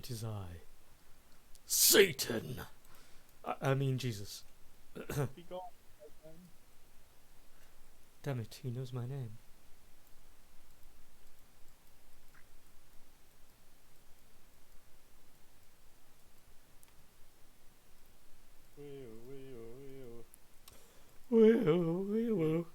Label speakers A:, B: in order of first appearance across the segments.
A: It is I, Satan. I mean Jesus.
B: Be gone, man.
A: Damn it, he knows my name. Wee-oh.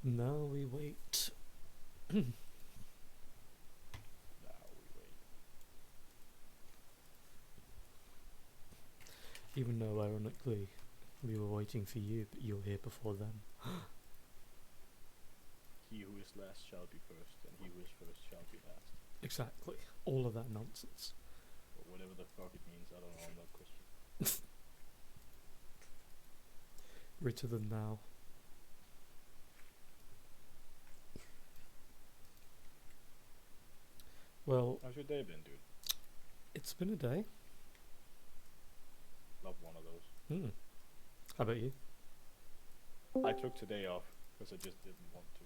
A: Now we wait.
B: Now we wait.
A: Even though, ironically, we were waiting for you, but you're here before them.
B: He who is last shall be first, and he who is first shall be last.
A: Exactly. All of that nonsense.
B: Or whatever the fuck it means, I don't know, I'm not Christian.
A: Richer than now. Well,
B: How's your day been, dude?
A: it's been a day.
B: Love one of those.
A: How about you?
B: I took today off, because I just didn't want to.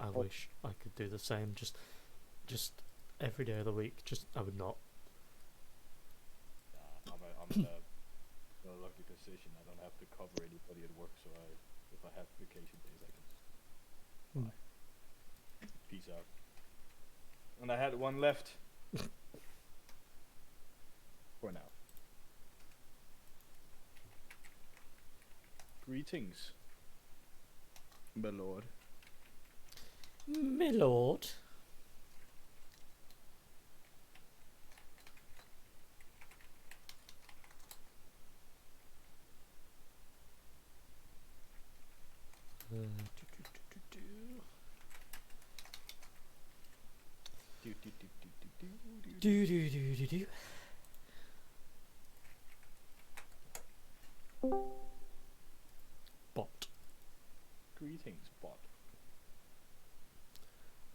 A: I wish I could do the same. Just every day of the week. I would not.
B: I'm in a lucky position. I don't have to cover anybody at work, so if I have vacation days, I can just bye. Peace out. And I had one left. For now. Greetings, my lord.
A: My lord. Do. Bot.
B: Greetings, bot.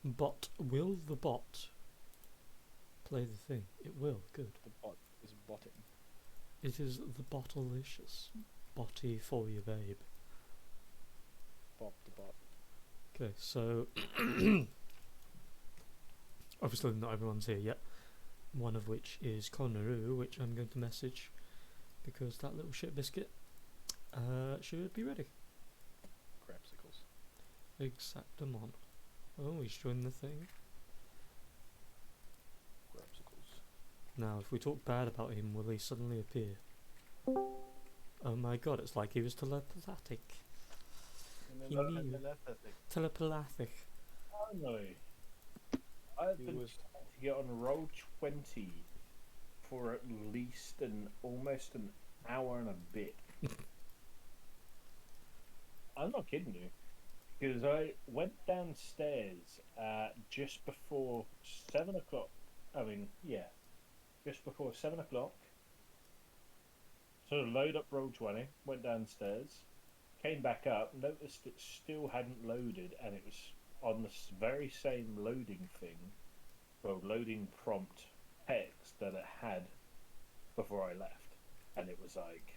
A: Bot. Will the bot play the thing? It will. Good.
B: The bot is botting.
A: It is the Botalicious. Botty for you, babe.
B: Bop the bot.
A: Okay, so obviously not everyone's here yet. One of which is Conaroo, which I'm going to message because that little shit biscuit should be ready.
B: Crapsicles.
A: Exactamon. Oh, he's joined the thing.
B: Crapsicles.
A: Now, if we talk bad about him, will he suddenly appear? Oh my god, it's like he was telepathic. Telepathic.
C: Oh no. I've been trying to get on roll 20 for at least almost an hour and a bit. I'm not kidding you. Because I went downstairs just before 7 o'clock. Just before 7 o'clock. So load up roll 20, went downstairs, came back up, noticed it still hadn't loaded, and it was on this very same loading thing, well, loading prompt text that it had before I left. And it was like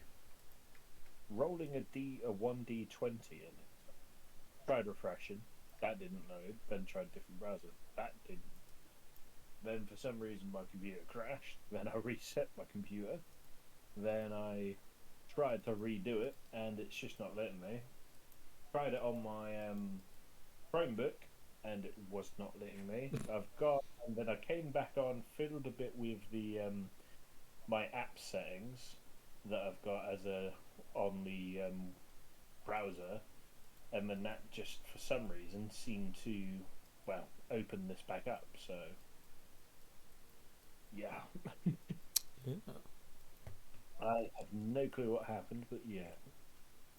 C: rolling a 1d20 in it. Tried refreshing, that didn't load, then tried a different browser, that didn't. Then for some reason my computer crashed, then I reset my computer, then I tried to redo it and it's just not letting me. Tried it on my Chromebook and it was not letting me. And then I came back on, fiddled a bit with the my app settings that I've got on the browser, and then that just for some reason seemed to open this back up. So yeah.
A: Yeah.
C: I have no clue what happened, but yeah,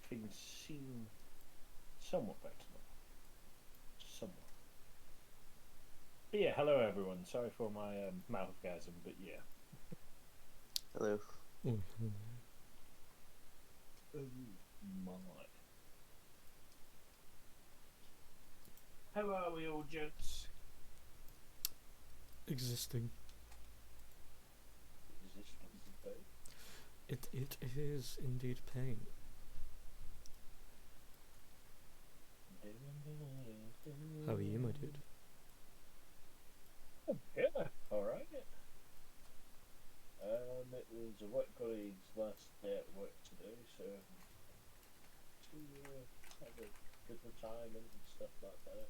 C: things seem somewhat back to normal. Somewhat. But yeah, hello everyone. Sorry for my mouthgasm, but yeah.
D: Hello.
A: Oh,
C: Oh my. How are we all, gents?
A: existing.
C: Existence is pain.
A: It is indeed pain. How are you, my dude?
C: Yeah, alright. It was a work colleague's last day at work today, so to have a good retirement and stuff like that.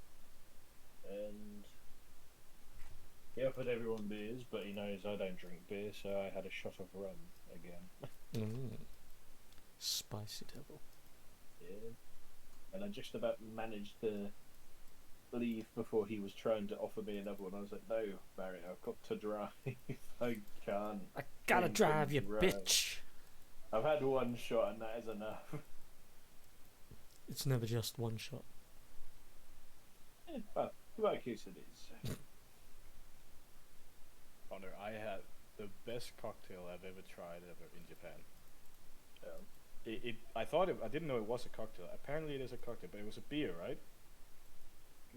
C: And he offered everyone beers, but he knows I don't drink beer, so I had a shot of rum again.
A: Spicy devil.
C: Yeah. And I just about managed to leave before he was trying to offer me another one. I was like, no, Barry, I've got to drive. I can't.
A: I gotta
C: drink
A: drive,
C: and
A: you
C: drive.
A: bitch!
C: I've had one shot and that is enough.
A: It's never just one shot.
C: Well, in my case it is.
B: Connor, I had the best cocktail I've ever tried in Japan. I didn't know it was a cocktail. Apparently it is a cocktail, but it was a beer, right?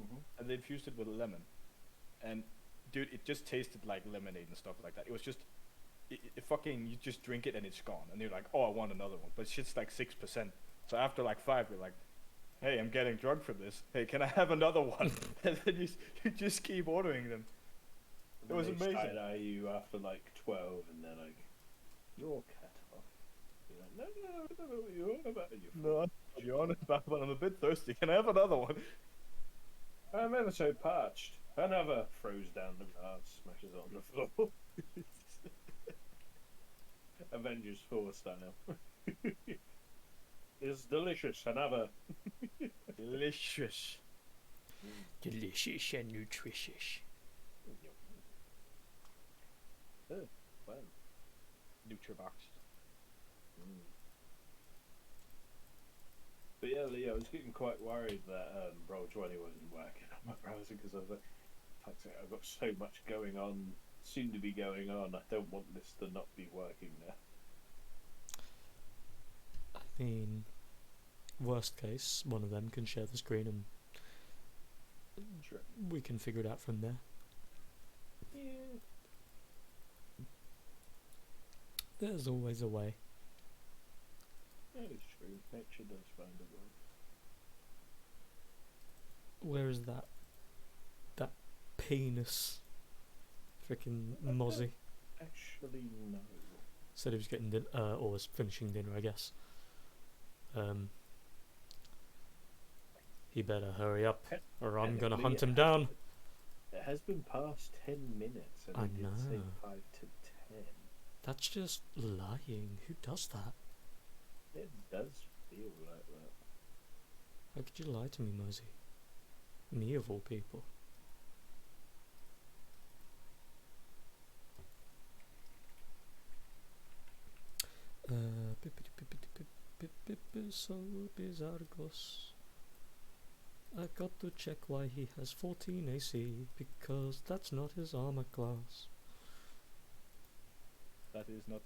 C: Mm-hmm.
B: And they infused it with lemon. And dude, it just tasted like lemonade and stuff like that. It was just, it fucking, you just drink it and it's gone. And you're like, oh, I want another one. But shit's like 6%. So after like 5, you're like, hey, I'm getting drunk from this. Hey, can I have another one? And then you just keep ordering them. It was amazing.
C: Side-eye you after like 12 and they're like, you're cat off. You're like, no, I don't know what you're on about.
B: No, you're honest about, but I'm a bit thirsty. Can I have another one?
C: I'm ever so parched. Another throws down the glass, smashes it on the floor. Avengers 4 style. It's delicious. Another.
B: Delicious.
A: Delicious and nutritious.
C: Oh, wow.
B: Nutribox.
C: But yeah, Leo, I was getting quite worried that Roll20 wasn't working on my browser because I was like, fuck's sake, I've got so much going on, soon to be going on. I don't want this to not be working now.
A: I mean, worst case, one of them can share the screen and
C: Sure.
A: we can figure it out from there.
C: Yeah.
A: There's always a way.
C: That is true. Nature does find a way.
A: Where is that penis? Freaking mozzie.
C: Actually, no.
A: Said he was getting or was finishing dinner, I guess. He better hurry up, or I'm gonna hunt him down.
C: It has been past 10 minutes, and
A: I
C: I did say
A: know.
C: 5 to 10.
A: That's just lying. Who does that?
C: It does feel like that.
A: How could you lie to me, Mosey? Me of all people. So bizargos. I got to check why he has 14 AC, because that's not his armor class.
B: That is not,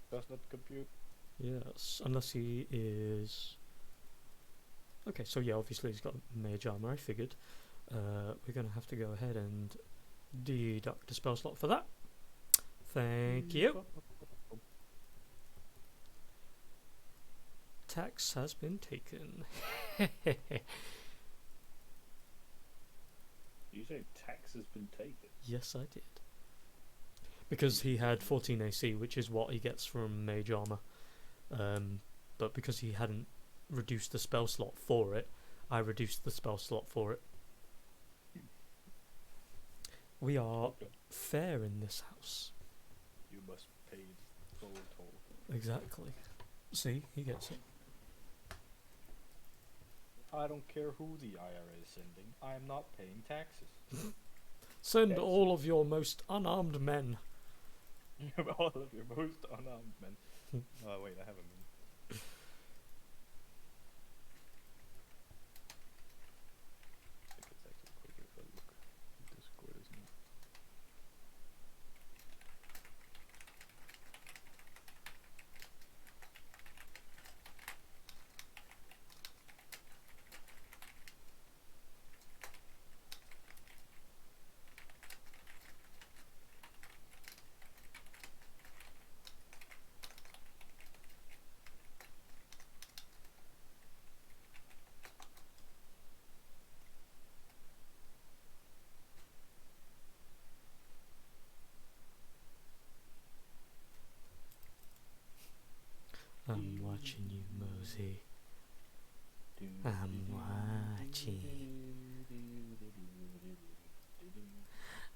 B: does not compute.
A: Yes, unless he is... Okay, so yeah, obviously he's got mage armor, I figured. We're gonna have to go ahead and deduct a spell slot for that. Thank you. Tax has been taken.
C: You say tax has been taken?
A: Yes, I did. Because he had 14 AC, which is what he gets from mage armor. But because he hadn't reduced the spell slot for it, I reduced the spell slot for it. We are fair in this house.
B: You must pay full toll.
A: Exactly. See, he gets it.
B: I don't care who the IRA is sending. I'm not paying taxes.
A: Send
C: Yes.
A: all of your most unarmed men.
B: All of your most unarmed men. Oh wait, I have a minute. I think it's actually quicker if I look at Discord, isn't it?
A: watching you, Mosey. I'm watching.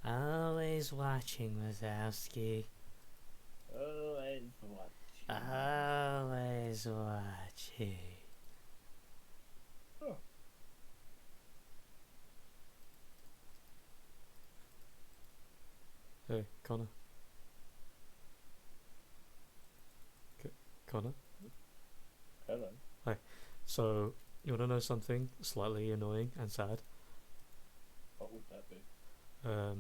A: Always watching, Wazowski.
C: Always watching.
A: Always watching.
C: Oh.
A: Hey, Connor. Connor?
C: Hello.
A: So, you want to know something slightly annoying and sad?
C: What would that be? Oh.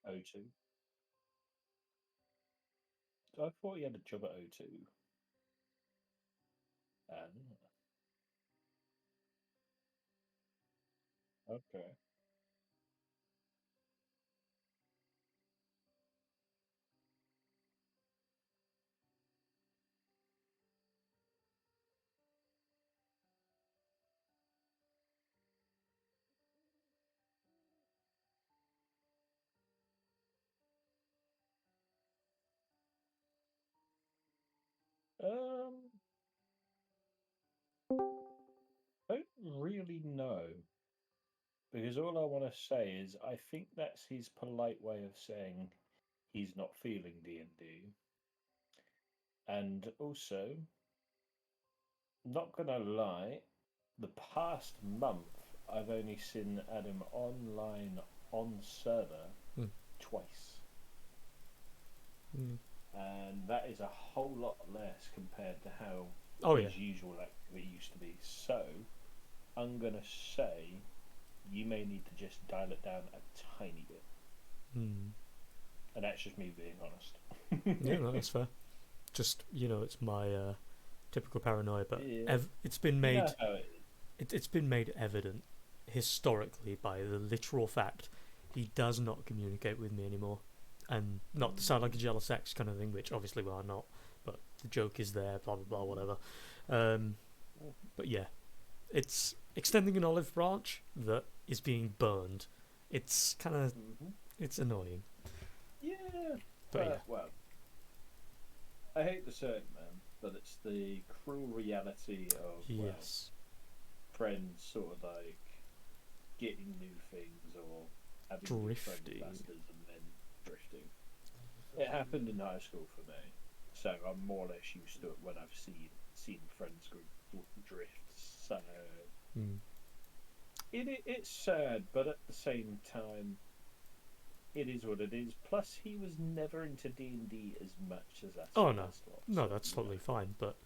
C: O2. I thought he had a job at O2. Okay. Um, I don't really know. Because all I want to say is I think that's his polite way of saying he's not feeling D&D. And also, not gonna lie, the past month I've only seen Adam online on server
A: Hmm.
C: twice.
A: Mm.
C: And that is a whole lot less compared to how
A: Oh, yeah.
C: his usual activity used to be. So, I'm gonna say you may need to just dial it down a tiny bit.
A: Mm.
C: And that's just me being honest.
A: Yeah, no, that's fair. Just, it's my typical paranoia, but
C: Yeah.
A: it's been
C: You
A: made
C: know how it is.
A: it's been made evident historically by the literal fact he does not communicate with me anymore. And not to sound like a jealous ex kind of thing, which obviously we are not, but the joke is there, blah blah blah, whatever. But yeah, it's extending an olive branch that is being burned. It's kind of it's annoying.
C: Yeah.
A: But yeah.
C: Well, I hate to say it, man, but it's the cruel reality of
A: Yes.
C: friends sort of like getting new things or having new friend
A: Drifting.
C: clusters and then drifting. It happened in high school for me, so I'm more or less used to it when I've seen friends group drift. So
A: Mm.
C: it's sad, but at the same time, it is what it is. Plus, he was never into D&D as much as us.
A: Oh no,
C: was,
A: no,
C: so,
A: that's
C: you
A: totally
C: know,
A: fine. But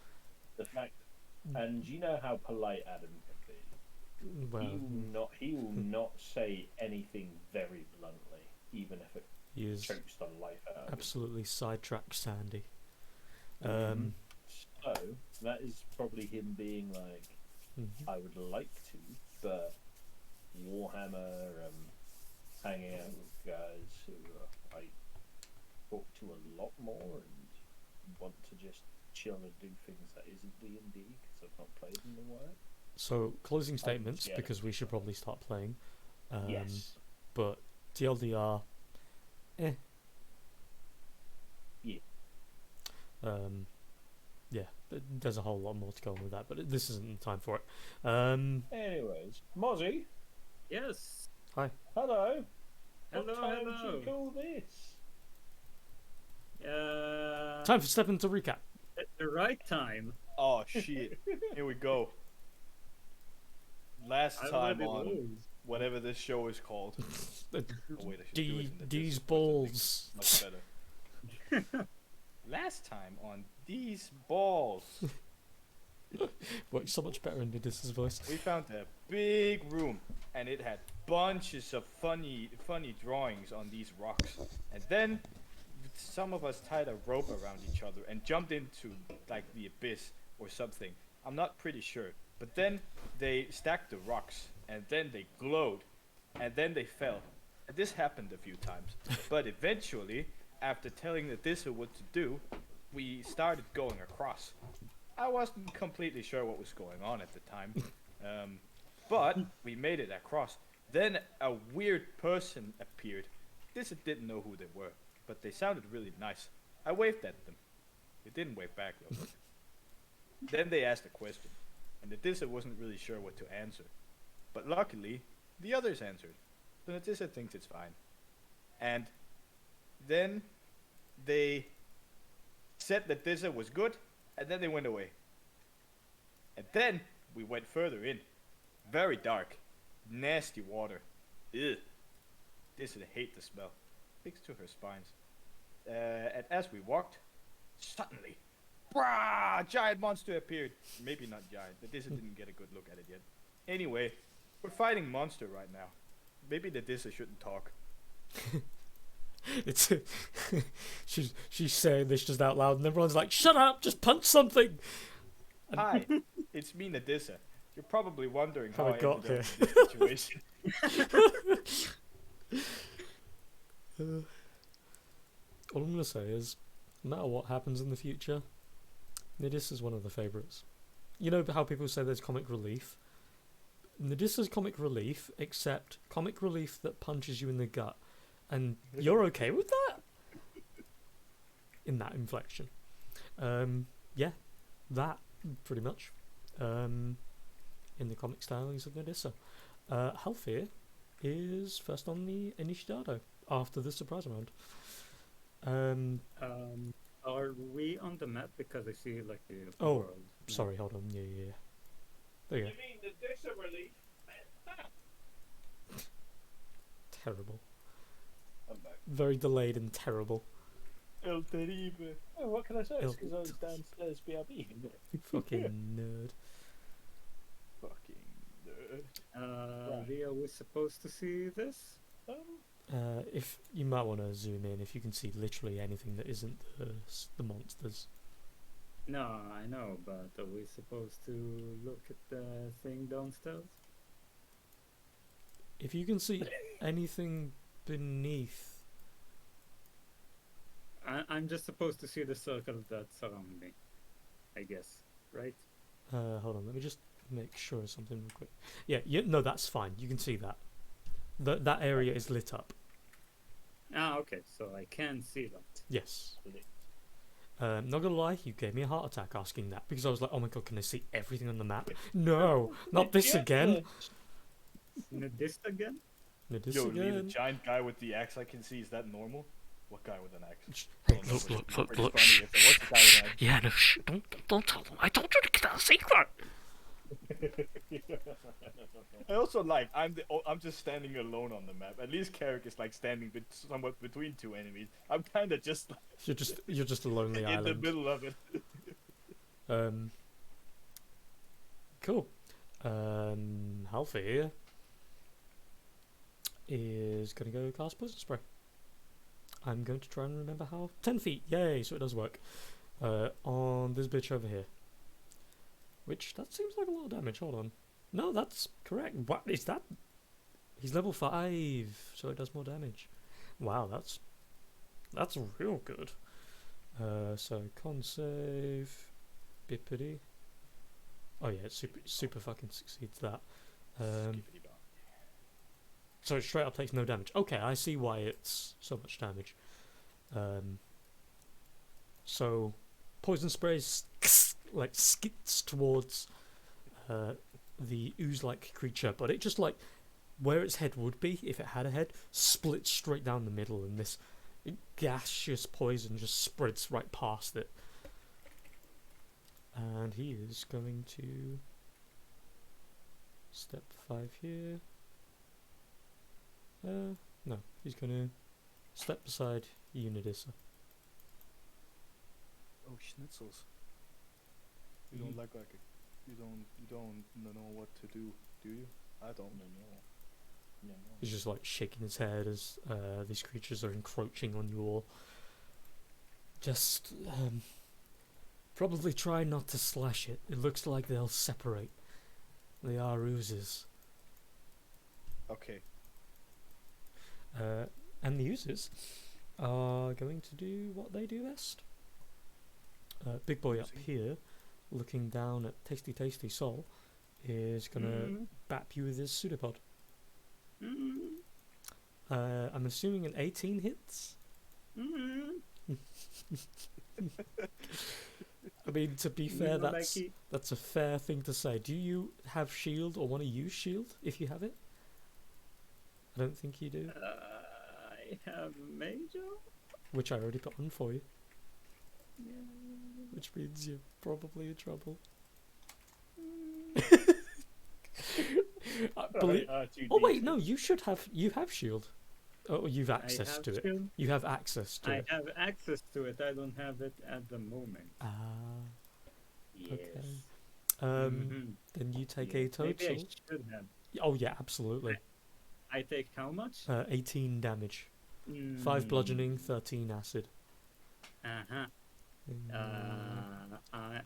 C: the fact, and you know how polite Adam can be.
A: well,
C: He will not say anything very bluntly, even if it
A: he is
C: chokes the life out of him.
A: absolutely sidetracked Sandy.
C: So that is probably him being like,
A: Mhm.
C: I would like to, but Warhammer, hanging out with guys who I talk to a lot more and want to just chill and do things that isn't D&D because I've not played in a while.
A: So closing statements,
C: yeah.
A: because we should probably start playing.
C: Yes.
A: But TLDR,
C: Yeah.
A: Yeah, there's a whole lot more to go on with that, but this isn't the time for it.
C: Anyways, Mozzie.
E: Yes.
A: Hi.
C: Hello.
E: Hello,
C: What time
E: hello.
C: do you call this?
A: Time for step into recap.
E: At the right time.
B: Oh shit! Here we go. Last
E: I
B: time
E: already
B: on
E: know.
B: whatever this show is called. Oh, wait, I should do it in the
A: These
B: Discord, I think.
A: balls.
B: Much better. Last time on these balls,
A: Works so much better in Nidus's voice.
B: we found a big room, and it had bunches of funny drawings on these rocks. And then some of us tied a rope around each other and jumped into like the abyss or something. I'm not pretty sure. But then they stacked the rocks, and then they glowed, and then they fell. And this happened a few times. But eventually, after telling Adissa what to do, we started going across. I wasn't completely sure what was going on at the time, but we made it across. Then a weird person appeared. Adissa didn't know who they were, but they sounded really nice. I waved at them. They didn't wave back though. Then they asked a question, and Adissa wasn't really sure what to answer. But luckily, the others answered. So Adissa thinks it's fine. And then they said that Adissa was good, and then they went away. And then we went further in. Very dark. Nasty water. Ugh. Adissa hate the smell. Sticks to her spines. And as we walked, suddenly, brah, giant monster appeared. Maybe not giant, but Adissa didn't get a good look at it yet. Anyway, we're fighting monster right now. Maybe the Adissa shouldn't talk.
A: It's she's saying this just out loud, and everyone's like, "Shut up! Just punch something."
B: Hi, it's me, Nadissa. You're probably wondering
A: How
B: how
A: I
B: I
A: got
B: ended up
A: here.
B: in this situation.
A: All I'm gonna say is, no matter what happens in the future, Nidis is one of the favourites. You know how people say there's comic relief? Nidis is comic relief, except comic relief that punches you in the gut. And you're okay with that? In that inflection. Yeah, that, pretty much. In the comic stylings of Nidissa. Halfir is first on the Initiado after the surprise round.
E: Are we on the map? Because I see like the
A: Oh,
E: world.
A: sorry, hold on. Yeah. There you go.
C: You mean the Dissa relief?
A: Terrible.
C: I'm back.
A: Very delayed and terrible.
B: El terrible.
C: Oh, what can I say?
A: Il-
C: It's because I was downstairs BRB.
A: Fucking nerd.
B: Fucking nerd.
C: Right.
E: Leo was supposed to see this.
A: If you might want to zoom in, if you can see literally anything that isn't the monsters.
E: No, I know, but are we supposed to look at the thing downstairs?
A: If you can see anything beneath,
E: I'm just supposed to see the circle that surround me, I guess, right?
A: hold on, let me just make sure of something real quick. Yeah, no, that's fine. You can see that. That area is lit up.
E: Ah, okay, so I can see that.
A: Yes. Not gonna lie, you gave me a heart attack asking that because I was like, oh my god, can I see everything on the map? No, not this again.
E: This again?
A: No, this
B: Yo, Lee, the
A: again.
B: giant guy with the axe I can see, is that normal? What guy with an axe?
A: Hey,
B: I don't know,
A: look,
B: but
A: look,
B: it's
A: look,
B: pretty
A: look.
B: funny if there was a guy with an axe.
A: Yeah, no, shh, don't tell them. I told you to keep that a secret.
B: I also like I'm just standing alone on the map. At least Carrick is like standing somewhat between two enemies. I'm kind of just
A: You're just a lonely
B: in
A: island.
B: the middle of it.
A: Cool. Halfie here is gonna go cast poison spray. I'm going to try and remember how. 10 feet, yay! So it does work. On this bitch over here. Which that seems like a lot of damage. Hold on. No, that's correct. What is that? He's level 5, so it does more damage. Wow, that's real good. So con save, bippity. Oh yeah, it super fucking succeeds that.
B: Skippity-bop.
A: So it straight up takes no damage. Okay, I see why it's so much damage. So poison sprays like skids towards the ooze-like creature, but it just like where its head would be if it had a head splits straight down the middle, and this gaseous poison just spreads right past it. And he is going to step 5 here. No, he's gonna step beside Unidissa.
B: Oh, schnitzels. You don't like it. You don't know what to do you? I don't know. Yeah, no.
A: He's just like shaking his head as these creatures are encroaching on you all. Just probably try not to slash it. It looks like they'll separate They are oozes.
B: Okay.
A: And the oozes are going to do what they do best. Big boy up
B: Oozing.
A: here, looking down at Tasty Tasty Soul, is gonna bap you with his pseudopod. I'm assuming an 18 hits. I mean, to be fair, that's a fair thing to say. Do you have shield or want to use shield if you have it? I don't think you do.
E: I have major.
A: Which I already put on for you.
E: Yeah.
A: Which means you're probably in trouble. Oh wait, no, you should have. You have shield. Oh, you've access to it.
E: Shield.
A: You have access to
E: I
A: it.
E: have access to it. I don't have it at the moment.
A: Ah,
E: Yes.
A: okay.
E: Mhm.
A: Then you take
E: Yeah.
A: a total.
E: Maybe I should have.
A: Oh yeah, absolutely.
E: I take how much?
A: 18 damage. 5 bludgeoning, 13 acid.
E: Uh-huh.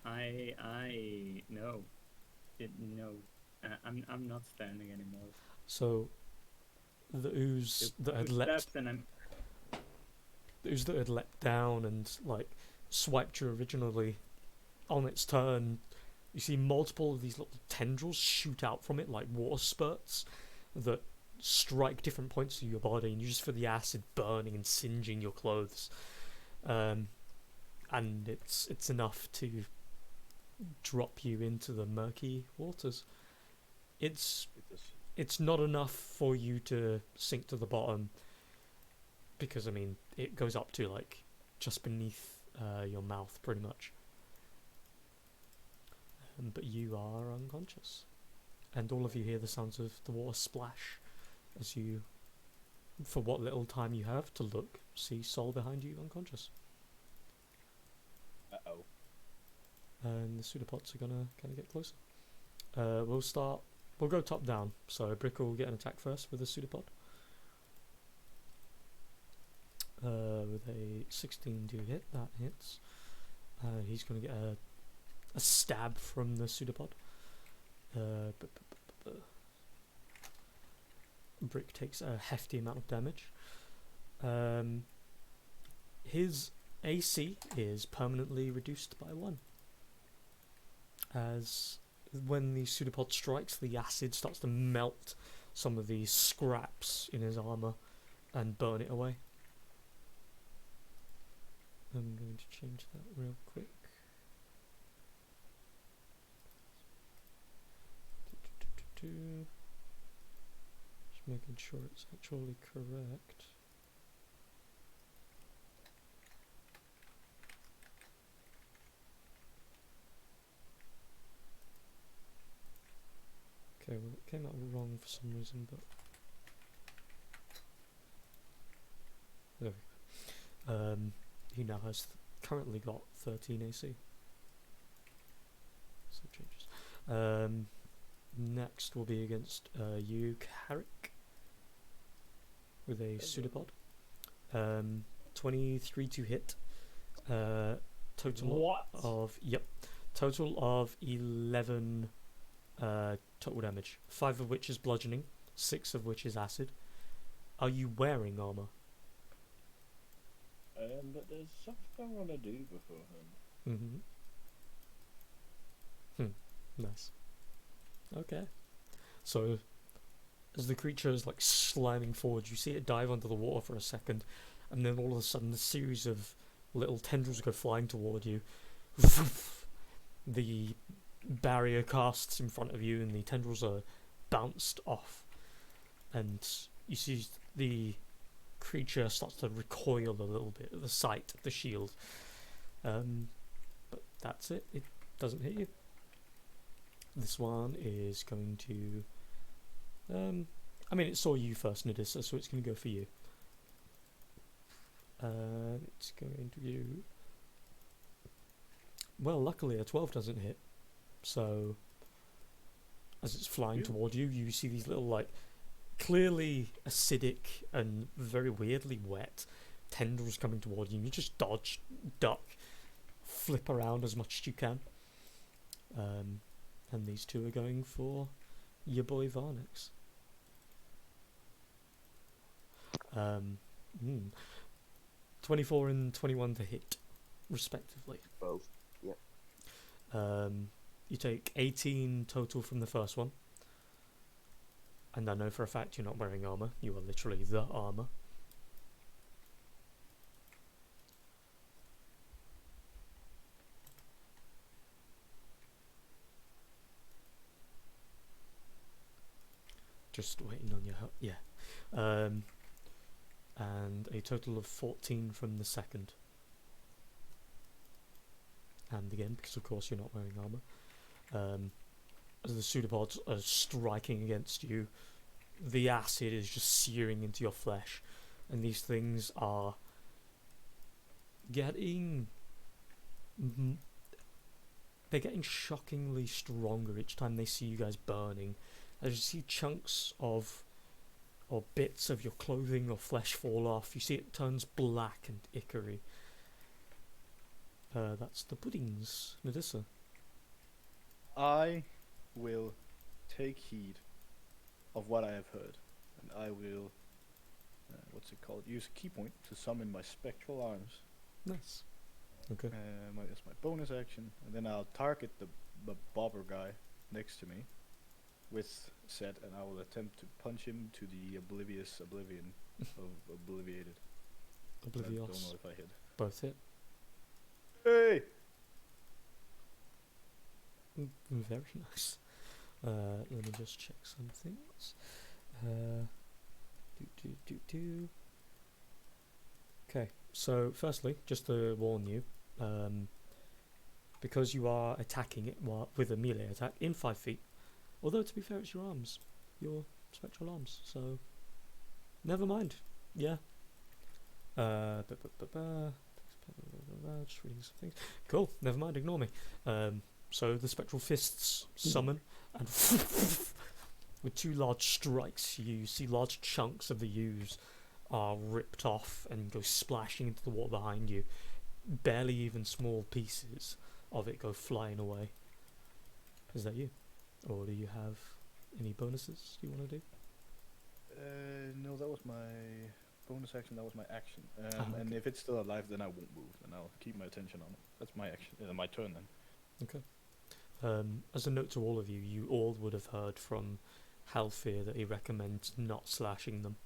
E: I no. No. I'm not standing anymore.
A: So the ooze that had leapt,
E: And I'm
A: the ooze that had leapt down and like swiped you originally, on its turn, you see multiple of these little tendrils shoot out from it like water spurts that strike different points of your body, and you just feel the acid burning and singeing your clothes. And it's enough to drop you into the murky waters. It's not enough for you to sink to the bottom, because I mean it goes up to like just beneath your mouth pretty much. But you are unconscious, and all of you hear the sounds of the water splash as you, for what little time you have to look, see Sol behind you unconscious.
B: Uh-oh.
A: And the pseudopods are gonna kind of get closer. We'll go top down. So Brick will get an attack first with a pseudopod. With a 16 to hit, that hits. He's gonna get a stab from the pseudopod. Brick takes a hefty amount of damage. His AC is permanently reduced by 1. As when the pseudopod strikes, the acid starts to melt some of these scraps in his armor and burn it away. I'm going to change that real quick. Just making sure it's actually correct. Okay, well it came out wrong for some reason, but there we go. He now has currently got 13 AC. So it changes. Next will be against you, Carrick, with a pseudopod. 23 to hit. Total of 11 total damage. 5 of which is bludgeoning, 6 of which is acid. Are you wearing armor?
C: But there's something I want to do beforehand.
A: Nice. Okay. So, as the creature is like slamming forward, you see it dive under the water for a second, and then all of a sudden a series of little tendrils go flying toward you. The barrier casts in front of you, and the tendrils are bounced off, and you see the creature starts to recoil a little bit at the sight of the shield. But that's it. It doesn't hit you. This one is going to... I mean, it saw you first, Nadissa, so it's going to go for you. It's going to do... Well, luckily a 12 doesn't hit. So, as it's flying toward you, you see these little, like, clearly acidic and very weirdly wet tendrils coming toward you. You just dodge, duck, flip around as much as you can. And these two are going for your boy Varnix. 24 and 21 to hit, respectively.
D: Both. Yep.
A: You take 18 total from the first one. And I know for a fact you're not wearing armour. You are literally the armour. Just waiting on your help. Yeah. And a total of 14 from the second. And again, because of course you're not wearing armour. As the pseudopods are striking against you, the acid is just searing into your flesh, and these things are getting... they're getting shockingly stronger each time they see you guys burning. As you see chunks of or bits of your clothing or flesh fall off, you see it turns black and ichory. That's the puddings, Nadissa.
B: I will take heed of what I have heard, and I will, what's it called? Use a key point to summon my spectral arms.
A: Nice. Okay.
B: That's my bonus action, and then I'll target the bobber guy next to me with set, and I will attempt to punch him to the oblivion of obliviated. I don't know
A: Oblivious.
B: if I hit.
A: Both hit.
B: Hey!
A: Very nice. Let me just check some things. Okay, so firstly, just to warn you, because you are attacking it with a melee attack in 5 feet, although to be fair it's your arms, your spectral arms, so never mind. Yeah. Just reading some things. Cool, never mind, ignore me. So the spectral fists summon, and with 2 large strikes, you see large chunks of the ooze are ripped off and go splashing into the water behind you. Barely even small pieces of it go flying away. Is that you? Or do you have any bonuses you want to do?
B: No, that was my bonus action. That was my action.
A: Okay.
B: And if it's still alive, then I won't move, and I'll keep my attention on it. That's my action. My turn then.
A: Okay. As a note to all of you, you all would have heard from Halfear that he recommends not slashing them.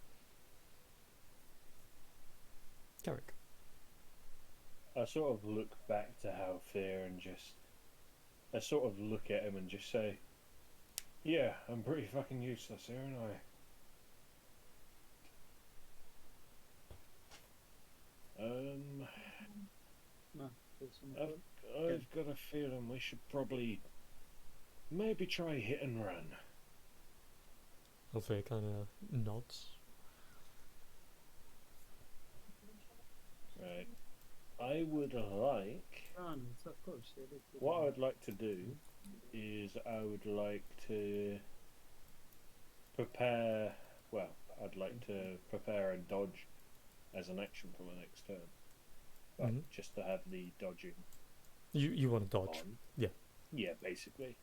A: Carrick.
C: I sort of look back to Halfear and I sort of look at him and just say, yeah, I'm pretty fucking useless here, aren't I?
E: No, there's some
C: I've got a feeling we should probably maybe try hit and run.
A: Halfear kind of nods.
C: Right. I would like...
E: of course. Yeah,
C: What I would like to do is I would like to prepare... Well, I'd like to prepare a dodge as an action for my next turn. But just to have the dodging
A: You want to dodge?
C: on.
A: Yeah.
C: Yeah, basically.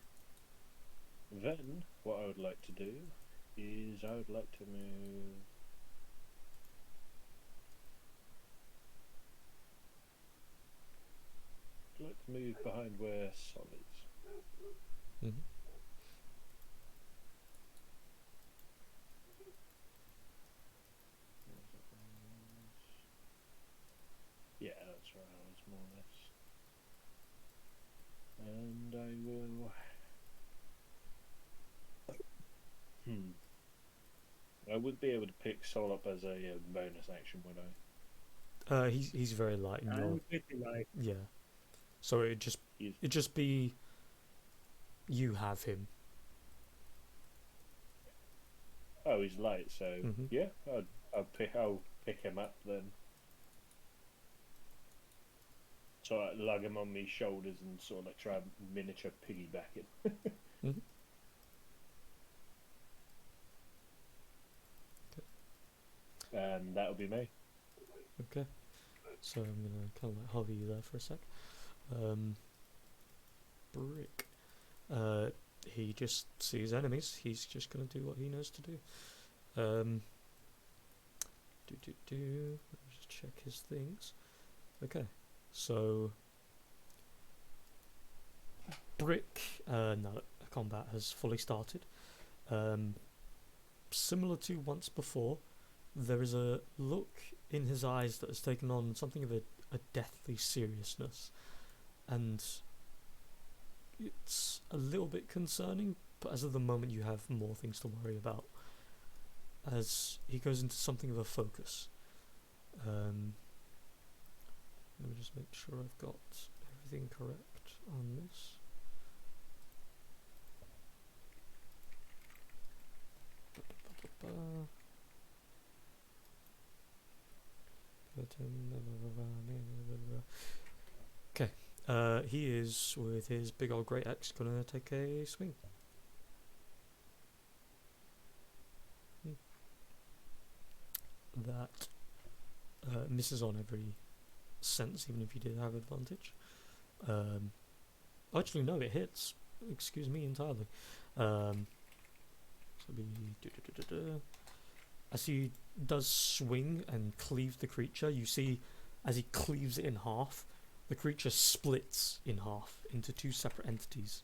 C: Then, what I would like to do is I would like to move... I'd like to move behind where Sol is.
A: Mm-hmm.
C: Yeah, that's where I was, more or less. And I will... I would be able to pick Sol up as a bonus action, would I?
A: He's very light, and you're
E: I'm pretty light.
A: yeah. So it'd just be you have him.
C: Oh, he's light, so
A: Mhm.
C: yeah, I'll pick him up then. So I lug him on my shoulders and sort of like try and miniature piggyback it.
A: Mhm.
C: And that'll be me.
A: Okay. So I'm gonna kind of like hover you there for a sec. Brick. he just sees enemies. He's just gonna do what he knows to do. Let me just check his things. Okay, so Brick. No, combat has fully started. Similar to once before, there is a look in his eyes that has taken on something of a deathly seriousness, and it's a little bit concerning, but as of the moment you have more things to worry about as he goes into something of a focus. Let me just make sure I've got everything correct on this. Okay, he is, with his big old great axe, gonna take a swing. That misses on every sense, even if you did have advantage. Actually, no, it hits. Excuse me entirely. So be as he does swing and cleave the creature, you see as he cleaves it in half, the creature splits in half into two separate entities.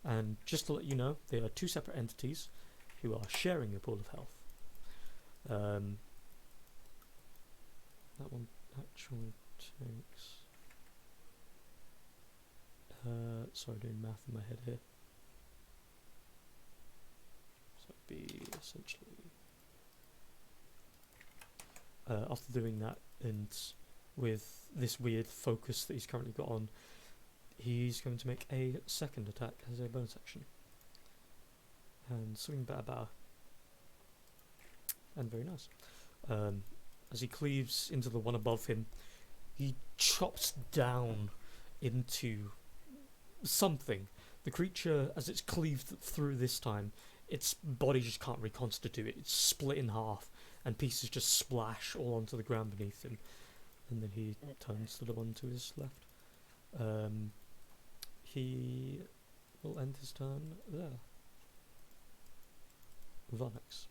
A: And just to let you know, they are two separate entities who are sharing a pool of health. That one actually takes... sorry, doing math in my head here. So it'd be essentially... after doing that, and with this weird focus that he's currently got on, he's going to make a second attack as a bonus action. And swing better. And very nice. As he cleaves into the one above him, he chops down into something. The creature, as it's cleaved through this time, its body just can't reconstitute it. It's split in half, and pieces just splash all onto the ground beneath him. And then he turns to the one to his left. He will end his turn there. Varnex,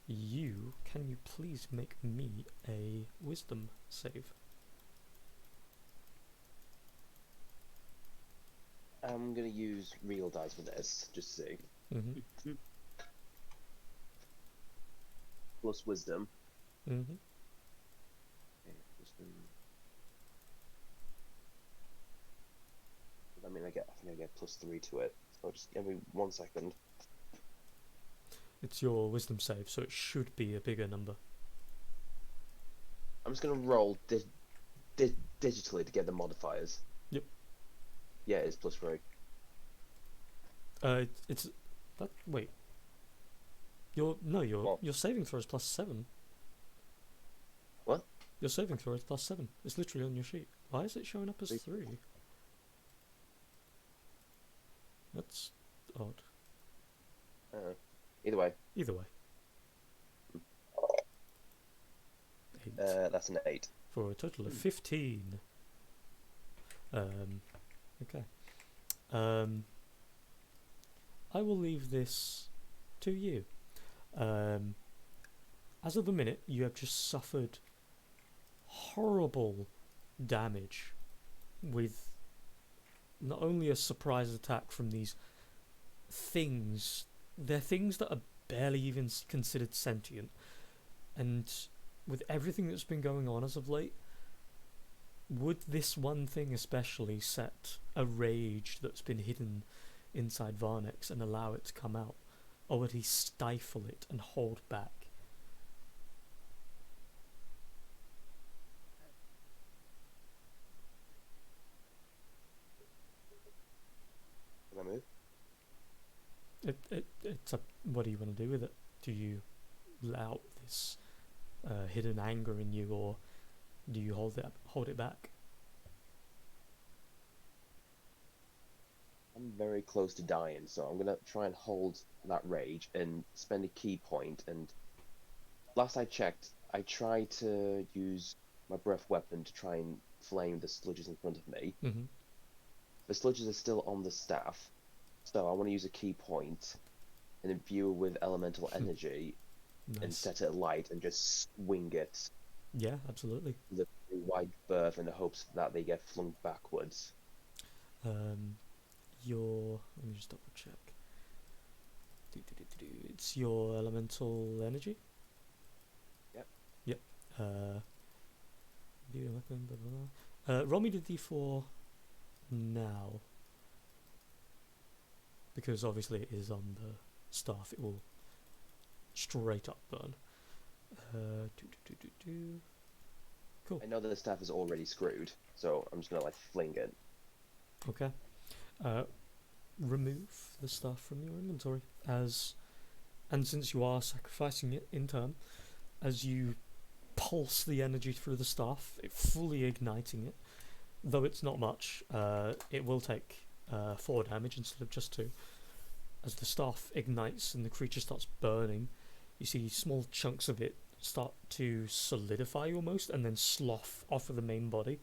A: can you please make me a wisdom save?
D: I'm gonna use real dice for this, just to see.
A: Mm-hmm.
D: Plus wisdom.
A: Mm-hmm.
D: Okay, wisdom. I mean, I think I get +3 to it. So just give me 1 second.
A: It's your wisdom save, so it should be a bigger number.
D: I'm just gonna roll digitally to get the modifiers.
A: Yep.
D: Yeah, it's +3.
A: It's that. Wait. Your saving throw is +7.
D: What?
A: Your saving throw is +7. It's literally on your sheet. Why is it showing up as 3? That's odd.
D: Either way.
A: Either way. 8.
D: That's an 8.
A: For a total of 15. Okay. I will leave this to you. As of the minute, you have just suffered horrible damage with not only a surprise attack from these things. They're things that are barely even considered sentient, and with everything that's been going on as of late, would this one thing especially set a rage that's been hidden inside Varnex and allow it to come out, or would he stifle it and hold back?
D: Can I move?
A: It's up. What do you want to do with it? Do you let out this hidden anger in you, or do you hold it back?
D: I'm very close to dying, so I'm gonna try and hold that rage and spend a key point. And last I checked, I tried to use my breath weapon to try and flame the sludges in front of me.
A: Mm-hmm.
D: The sludges are still on the staff, So I want to use a key point and imbue it with elemental energy and
A: Nice.
D: set it alight and just swing it
A: Yeah, absolutely.
D: with a wide berth in the hopes that they get flung backwards.
A: Let me just double check. It's your elemental energy.
D: Yep.
A: Yep. Imbue a weapon. Blah, blah, blah. Roll me the d4 now, because obviously it is on the staff. It will straight up burn. Cool.
D: I know that the staff is already screwed, so I'm just gonna like fling it.
A: Okay. Remove the stuff from your inventory and since you are sacrificing it in turn, as you pulse the energy through the staff, it fully igniting it. Though it's not much, it will take 4 damage instead of just 2. As the staff ignites and the creature starts burning, you see small chunks of it start to solidify almost and then slough off of the main body,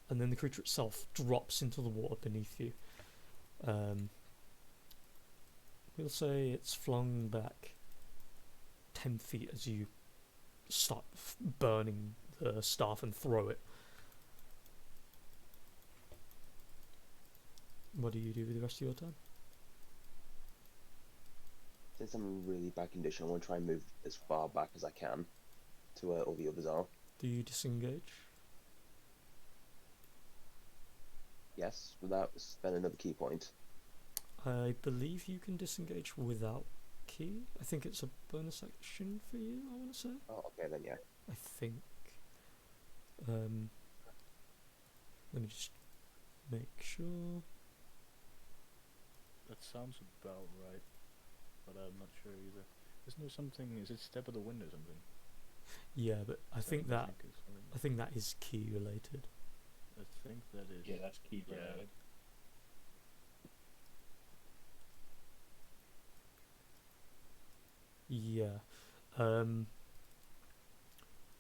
A: and then the creature itself drops into the water beneath you. We'll say it's flung back 10 feet as you start burning the staff and throw it. What do you do with the rest of your turn?
D: Since I'm in really bad condition, I want to try and move as far back as I can to where all the others are.
A: Do you disengage?
D: Yes, without spending another key point.
A: I believe you can disengage without key. I think it's a bonus action for you, I want to say.
D: Oh, okay then, yeah.
A: I think. Let me just make sure.
B: That sounds about right, but I'm not sure either. Isn't there something? Is it Step of the Wind or something?
A: Yeah, but I think that
B: is right.
A: I think that is key related.
B: I think that is.
C: Yeah, that's key
B: Yeah.
C: related.
A: Yeah.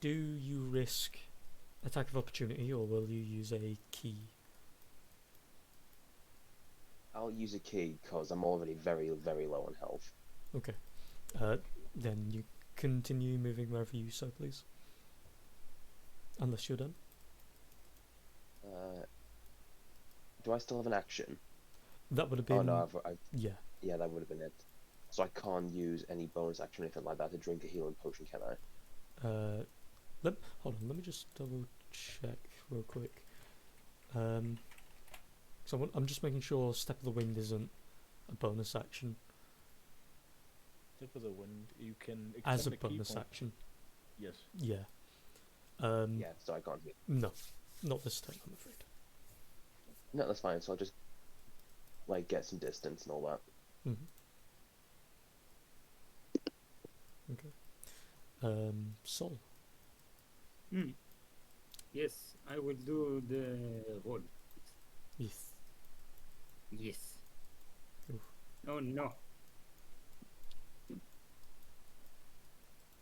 A: Do you risk attack of opportunity, or will you use a key?
D: I'll use a key because I'm already very, very low on health.
A: Okay. Then you continue moving wherever you so please. Unless you're done.
D: Do I still have an action?
A: That would have been.
D: Oh no,
A: Yeah.
D: yeah, that would have been it. So I can't use any bonus action or anything like that to drink a healing potion, can I?
A: Hold on. Let me just double check real quick. So I'm just making sure Step of the Wind isn't a bonus action
B: Step of the Wind. You can
A: as a
B: expend key
A: bonus
B: point.
A: action.
B: Yes.
A: Yeah.
D: Yeah, so I can't heal.
A: No, not this time, I'm afraid.
D: No, that's fine. So I'll just like get some distance and all that.
A: Mm-hmm. Okay. Sol.
E: Yes, I will do the roll.
A: Yes.
E: Yes.
A: Oof.
E: Oh no.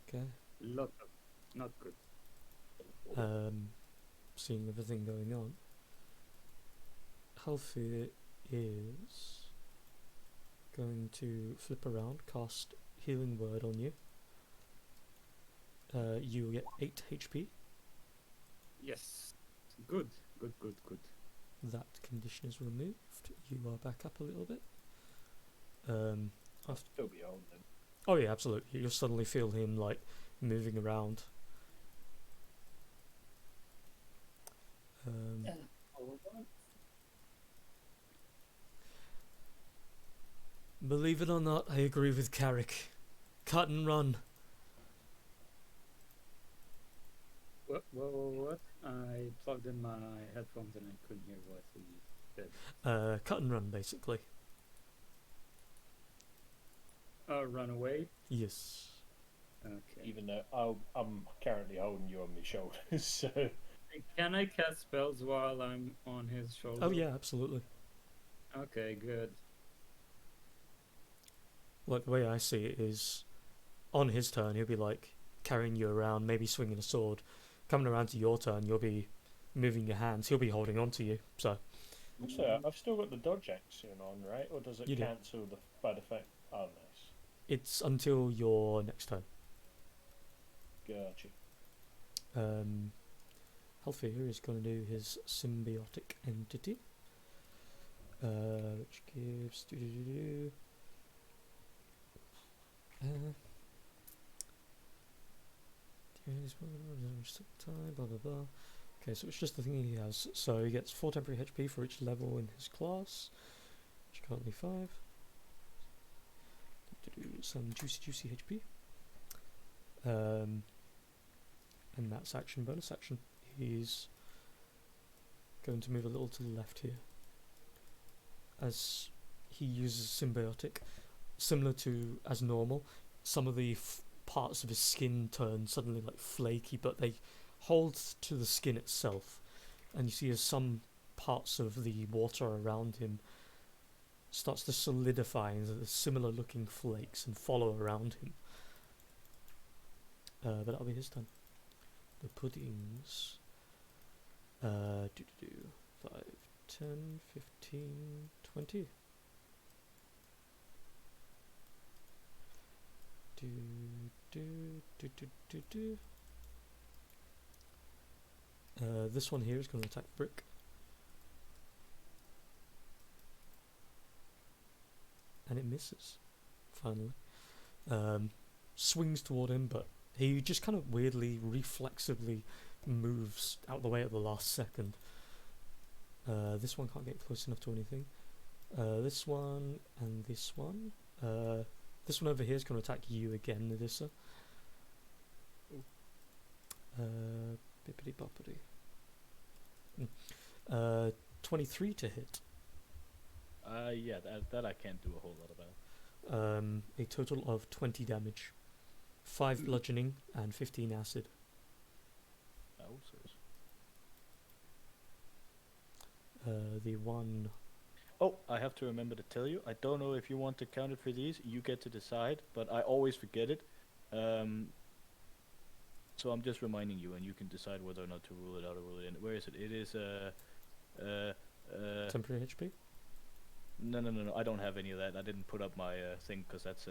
A: Okay.
E: Lot of not good.
A: Seeing everything going on, Halfir is going to flip around, cast Healing Word on you. You will get 8 HP.
E: Yes. Good. Good.
A: That condition is removed. You are back up a little bit.
C: I'll still be on then.
A: Oh yeah, absolutely. You'll suddenly feel him like moving around. Believe it or not, I agree with Carrick. Cut and run.
E: What? I plugged in my headphones and I couldn't hear what he said.
A: Cut and run, basically.
E: Run away.
A: Yes.
E: Okay.
C: Even though I'm currently holding you on my shoulders, so
E: Can I cast spells while I'm on his shoulder?
A: Oh yeah, absolutely.
E: Okay, good.
A: Like the way I see it is, on his turn he'll be like carrying you around, maybe swinging a sword. Coming around to your turn, you'll be moving your hands. He'll be holding on to you. So
C: So I've still got the dodge action on, right? Or does it
A: You do.
C: cancel the bad effect? Oh, nice.
A: It's until your next turn.
C: Gotcha.
A: Halfir is going to do his symbiotic entity, which gives blah blah blah. Okay, so it's just the thing he has. So he gets 4 temporary HP for each level in his class, which is currently 5. Some juicy HP. And that's action, bonus action. He's going to move a little to the left here, as he uses symbiotic, similar to as normal. Some of the parts of his skin turn suddenly like flaky, but they hold to the skin itself, and you see as some parts of the water around him starts to solidify into similar looking flakes and follow around him. But that'll be his turn. The puddings. 5, 10, 15, 20. This one here is going to attack Brick. And it misses, finally. Swings toward him, but he just kind of weirdly, reflexively moves out the way at the last second. This one can't get close enough to anything. This one and this one. This one over here is going to attack you again, Nadissa. Bippity boppity. 23 to hit.
B: Yeah, that I can't do a whole lot about.
A: A total of 20 damage. 5 bludgeoning and 15 acid. The one...
B: Oh, I have to remember to tell you, I don't know if you want to count it for these, you get to decide, but I always forget it. So I'm just reminding you, and you can decide whether or not to rule it out or rule it in. Where is it? It is,
A: temporary HP?
B: No, I don't have any of that. I didn't put up my thing, because that's,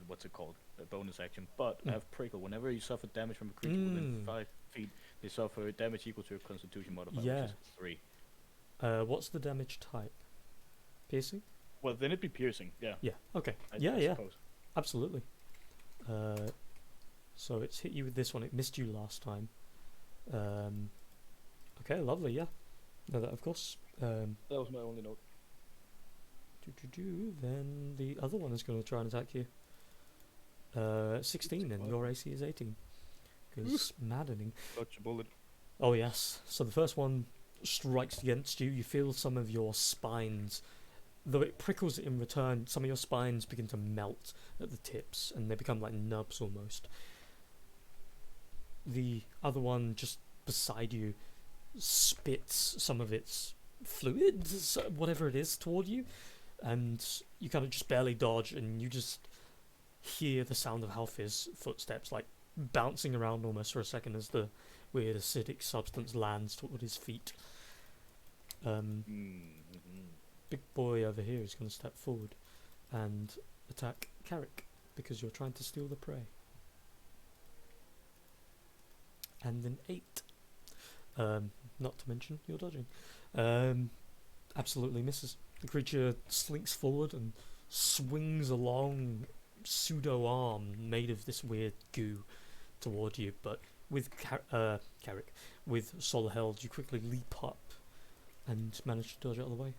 B: what's it called? A bonus action. But I have Prickle. Whenever you suffer damage from a creature within 5 feet, they suffer damage equal to your Constitution modifier, which is 3.
A: What's the damage type? Piercing?
B: Well, then it'd be piercing, yeah.
A: Yeah, okay.
B: I suppose.
A: Absolutely. So it's hit you with this one. It missed you last time. Okay, lovely, yeah. No, that of course.
B: That was my only note.
A: Then the other one is going to try and attack you. 16, and your AC is 18. Because maddening.
B: Dodge a bullet.
A: Oh yes. So the first one strikes against you. You feel some of your spines, though it prickles in return, some of your spines begin to melt at the tips, and they become like nubs almost. The other one just beside you spits some of its fluid, whatever it is, toward you, and you kind of just barely dodge, and you just hear the sound of Halfir's footsteps like bouncing around almost for a second as the weird acidic substance lands toward his feet. Big boy over here is going to step forward and attack Carrick because you're trying to steal the prey. And an 8. Not to mention you're dodging. Absolutely misses. The creature slinks forward and swings a long pseudo arm made of this weird goo toward you, but with Carrick, with Sol held, you quickly leap up and manage to dodge out of the way.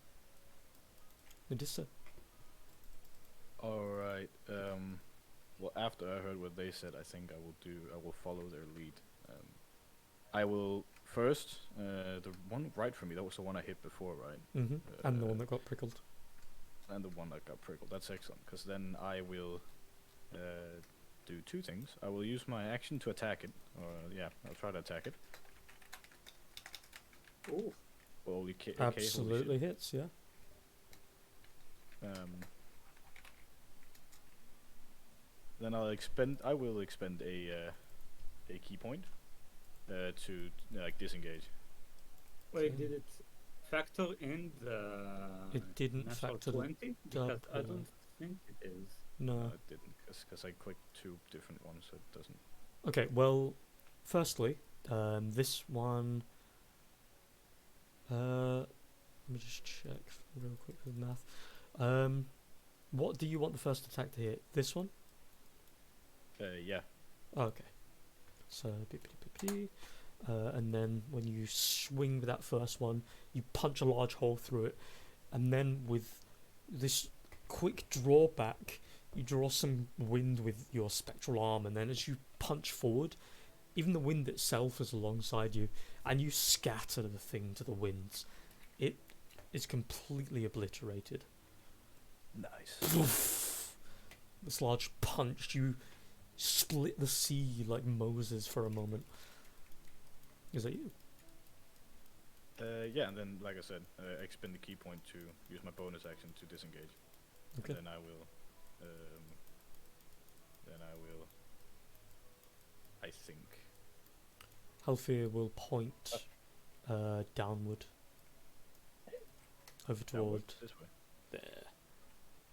A: Nadissa.
B: Alright, well, after I heard what they said, I think I will follow their lead. I will first, the one right from me, that was the one I hit before, right?
A: Mm-hmm. And the one that got prickled.
B: And the one that got prickled, that's excellent, because then I will do 2 things. I will use my action to attack it, or yeah, I'll try to attack it.
E: Oh.
B: Holy okay,
A: Absolutely hits, yeah.
B: Then I will expend a key point to like disengage.
E: Wait, did it factor in the
A: It didn't
E: natural
A: factor the
E: 20? Because I
A: double.
E: don't think it is.
A: No.
B: No, it didn't, because I clicked two different ones, so it doesn't.
A: Okay, well, firstly, this one. Let me just check real quick with math. What do you want the first attack to hit? This one?
B: Yeah.
A: Okay. So, and then when you swing with that first one, you punch a large hole through it, and then with this quick drawback, you draw some wind with your spectral arm, and then as you punch forward, even the wind itself is alongside you, and you scatter the thing to the winds. It is completely obliterated.
B: Nice.
A: This large punch, you split the sea like Moses for a moment. Is that you?
B: Yeah, and then, like I said, I expend the key point to use my bonus action to disengage.
A: Okay.
B: And then I will. I think.
A: Halfir will point downward. Over toward
B: This way.
A: there.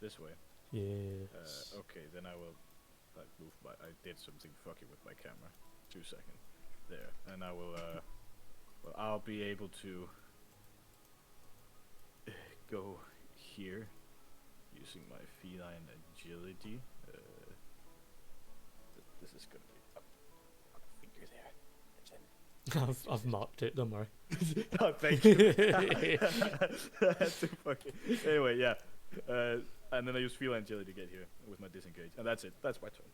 B: This way.
A: Yes.
B: Okay, then I will like move my. I did something fucky with my camera. 2 seconds. There, and I will. Well, I'll be able to go here using my feline agility. This is gonna be up a finger there.
A: I've marked it, don't worry.
B: Oh, thank you. That's too fucking. Anyway, yeah. And then I use feline agility to get here with my disengage, and that's it. That's my turn.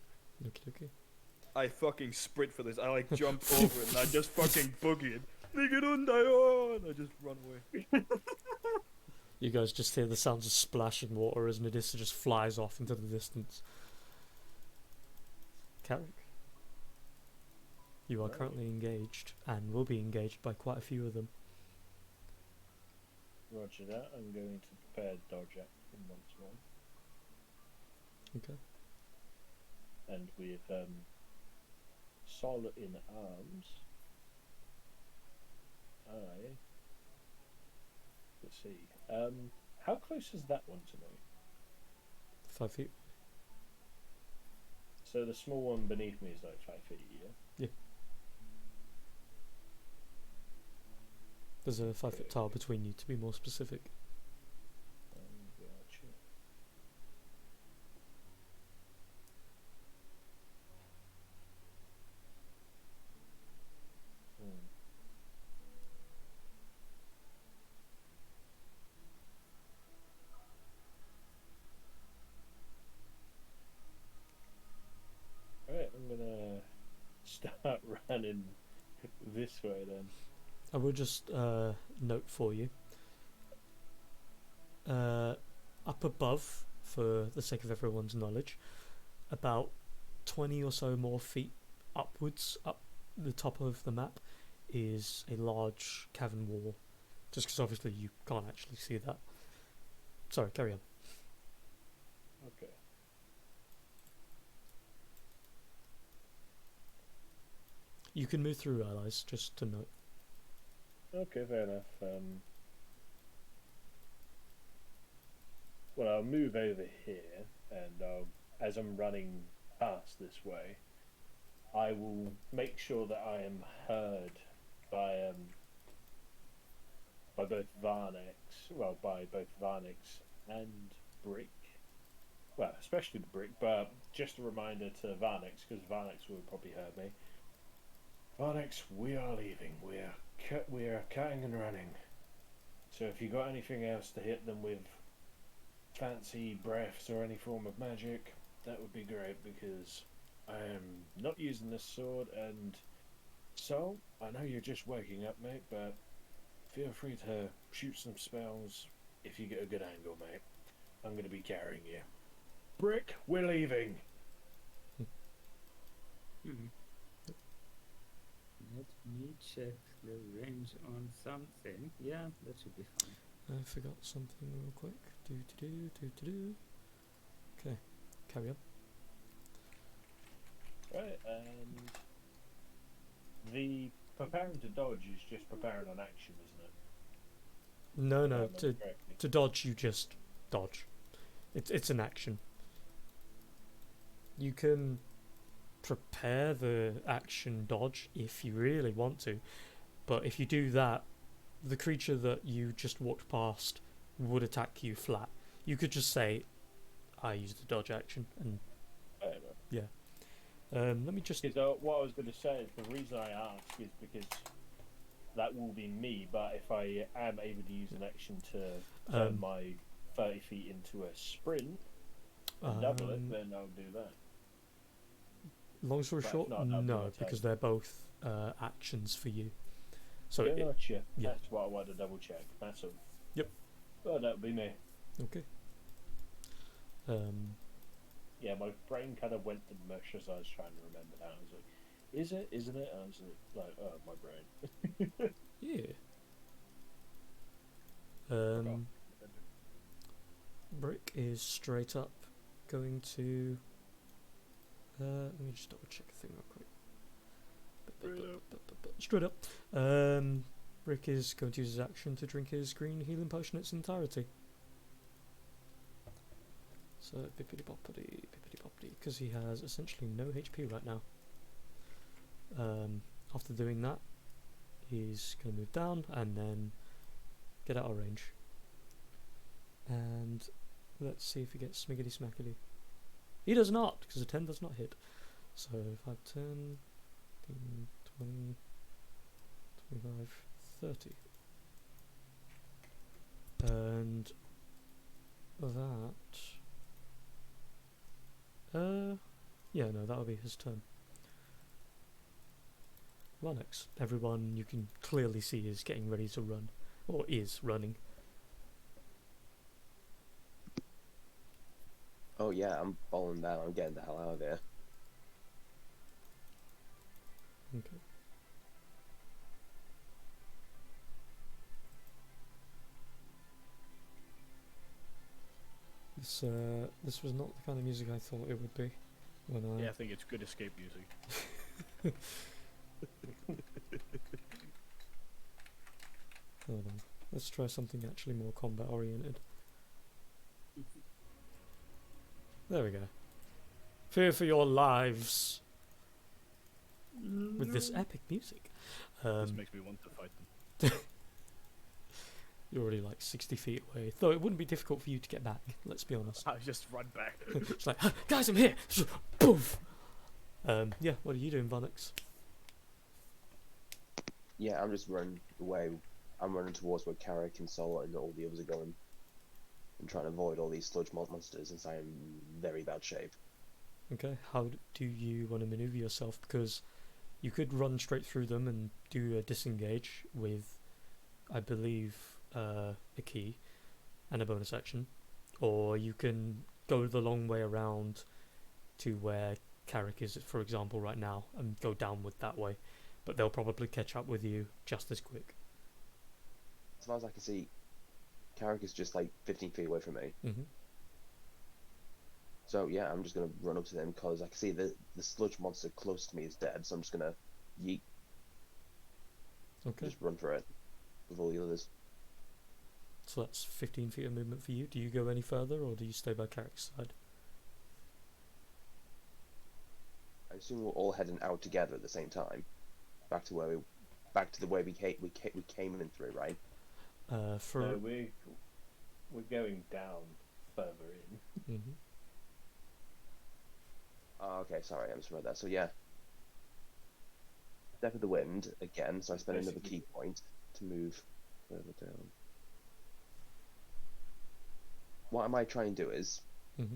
A: Okay.
B: I fucking sprint for this. I like jump over it, and I just fucking boogie it. And I just run away.
A: You guys just hear the sounds of splashing water as Medusa just flies off into the distance. Carrick, you are currently engaged, and will be engaged by quite a few of them.
C: Roger that. I'm going to prepare dodge action once more.
A: Okay.
C: And with Sol in arms, let's see. How close is that one to me?
A: 5 feet.
C: So the small one beneath me is like 5 feet, yeah?
A: Yeah. There's a 5-foot tile between you, to be more specific.
C: Gotcha. Alright, I'm gonna start running this way then.
A: I will just note for you. Up above, for the sake of everyone's knowledge, about 20 or so more feet upwards, up the top of the map, is a large cavern wall. Just because obviously you can't actually see that. Sorry, carry on.
C: Okay.
A: You can move through allies, just to note.
C: Okay, fair enough. Well, I'll move over here, and as I'm running past this way, I will make sure that I am heard by both Varnix and Brick. Well, especially the Brick, but just a reminder to Varnix, because Varnix will probably hear me. Varnix, we are leaving. We are cutting and running. So if you got anything else to hit them with, fancy breaths or any form of magic, that would be great, because I am not using this sword. And so I know you're just waking up, mate, but feel free to shoot some spells if you get a good angle, mate. I'm going to be carrying you. Brick, we're leaving.
E: Let me check the range on something. Yeah, that should be fine.
A: I forgot something real quick. Do. Okay, carry on.
C: Right, and the preparing to dodge is just preparing on action, isn't it?
A: No, no.
C: Remember correctly.
A: To dodge, you just dodge. It's an action. You can prepare the action dodge if you really want to, but if you do that, the creature that you just walked past would attack you flat. You could just say, I used the dodge action, and
C: Whatever.
A: let me just.
C: Because what I was going to say is the reason I ask is because that will be me, but if I am able to use an action to turn my 30 feet into a sprint and double it, then I'll do that.
A: Long story
C: But
A: short,
C: not, that'll be
A: no,
C: my
A: because
C: turn.
A: they're both actions for you. So
C: Gotcha.
A: yeah.
C: That's what I wanted to double check. That's all.
A: Yep.
C: Oh, that would be me.
A: okay.
C: Yeah, my brain kind of went to mush as I was trying to remember that. I was like, is it? Isn't it? And I was like, oh, my brain.
A: Yeah.
B: Forgot.
A: Brick is straight up going to. Let me just double check a thing real quick. Straight up. Brick is going to use his action to drink his green healing potion in its entirety. So bippity boppity, because he has essentially no HP right now. After doing that, he's going to move down and then get out of range. And let's see if he gets smiggity smackety. He does not, because a 10 does not hit. So 5, 10, 15, 20, 25, 30. And that... yeah, no, that'll be his turn. Lennox. Everyone you can clearly see is getting ready to run. Or is running.
D: Oh yeah, I'm falling down. I'm getting the hell out of here.
A: Okay. This was not the kind of music I thought it would be when I...
B: Yeah, I think it's good escape music.
A: Hold on. Let's try something actually more combat oriented. There we go. Fear for your lives with this epic music.
B: This makes me want to fight them.
A: You're already like 60 feet away, though it wouldn't be difficult for you to get back, let's be honest.
B: I just run back.
A: It's like, guys, I'm here! Poof! Yeah, what are you doing, Vonix?
D: Yeah, I'm just running away. I'm running towards where Carrick and Solo and all the others are going. I'm trying to avoid all these sludge monsters since I am in very bad shape.
A: Okay, how do you want to maneuver yourself? Because you could run straight through them and do a disengage with, I believe, a key and a bonus action. Or you can go the long way around to where Carrick is, for example, right now, and go downward that way. But they'll probably catch up with you just as quick.
D: As far as I can see, Carrick is just like 15 feet away from me.
A: Mm-hmm.
D: So yeah, I'm just gonna run up to them because I can see the sludge monster close to me is dead. So I'm just gonna yeet,
A: Okay,
D: just run for it with all the others.
A: so that's 15 feet of movement for you. Do you go any further, or do you stay by Carrick's side?
D: I assume we're all heading out together at the same time, back to the way we came in through, right?
C: No, we're going down further in.
A: Mm-hmm.
D: Oh, okay, sorry, I misread that. So yeah, Step of the Wind again. So I spend another
C: Basically-
D: key point to move further down. What I might try and do is
A: Mm-hmm.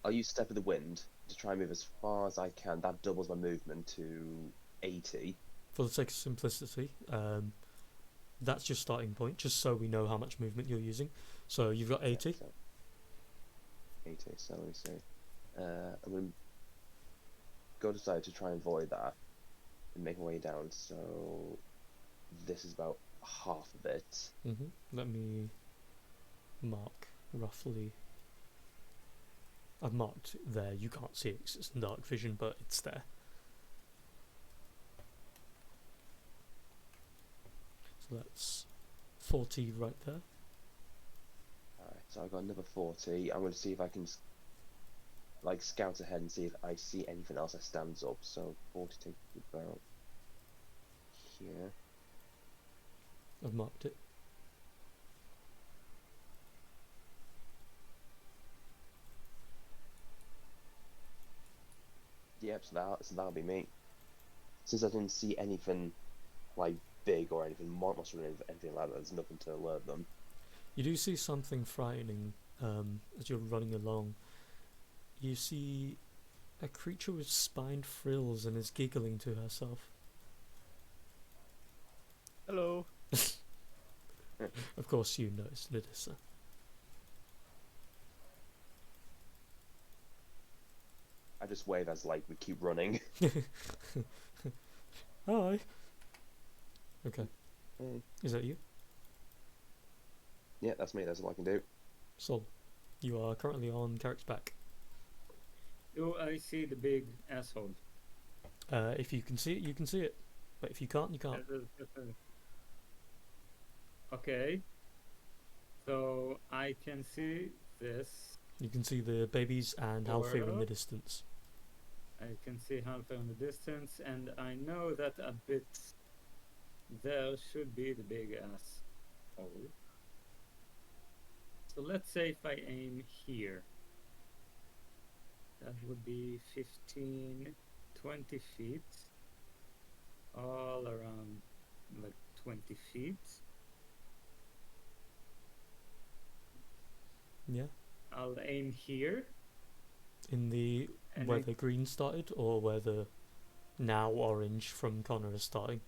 D: I'll use Step of the Wind to try and move as far as I can. That doubles my movement to 80.
A: For the sake of simplicity, that's your starting point, just so we know how much movement you're using. So you've got 80.
D: Yeah, so 80. So let me see. I'm going to go to the side to try and avoid that and make my way down. So this is about half of it.
A: Mm-hmm. Let me mark roughly. I've marked there. You can't see it 'cause it's in dark vision, but it's there. So that's 40 right there.
D: So I got another 40. I'm going to see if I can like scout ahead and see if I see anything else that stands up. So 40 takes me about here.
A: I've marked it.
D: Yep, so that'll be me. Since I didn't see anything like big or anything monster or anything like that, there's nothing to alert them.
A: You do see something frightening as you're running along. You see a creature with spined frills and is giggling to herself.
B: Hello.
A: Of course you noticed, Lidissa.
D: I just wave as like we keep running.
A: Hi. Okay.
D: Hey.
A: Is that you?
D: Yeah, that's me. That's all I can do.
A: Sol, you are currently on Carrick's back.
E: Do I see the big asshole?
A: If you can see it, you can see it. But if you can't, you can't.
E: Okay. So I can see this.
A: You can see the babies and Halfir in the
E: Or-
A: distance.
E: I can see Halfir in the distance, and I know that a bit there should be the big asshole. So let's say if I aim here, that would be 15, 20 feet, all around like 20 feet.
A: Yeah.
E: I'll aim here.
A: In the
E: And
A: where
E: I-
A: the green started, or where the now orange from Connor is starting.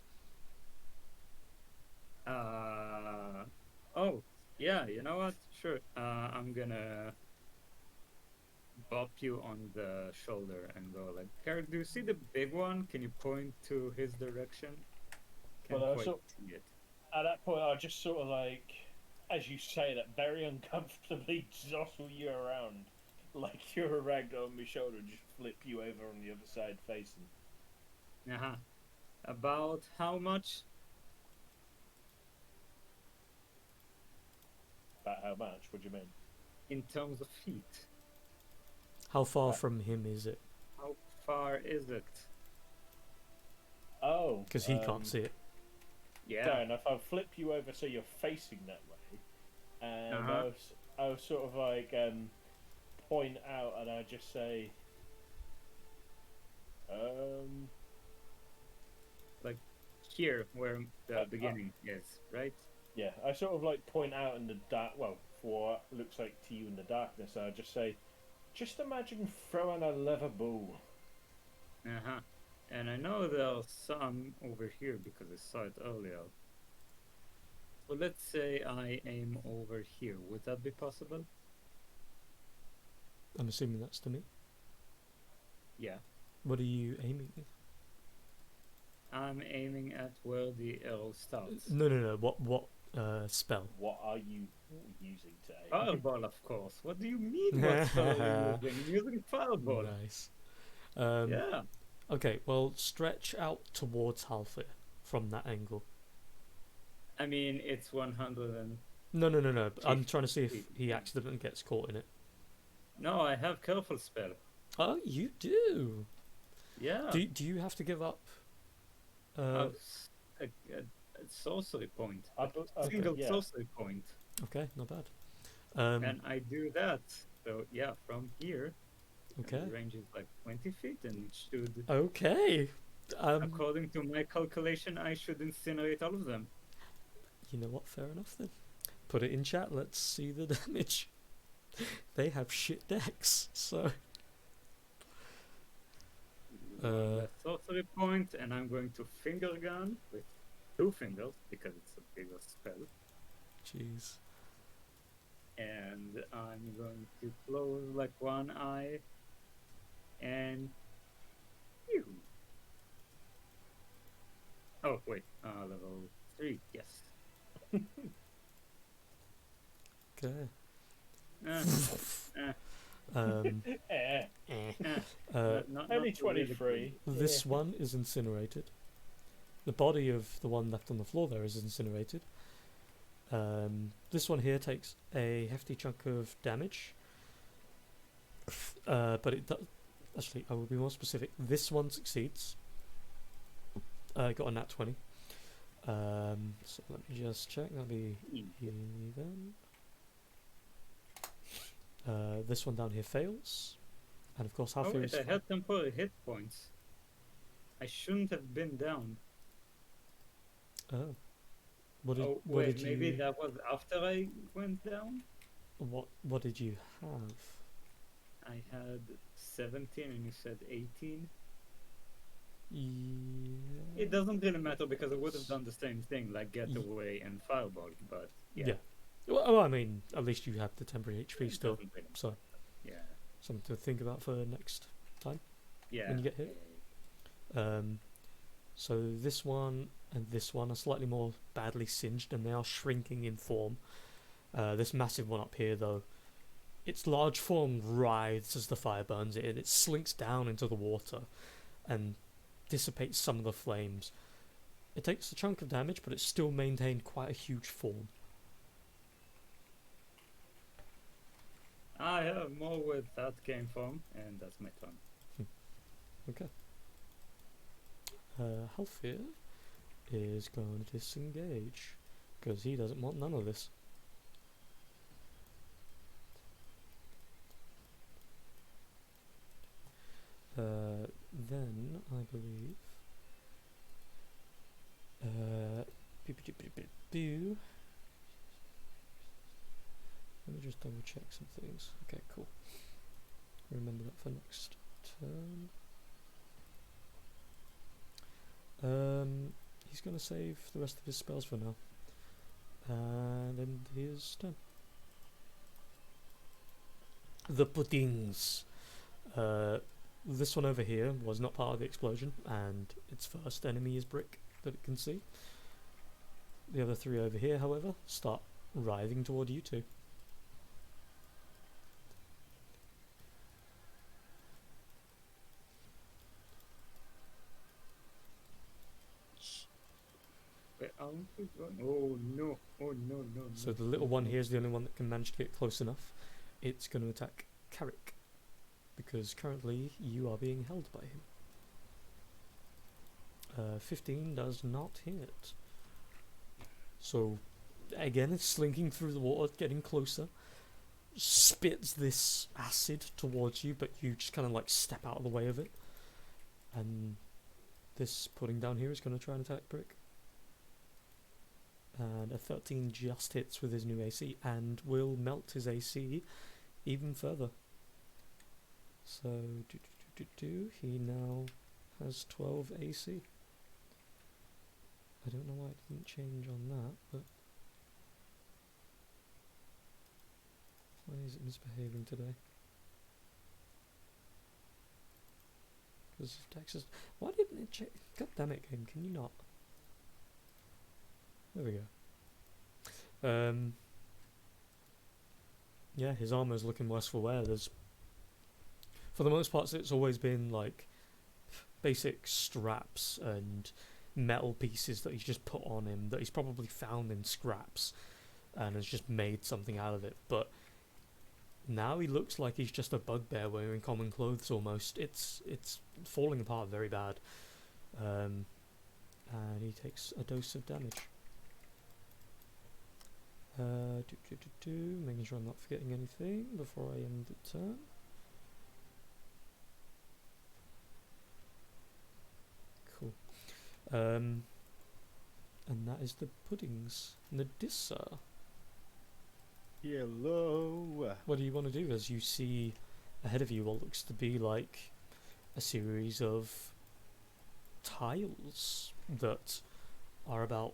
E: Oh, yeah, you know what? Sure. I'm gonna bop you on the shoulder and go like, Carrick, do you see the big one? Can you point to his direction? Can't
C: Well,
E: quite
C: so-
E: see it.
C: At that point, I'll just sort of like, as you say that, very uncomfortably jostle you around. Like you're a ragdoll on my shoulder, just flip you over on the other side facing.
E: Uh-huh. About how much?
C: About how much? What do you mean?
E: In terms of feet?
A: How far from him is it?
E: How far is it?
C: Oh.
A: Because he can't see it.
E: Yeah.
C: Fair enough. I'll flip you over so you're facing that way. And
E: Uh-huh.
C: I'll sort of like point out and I just say,
E: Here, where the beginning is, right?
C: yeah, I sort of like point out in the dark, well, for what looks like to you in the darkness, I'll just say, just imagine throwing a leather ball.
E: Uh-huh. And I know there's some over here because I saw it earlier. So let's say I aim over here. Would that be possible?
A: I'm assuming that's to me.
E: Yeah.
A: What are you aiming at?
E: I'm aiming at where the arrow starts.
A: No. What spell?
C: What are you using to aim?
E: Fireball, of course. What do you mean what spell are you using? I'm using fireball.
A: Nice.
E: Yeah.
A: Okay, well, stretch out towards Halfir from that angle.
E: I mean, it's 100 and...
A: No. I'm
E: Chief,
A: trying to see if
E: chief.
A: he accidentally gets caught in it.
E: No, I have careful spell.
A: Oh, you do.
E: Yeah.
A: Do you have to give up?
E: A sorcery point. Single
C: yeah.
E: sorcery point.
A: Okay, not bad.
E: And I do that. So yeah, from here,
A: Okay.
E: the range is like 20 feet, and it should,
A: Okay.
E: according to my calculation, I should incinerate all of them.
A: You know what? Fair enough then. Put it in chat. Let's see the damage. They have shit decks, so.
E: A sorcery point, and I'm going to finger gun with 2 fingers because it's a bigger spell.
A: Jeez.
E: And I'm going to close like one eye, and phew. Oh wait, level 3, yes.
A: Okay.
E: Eh,
C: Eh,
A: Uh,
C: only
E: not really
C: 23.
A: this one is incinerated. The body of the one left on the floor there is incinerated. This one here takes a hefty chunk of damage, but it does. Actually, I will be more specific. This one succeeds. Got a nat 20. So let me just check. That'll be even. This one down here fails, and of course
E: Oh
A: halfway.
E: wait, I had temporary hit points. I shouldn't have been down.
A: Oh. What
E: Oh
A: what
E: wait,
A: did
E: maybe
A: you?
E: that was after I went down?
A: What did you have?
E: I had 17 and you said 18.
A: Yeah.
E: It doesn't really matter because I would have done the same thing, like get away and fireball, but yeah.
A: Yeah. Well, I mean, at least you have the temporary HP
E: it
A: still,
E: doesn't really
A: so
E: Yeah.
A: something to think about for next time.
E: Yeah.
A: When you get hit. So this one and this one are slightly more badly singed, and they are shrinking in form. This massive one up here, though, its large form writhes as the fire burns it, and it slinks down into the water and dissipates some of the flames. It takes a chunk of damage, but it's still maintained quite a huge form.
E: I have more where that came from, and that's my turn.
A: Okay. Halfir is going to disengage because he doesn't want none of this. Then I believe. Let me just double check some things. Okay, cool. Remember that for next turn. He's going to save the rest of his spells for now. And then his turn. The puddings. This one over here was not part of the explosion, and its first enemy is Brick that it can see. The other three over here, however, start writhing toward you two.
E: Wait, aren't we going? Oh no! Oh no! No!
A: So
E: no.
A: the little one here is the only one that can manage to get close enough. It's going to attack Carrick, because currently you are being held by him. 15 does not hit. So again, it's slinking through the water, getting closer. Spits this acid towards you, but you just kind of like step out of the way of it. And this pudding down here is going to try and attack Brick. And a 13 just hits with his new AC and will melt his AC even further. So he now has 12 AC. I don't know why it didn't change on that, but why is it misbehaving today? Because of Texas. Why didn't it change? God damn it, game! Can you not? There we go. Yeah, his armor's looking worse for wear. There's, for the most part, it's always been like basic straps and metal pieces that he's just put on him that he's probably found in scraps and has just made something out of it. But now he looks like he's just a bugbear wearing common clothes almost. It's falling apart very bad. And he takes a dose of damage. Making sure I'm not forgetting anything before I end the turn. Cool. And that is the puddings. Nadissa,
B: Hello.
A: what do you want to do as you see ahead of you what looks to be like a series of tiles that are about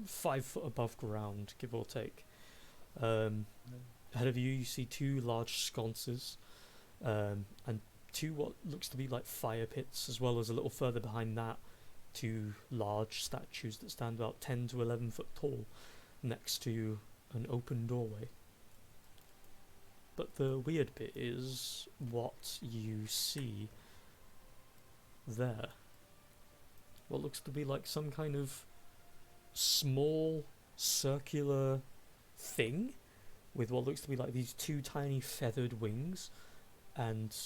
A: 5 foot above ground, give or take. Ahead of you, you see 2 large sconces, and 2 what looks to be like fire pits, as well as a little further behind that, 2 large statues that stand about 10 to 11 foot tall, next to an open doorway. But the weird bit is what you see there. What looks to be like some kind of small circular thing with what looks to be like these two tiny feathered wings and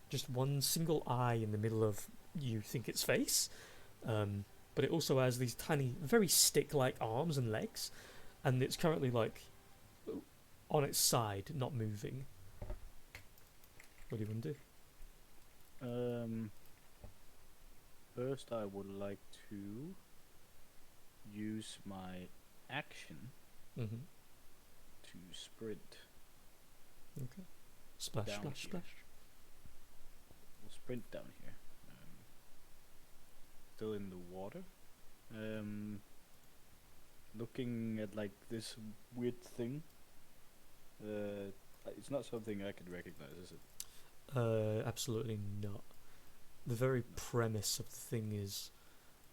A: just one single eye in the middle of you think its face. But it also has these tiny, very stick-like arms and legs, and it's currently like on its side, not moving. What do you want to do?
B: First, I would like to use my action
A: Mm-hmm.
B: to sprint
A: Okay. Splash,
B: down
A: splash,
B: here.
A: splash.
B: We'll sprint down here. Still in the water. Looking at like this weird thing. It's not something I can recognize, is it?
A: Absolutely not. The very premise of the thing is,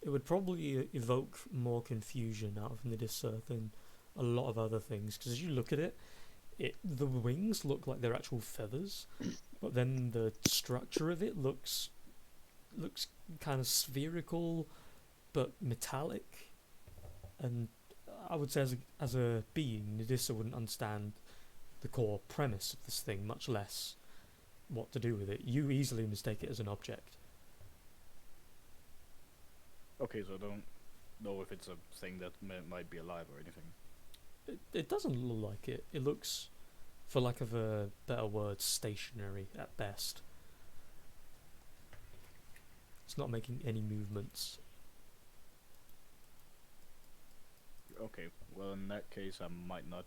A: it would probably evoke more confusion out of Nidissa than a lot of other things. Because as you look at it, the wings look like they're actual feathers, but then the structure of it looks kind of spherical, but metallic. And I would say, as a being, Nidissa wouldn't understand the core premise of this thing, much less what to do with it. You easily mistake it as an object.
B: Okay, so I don't know if it's a thing that might be alive or anything.
A: It doesn't look like it. It looks, for lack of a better word, stationary at best. It's not making any movements.
B: Okay, well in that case I might not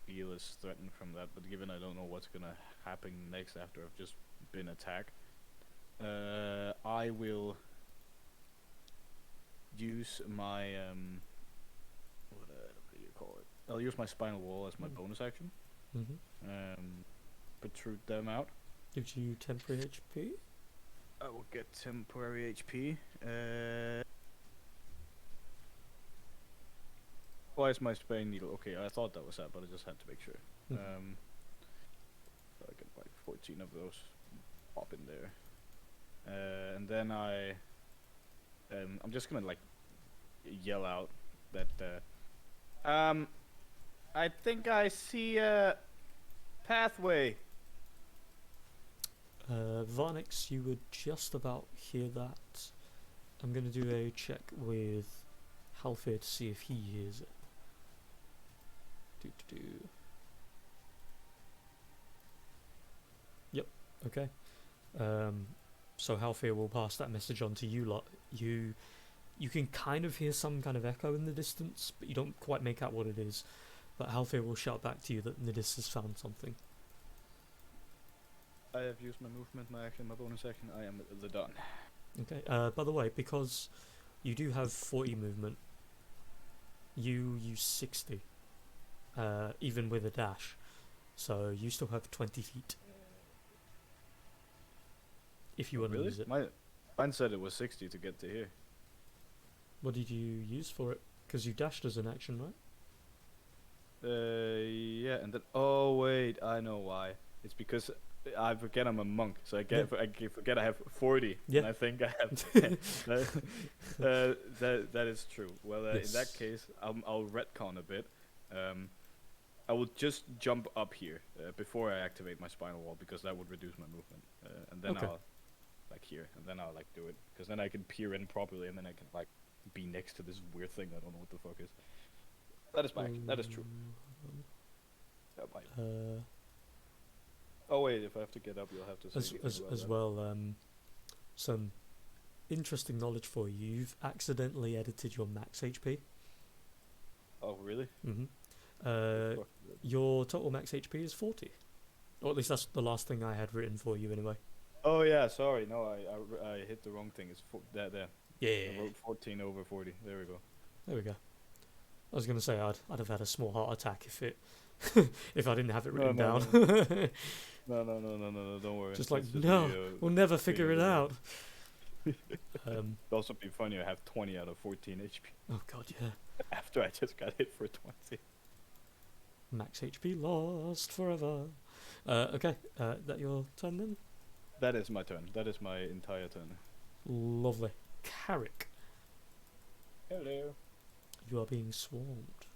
B: feel as threatened from that, but given I don't know what's gonna happen next after I've just been attacked, I will use my what do you call it? I'll use my spinal wall as my bonus action.
A: Mm-hmm.
B: Protrude them out.
A: Gives you temporary HP.
B: I will get temporary HP. Why is my spraying needle? Okay, I thought that was that, but I just had to make sure. So I get like 14 of those pop in there. And then I'm just gonna like yell out that I think I see a pathway.
A: Varnix, you would just about hear that. I'm going to do a check with Halfir to see if he hears it. Yep, okay. So Halfir will pass that message on to you lot. You can kind of hear some kind of echo in the distance, but you don't quite make out what it is. But Halfir will shout back to you that Nidis has found something.
B: I have used my movement, my action, my bonus action. I am done.
A: Okay. By the way, because you do have 40 movement, you use 60, even with a dash. So you still have 20 feet. If you want to use it.
B: Mine said it was 60 to get to here.
A: What did you use for it? Because you dashed as an action, right?
B: Yeah, and then oh wait, I know why. It's because I forget I'm a monk, so I forget I have 40.
A: Yeah.
B: And I think I have 10. That is true. Well,
A: Yes.
B: in that case, I'll retcon a bit. I will just jump up here before I activate my spinal wall, because that would reduce my movement, and then
A: Okay.
B: I'll like here, and then I'll like do it, because then I can peer in properly, and then I can like be next to this weird thing I don't know what the fuck is. That is my action. That is true. That might. Oh wait, if I have to get up, you'll have to say something about
A: As
B: that.
A: well, some interesting knowledge for you. You've accidentally edited your max HP.
B: Oh really?
A: Mm-hmm.
B: Fuck.
A: Your total max HP is 40. Or at least that's the last thing I had written for you anyway.
B: Oh yeah, sorry. No, I hit the wrong thing. It's there.
A: Yeah.
B: I wrote 14 over 40. There we go.
A: There we go. I was going to say I'd have had a small heart attack if if I didn't have it written
B: No.
A: down.
B: No, don't worry.
A: Just like,
B: It's
A: no,
B: the,
A: we'll never figure it out.
B: It'd also be funny. I have 20 out of 14 HP
A: Oh god, yeah.
B: after I just got hit for 20.
A: Max HP lost forever. Okay, that your turn then?
B: That is my turn. That is my entire turn.
A: Lovely. Carrick,
C: Hello.
A: You are being swarmed.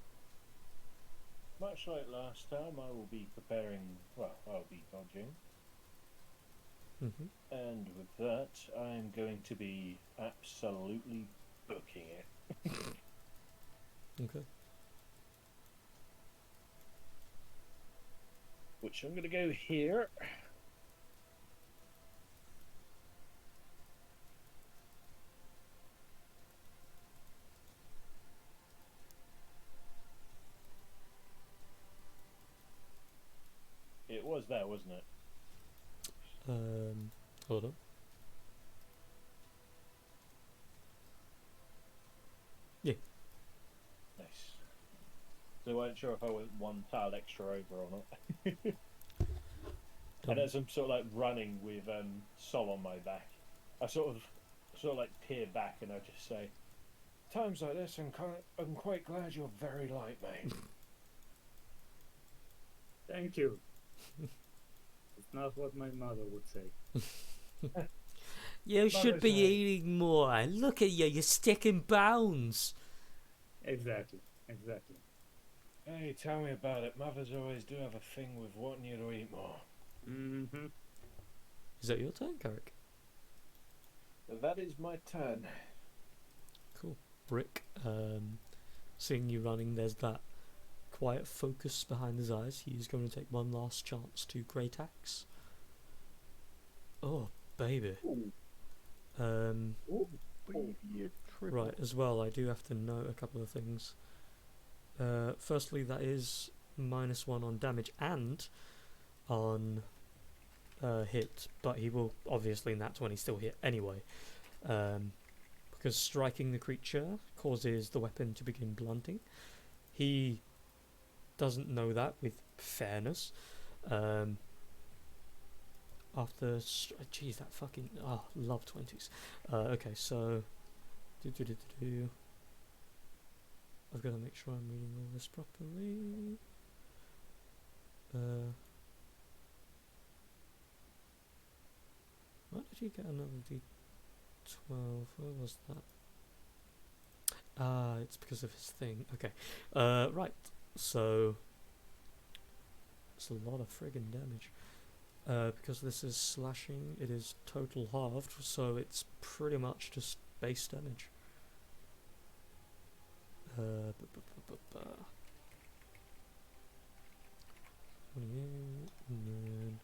C: Much like last time, I will be preparing. Well, I'll be dodging,
A: Mm-hmm.
C: and with that, I'm going to be absolutely booking it.
A: Okay.
C: Which I'm going to go here. It was there, wasn't it?
A: Hold on. Yeah.
C: Nice. So I wasn't sure if I went one tile extra over or not. And as I'm sort of like running with Sol on my back, I sort of like peer back and I just say, "Times like this, I'm quite glad you're very light, mate."
E: Thank you. It's not what my mother would say.
A: You should be
C: Mother's Day.
A: eating more. Look at you, you're sticking bones.
E: Exactly.
C: Hey, tell me about it. Mothers always do have a thing with wanting you to eat more.
E: Mm-hmm.
A: Is that your turn, Carrick?
C: That is my turn.
A: Cool. Brick, seeing you running, there's that quiet focus behind his eyes. He's going to take one last chance to Great Axe. Oh, baby.
C: Ooh.
A: Right, as well, I do have to note a couple of things. Firstly, that is -1 on damage and on hit, but he will obviously in that 20 still hit anyway, because striking the creature causes the weapon to begin blunting. He doesn't know that with fairness. After jeez, that fucking love 20s. Okay, so I've got to make sure I'm reading all this properly. Why did he get another D12? Where was that? It's because of his thing. Okay. Right. So it's a lot of friggin' damage. Because this is slashing, it is total halved, so it's pretty much just base damage. 28, and then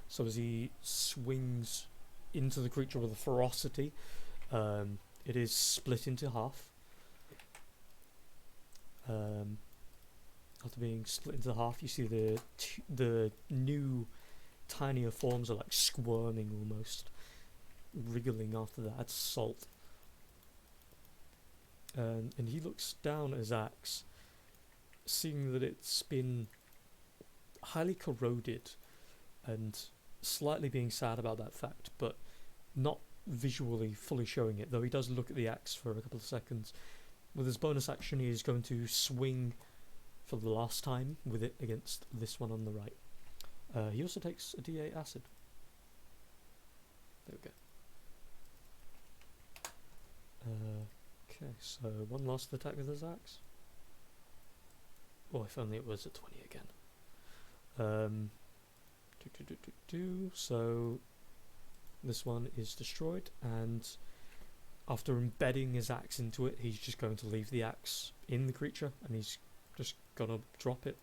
A: so as he swings into the creature with a ferocity, it is split into half. After being split into half, you see the new tinier forms are like squirming almost, wriggling after that assault. And he looks down at his axe, seeing that it's been highly corroded, and slightly being sad about that fact, but not visually fully showing it, though he does look at the axe for a couple of seconds. With his bonus action, he is going to swing for the last time with it against this one on the right. He also takes a D8 acid. There we go. Okay, so one last attack with his axe. Oh, if only it was a 20 again. So this one is destroyed, and after embedding his axe into it, he's just going to leave the axe in the creature, and he's just gonna drop it.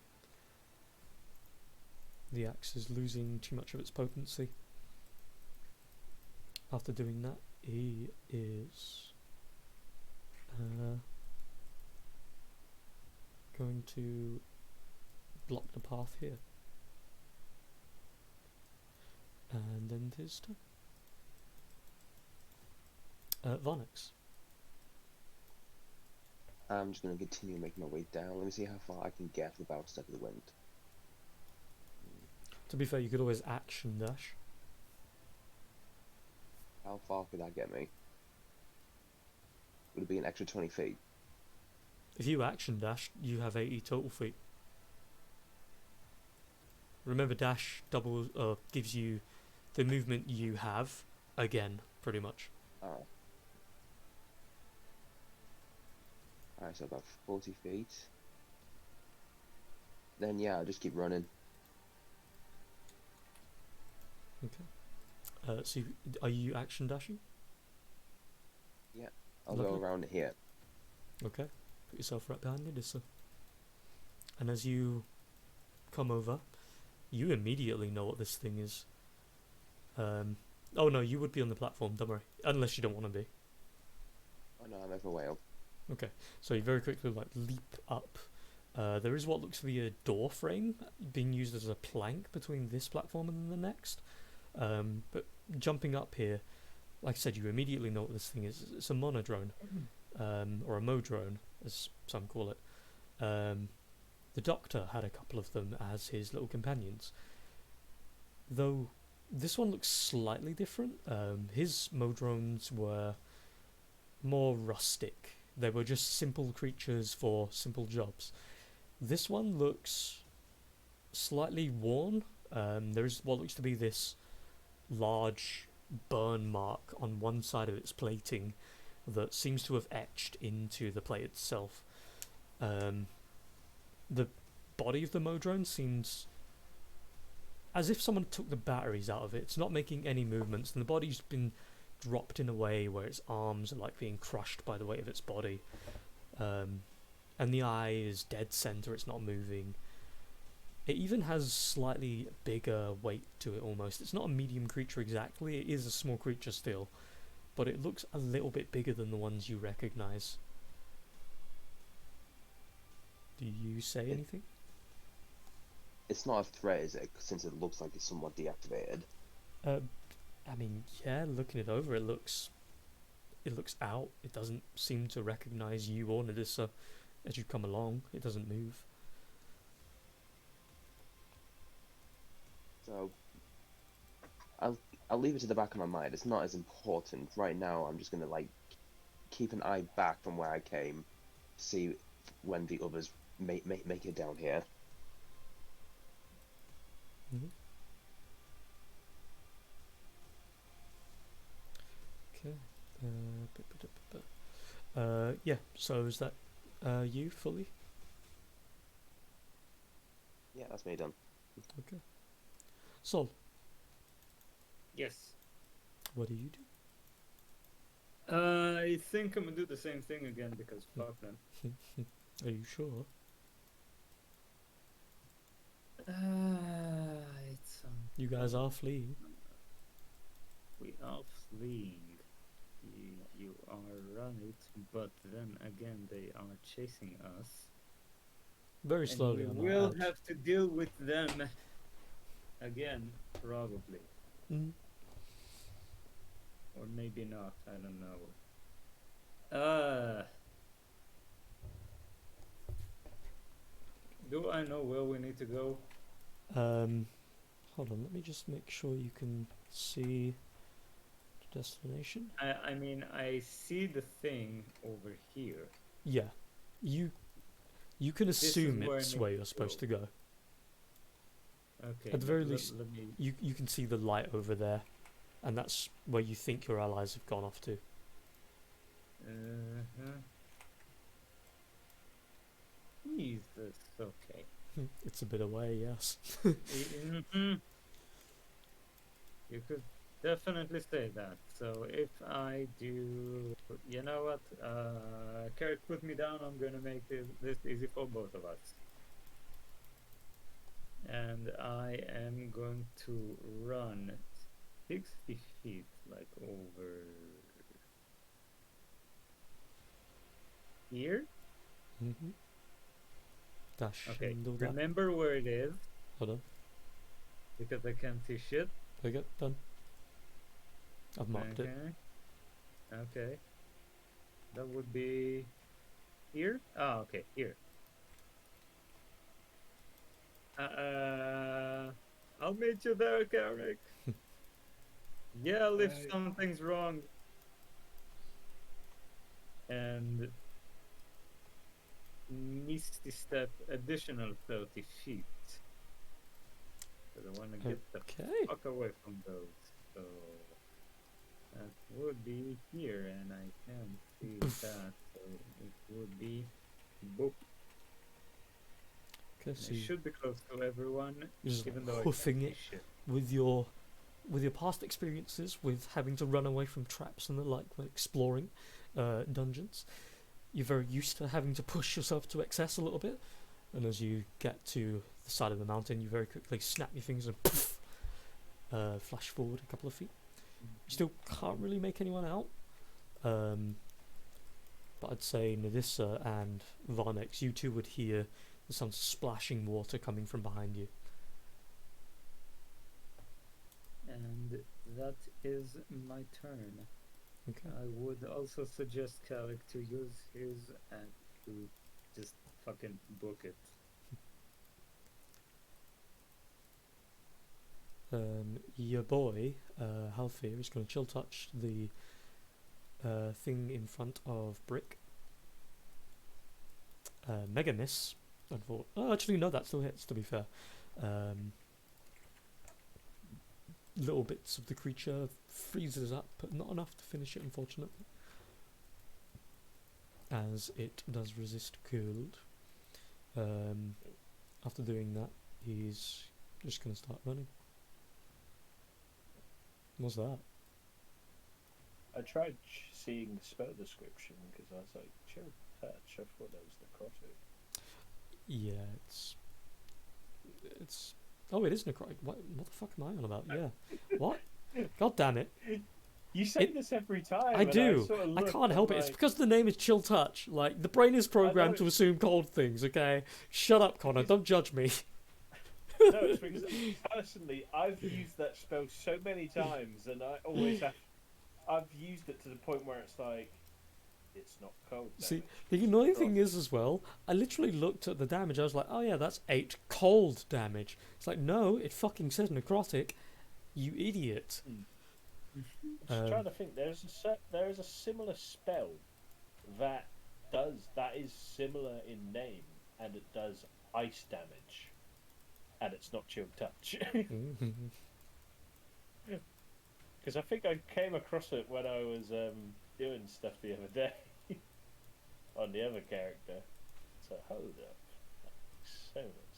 A: The axe is losing too much of its potency. After doing that, he is going to block the path here. And then his turn. Vonix.
D: I'm just going to continue making my way down. Let me see how far I can get without step of the wind.
A: To be fair, you could always action dash.
D: How far could that get me? Would it be an extra 20 feet?
A: If you action dash, you have 80 total feet. Remember, dash double gives you the movement you have again, pretty much.
D: Oh. Alright, so about 40 feet. Then yeah, I'll just keep running.
A: Okay. So, are you action dashing?
D: Yeah, I'll
A: Lovely.
D: go around here.
A: Okay. Put yourself right behind Alyssa. And as you come over, you immediately know what this thing is. Oh no, you would be on the platform, don't worry. Unless you don't want to be.
D: Oh no, I'm over whale.
A: Okay, so you very quickly like leap up. There is what looks to be a door frame being used as a plank between this platform and the next. But jumping up here, like I said, you immediately know what this thing is. It's a monodrone, or a modrone, as some call it. The Doctor had a couple of them as his little companions. Though this one looks slightly different. His modrones were more rustic. They were just simple creatures for simple jobs. This one looks slightly worn. There is what looks to be this large burn mark on one side of its plating that seems to have etched into the plate itself. The body of the modrone seems as if someone took the batteries out of it. It's not making any movements, and the body's been dropped in a way where its arms are like being crushed by the weight of its body. And the eye is dead center, it's not moving. It even has slightly bigger weight to it almost. It's not a medium creature exactly, it is a small creature still, but it looks a little bit bigger than the ones you recognize. Do you say anything?
D: It's not a threat, is it? Since it looks like it's somewhat deactivated.
A: I mean, yeah, looking it over, it looks out. It doesn't seem to recognize you or Nadissa as you come along. It doesn't move.
D: So I'll leave it to the back of my mind. It's not as important right now. I'm just gonna like keep an eye back from where I came, see when the others make it down here.
A: Mm-hmm. Okay. Yeah. So is that you fully?
D: Yeah, that's me done.
A: Okay. Sol,
E: Yes.
A: what do you do?
E: I think I'm gonna do the same thing again because fuck them.
A: Are you sure?
E: It's
A: You guys are fleeing.
E: we are fleeing. You are right, but then again they are chasing us.
A: Very slowly.
E: And
A: on
E: we
A: our
E: will
A: edge.
E: have to deal with them again, probably.
A: Mm.
E: Or maybe not, I don't know. Do I know where we need to go?
A: Hold on. Let me just make sure you can see the destination.
E: I mean, I see the thing over here.
A: Yeah, you can
E: is
A: assume
E: where I
A: it's
E: need
A: where
E: to
A: you're supposed
E: go.
A: to go.
E: Okay.
A: At the very
E: let-
A: least,
E: let me.
A: You can see the light over there, and that's where you think your allies have gone off to.
E: Uh-huh. Jesus. Okay.
A: It's a bit away, yes.
E: Mhm. You could definitely say that. So if I do, you know what? Carrot, put me down. I'm gonna make this easy for both of us. And I am going to run 60 feet, like over here.
A: Mm-hmm. Dash
E: Okay.
A: and all that.
E: Remember where it is
A: Hold on.
E: because I can't see shit.
A: There you go. Done. I've marked it.
E: Okay. That would be here. Ah, okay, here. I'll meet you there, Carrick. Yell if
C: Right.
E: something's wrong. And Misty Step additional 30 feet. Because I want to get the
A: Okay.
E: fuck away from those. So that would be be here, and I can't see that, so it would be boop.
A: Okay,
E: And
A: so
E: I should be close to everyone,
A: you're just
E: even though I
A: hoofing
E: can't
A: it
E: see shit.
A: with your past experiences with having to run away from traps and the like when exploring dungeons. You're very used to having to push yourself to excess a little bit, and as you get to the side of the mountain, you very quickly snap your fingers and poof, flash forward a couple of feet. You still can't really make anyone out, but I'd say Nadissa and Varnex, you two would hear the sound of splashing water coming from behind you.
E: And that is my turn.
A: Okay.
E: I would also suggest Kalik to use his and to just fucking book it.
A: Your boy, Halfir, is going to chill touch the thing in front of Brick. Mega miss. Oh, actually, no, that still hits, to be fair. Little bits of the creature freezes up, but not enough to finish it, unfortunately. As it does resist cold. After doing that, he's just going to start running. What's that?
C: I tried seeing the spell description because I was like, chill touch. I thought that was necrotic.
A: Yeah, it's. Oh, it is necrotic. What the fuck am I on about? Yeah. What? God damn it!
C: You say this every time.
A: I
C: and
A: do.
C: sort of
A: I
C: look
A: can't
C: and
A: help it.
C: like,
A: It's because the name is Chill Touch. Like the brain is programmed to
C: know.
A: assume cold things. Okay. Shut up, Connor. Don't judge me.
C: No, it's because personally, I've used that spell so many times, and I always have. I've used it to the point where it's like, it's not cold damage.
A: See, the annoying thing is as well, I literally looked at the damage. I was like, oh yeah, that's 8 cold damage. It's like, no, it fucking says necrotic. You idiot.
C: Just trying to think. There is a similar spell that is similar in name, and it does ice damage, and it's not chill touch. Because I think I came across it when I was doing stuff the other day on the other character. So hold up, that makes so much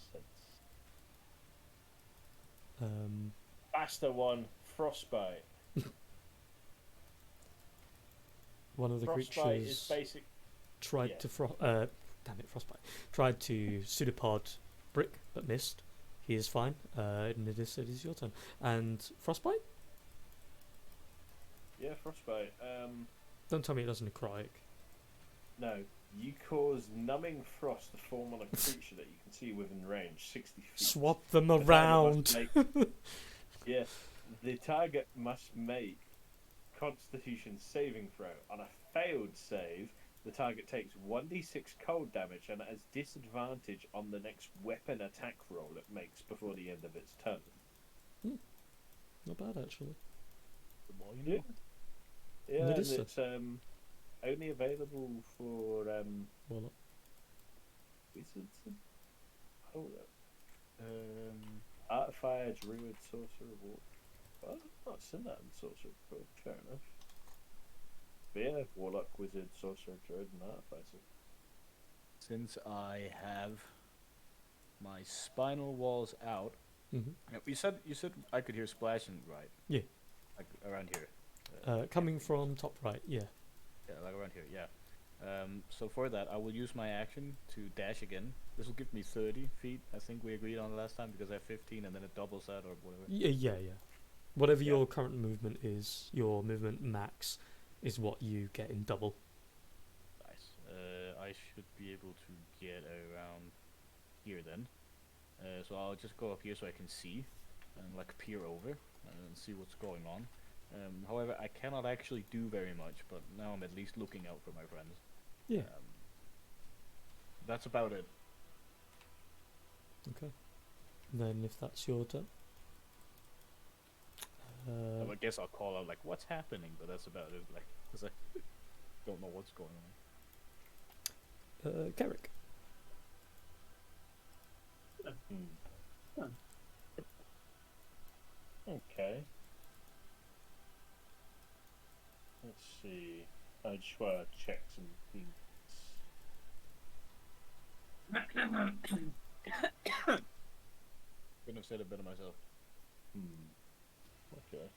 C: sense. Faster one, frostbite.
A: One of the
C: Frostbite
A: creatures
C: is basic.
A: tried
C: yeah.
A: to damn it, frostbite. Tried to pseudopod Brick, but missed. He is fine. It is your turn. And frostbite?
C: Yeah, frostbite.
A: Don't tell me it doesn't necrotic.
C: No, you cause numbing frost to form on a creature that you can see within range, 60 feet.
A: Swap them
C: The target
A: around.
C: must make- yeah, the target must make Constitution saving throw. On a failed save, the target takes 1d6 cold damage and has disadvantage on the next weapon attack roll it makes before the end of its turn.
A: Not bad, actually.
B: The more you know.
C: Yeah,
A: It
C: and
A: is, sir.
C: it's only available for
A: Warlock.
C: wizards. Hold up. Artifier, Druid, Sorcerer, Warlock. Well, I've not seen that in Sorcerer before. Fair enough. But yeah, Warlock, Wizard, Sorcerer, Druid, and Artificer.
B: Since I have my spinal walls out, you said I could hear splashing, right?
A: Yeah.
B: Like around here.
A: Coming from top right, yeah.
B: Yeah, like around here. Yeah. So for that, I will use my action to dash again. This will give me 30 feet. I think we agreed on last time because I have 15, and then it doubles that or whatever.
A: Yeah. Whatever
C: Yeah.
A: your current movement is, your movement max is what you get in double.
B: Nice. I should be able to get around here then. So I'll just go up here so I can see and like peer over and see what's going on. However, I cannot actually do very much, but now I'm at least looking out for my friends.
A: Yeah.
B: That's about it.
A: Okay. Then if that's your turn.
B: I guess I'll call out like, "What's happening?" But that's about it. Like, because I don't know what's going on.
A: Carrick.
C: Okay. Let's see. I just want to check some things.
B: Couldn't have said it better myself.
C: Okay.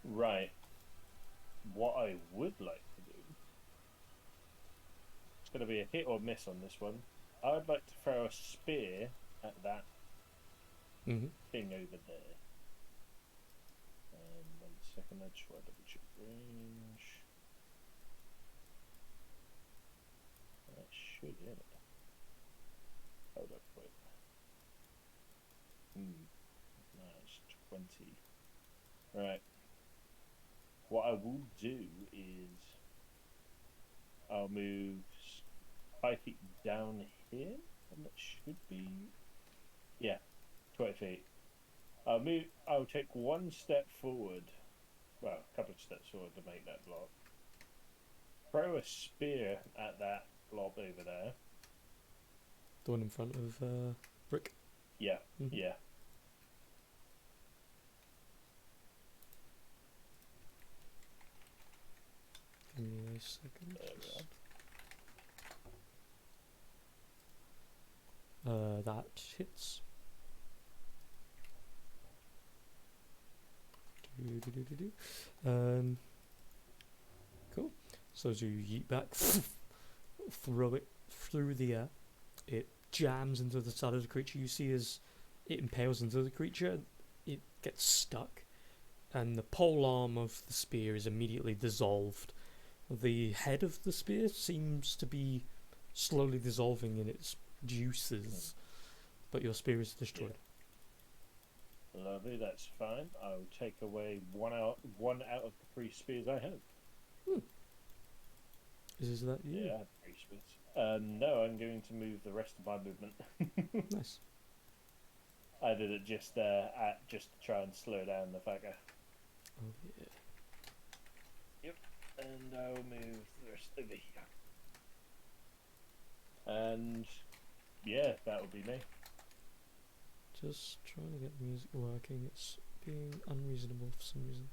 C: Right. What I would like to do. It's going to be a hit or miss on this one. I would like to throw a spear at that
A: Mm-hmm.
C: thing over there. 1 second, I just want to double check range. That should hit it. Hold up, wait. No, it's 20. Right. What I will do is I'll move 5 feet down here, and that should be 20 feet. I'll take 1 step forward. Well, a couple of steps forward to make that block. Throw a spear at that blob over there.
A: The one in front of Brick.
C: Yeah,
A: Mhm.
C: yeah.
A: Give me a second.
C: There we are.
A: That hits. Cool. So as you yeet back, throw it through the air, it jams into the side of the creature. You see as it impales into the creature, it gets stuck, and the pole arm of the spear is immediately dissolved. The head of the spear seems to be slowly dissolving in its juices, but your spear is destroyed.
C: Lovely, that's fine. I'll take away one out of the 3 spears I have.
A: Is that you?
C: Yeah, I have 3 spears. No, I'm going to move the rest of my movement.
A: Nice.
C: I did it just just to try and slow down the fagger.
A: Oh yeah.
C: And I'll move the rest over here. And yeah, that would be me.
A: Just trying to get the music working. It's being unreasonable for some reason.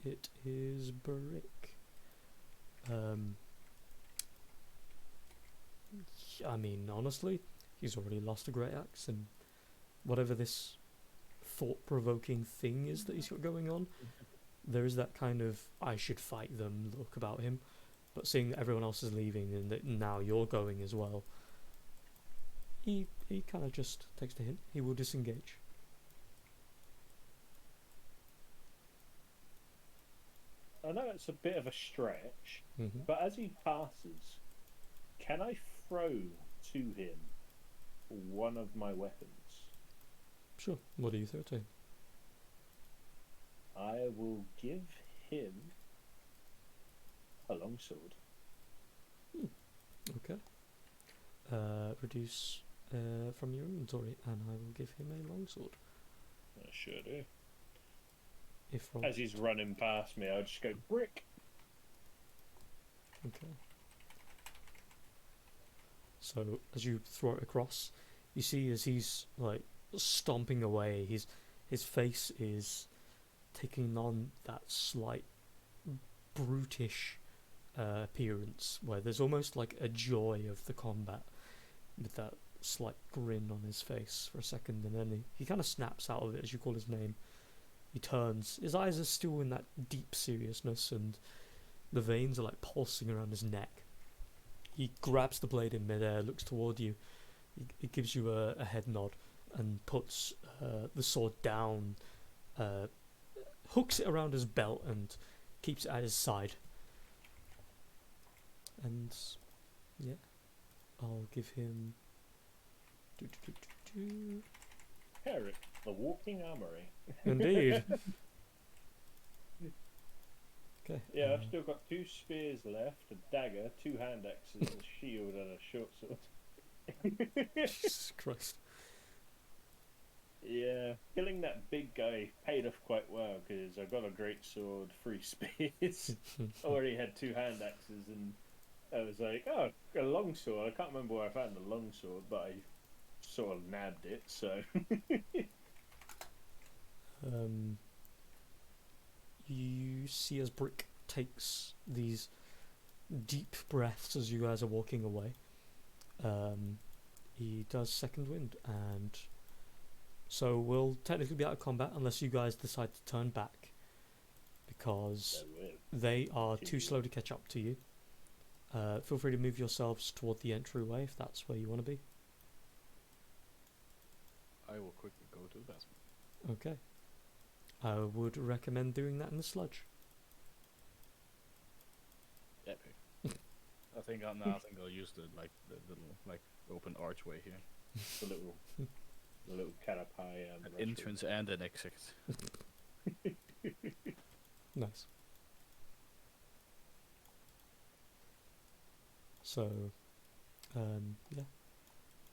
A: It is Brick. I mean, honestly, he's already lost a great axe, and whatever this thought-provoking thing is that he's got going on, there is that kind of I should fight them look about him. But seeing that everyone else is leaving and that now you're going as well, he kind of just takes the hint. He will disengage.
C: I know it's a bit of a stretch,
A: Mm-hmm.
C: but as he passes, can I throw to him one of my weapons?
A: Sure. What do you throw to him?
C: I will give him a longsword.
A: Okay. Reduce from your inventory, and I will give him a longsword.
C: I sure do.
A: If rolled.
C: As he's running past me, I'll just go, Brick!
A: Okay. So as you throw it across, you see as he's like stomping away, his face is taking on that slight brutish appearance, where there's almost like a joy of the combat, with that slight grin on his face for a second, and then he kind of snaps out of it as you call his name. He turns. His eyes are still in that deep seriousness, and the veins are like pulsing around his neck. He grabs the blade in midair, looks toward you. He gives you a head nod and puts the sword down, hooks it around his belt and keeps it at his side. And yeah, I'll give him.
C: Herrick, the walking armory.
A: Indeed. Okay.
C: Yeah, I've still got 2 spears left, a dagger, 2 hand axes, a shield, and a short sword.
A: Jesus Christ.
C: Yeah, killing that big guy paid off quite well because I got a great sword, 3 spears. Already had 2 hand axes, and I was like, oh, a long sword. I can't remember where I found the long sword, but I sort of nabbed it. So
A: You see as Brick takes these deep breaths as you guys are walking away. He does second wind, and so we'll technically be out of combat unless you guys decide to turn back, because they are too slow to catch up to you. Feel free to move yourselves toward the entryway if that's where you want to be.
B: I will quickly go to the bathroom.
A: Okay. I would recommend doing that in the sludge.
B: Epic. I think I'll use the little open archway here.
C: The little carapace.
B: An entrance and an exit.
A: Nice. So, yeah.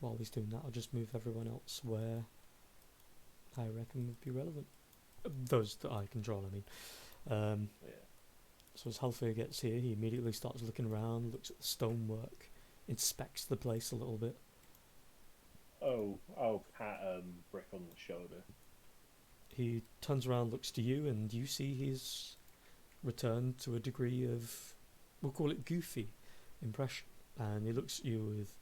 A: While he's doing that, I'll just move everyone else where I reckon would be relevant. Those that I control, I mean.
C: Yeah.
A: So as Halfir gets here, he immediately starts looking around, looks at the stonework, inspects the place a little bit.
C: Oh, I'll pat Brick on the shoulder.
A: He turns around, looks to you, and you see he's returned to a degree of, we'll call it goofy, impression. And he looks at you with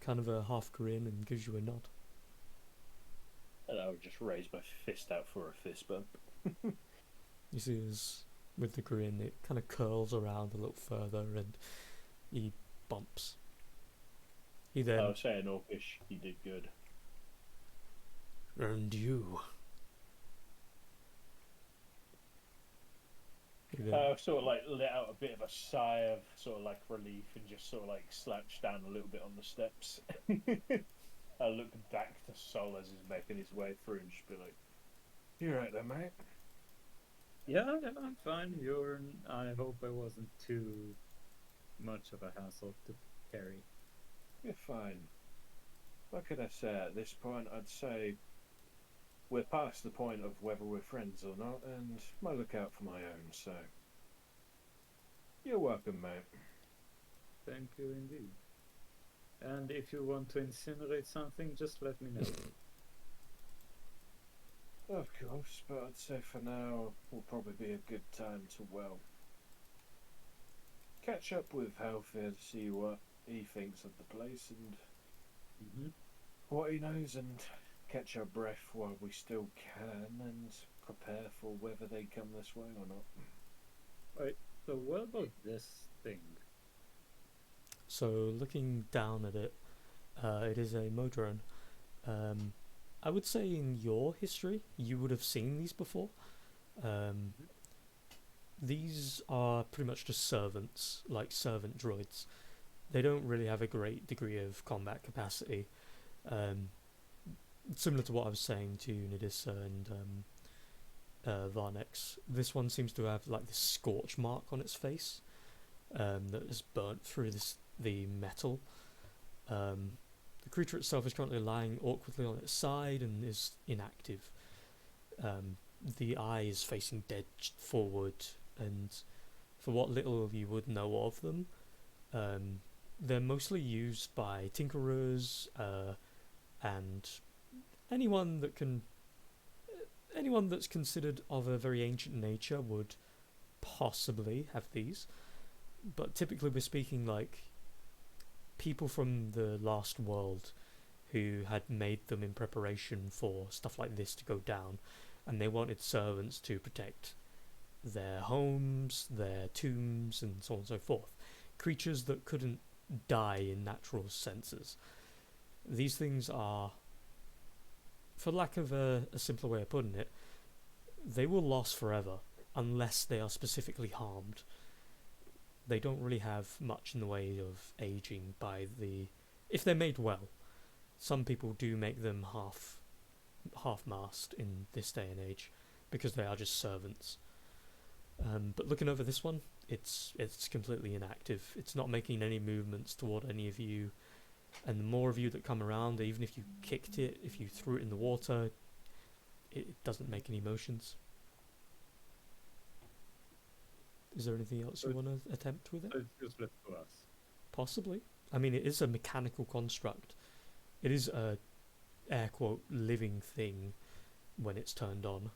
A: kind of a half grin and gives you a nod.
C: And I would just raise my fist out for a fist bump.
A: You see as, with the grin, it kind of curls around a little further and he bumps. He then...
C: I'll say in Orcish, you did good.
A: And you...
C: Sort of like let out a bit of a sigh of sort of like relief and just sort of like slouched down a little bit on the steps. I look back to Sol as he's making his way through and just be like, "You right there, mate?"
E: Yeah, I'm fine. I hope I wasn't too much of a hassle to carry.
C: You're fine. What could I say at this point? I'd say we're past the point of whether we're friends or not, and I look out for my own, so you're welcome, mate.
E: Thank you indeed. And if you want to incinerate something, just let me know.
C: Of course, but I'd say for now will probably be a good time to, well, catch up with Halfir to see what he thinks of the place and what he knows, and catch our breath while we still can and prepare for whether they come this way or not.
E: Right, so what about this thing?
A: So looking down at it, it is a modron. I would say in your history you would have seen these before. These are pretty much just servants, like servant droids. They don't really have a great degree of combat capacity. Similar to what I was saying to Nidissa and Varnex, this one seems to have like this scorch mark on its face that is burnt through the metal. The creature itself is currently lying awkwardly on its side and is inactive. The eye is facing dead forward, and for what little you would know of them, they're mostly used by tinkerers and anyone that's considered of a very ancient nature would possibly have these. But typically we're speaking like people from the last world who had made them in preparation for stuff like this to go down, and they wanted servants to protect their homes, their tombs, and so on and so forth. Creatures that couldn't die in natural senses. These things are, for lack of a simpler way of putting it, they will last forever unless they are specifically harmed. They don't really have much in the way of aging if they're made well. Some people do make them half-mast in this day and age because they are just servants. But looking over this one, it's completely inactive. It's not making any movements toward any of you. And the more of you that come around, even if you kicked it, if you threw it in the water, it doesn't make any motions. Is there anything else you want to attempt with it?
E: So it's useless to us.
A: Possibly. I mean, it is a mechanical construct. It is a, air quote, living thing when it's turned on.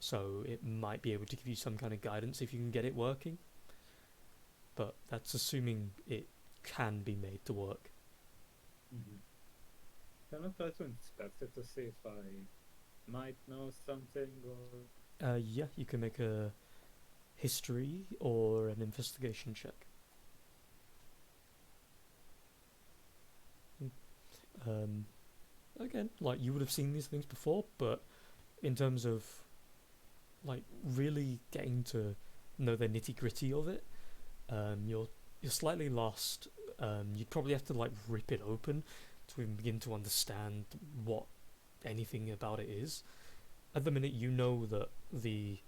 A: so it might be able to give you some kind of guidance if you can get it working. But that's assuming it can be made to work.
E: Mm-hmm. Can I try to inspect it to see if I might know something or?
A: Yeah, you can make a history or an investigation check. Again, like, you would have seen these things before, but in terms of like really getting to know the nitty gritty of it, you're slightly lost. You'd probably have to like rip it open to even begin to understand what anything about it is. At the minute, you know that the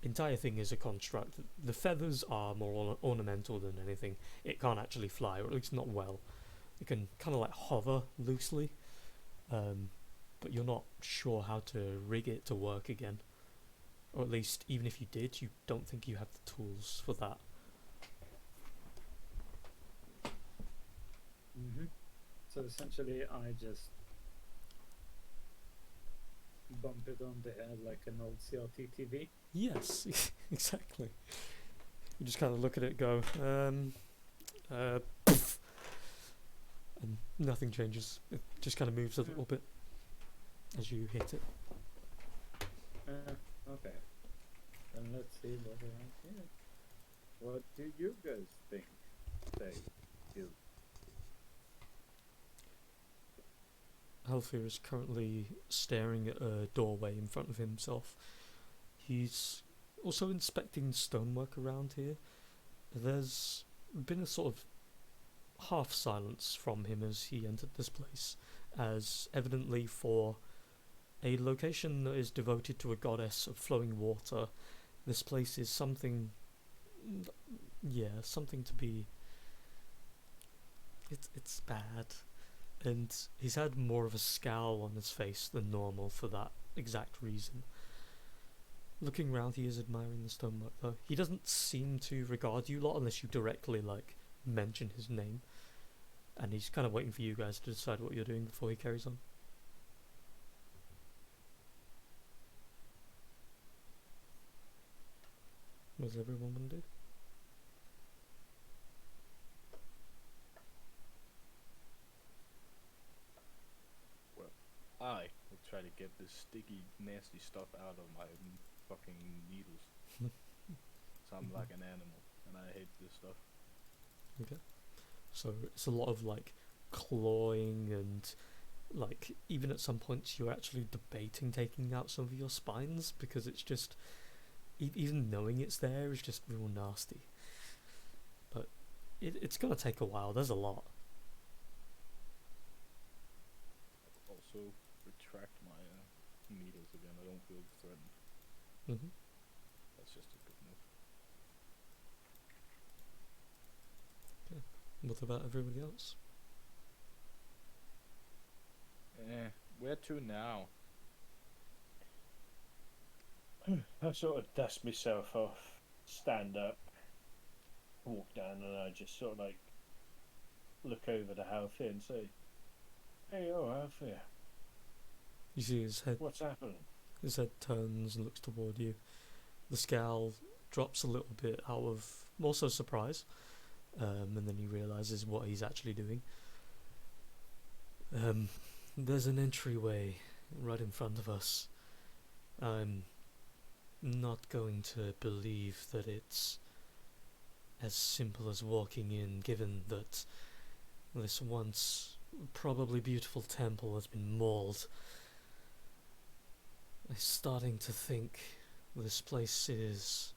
A: entire thing is a construct. The feathers are more ornamental than anything. It can't actually fly, or at least not well. It can kind of like hover loosely, but you're not sure how to rig it to work again. Or at least, even if you did, you don't think you have the tools for that.
E: Mm-hmm. So essentially, I just bump it on the head like an old CRT TV.
A: Yes, exactly. You just kind of look at it, go, poof, and nothing changes. It just kind of moves a little bit as you hit it.
E: Okay. Then let's see what we have here. What do you guys think they do?
A: Alfir is currently staring at a doorway in front of himself. He's also inspecting stonework around here. There's been a sort of half silence from him as he entered this place, as evidently for a location that is devoted to a goddess of flowing water, this place is something, something to be, it's bad. And he's had more of a scowl on his face than normal for that exact reason. Looking round, he is admiring the stonework, though. He doesn't seem to regard you lot unless you directly, like, mention his name. And he's kind of waiting for you guys to decide what you're doing before he carries on. What does everyone want to do?
B: I will try to get this sticky, nasty stuff out of my fucking needles. So I'm like an animal, and I hate this stuff.
A: Okay. So it's a lot of like clawing and like even at some points you're actually debating taking out some of your spines because it's just even knowing it's there is just real nasty. But it's gonna take a while. There's a lot.
B: Also retract my needles again. I don't feel threatened.
A: Mm-hmm.
B: That's just a good move.
A: What about everybody else?
B: Where to now?
C: I sort of dust myself off, stand up, walk down, and I just sort of like look over to Halfie and say, "Hey, Halfie,
A: You see his head.
C: what's happening?"
A: His head turns and looks toward you. The scowl drops a little bit out of more so surprise, and then he realizes what he's actually doing. There's an entryway right in front of us. I'm not going to believe that it's as simple as walking in, given that this once probably beautiful temple has been mauled. I'm starting to think this place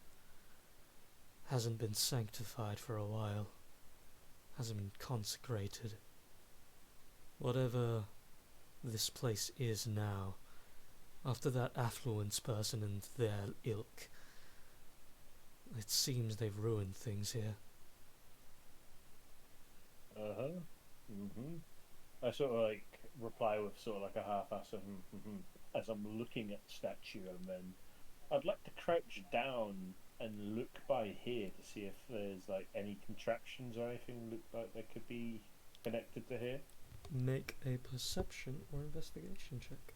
A: hasn't been sanctified for a while, hasn't been consecrated. Whatever this place is now, after that affluence person and their ilk, it seems they've ruined things here.
C: I sort of like reply with sort of like a half-ass of as I'm looking at the statue, and then I'd like to crouch down and look by here to see if there's like any contraptions or anything look like they could be connected to here.
A: Make a perception or investigation check.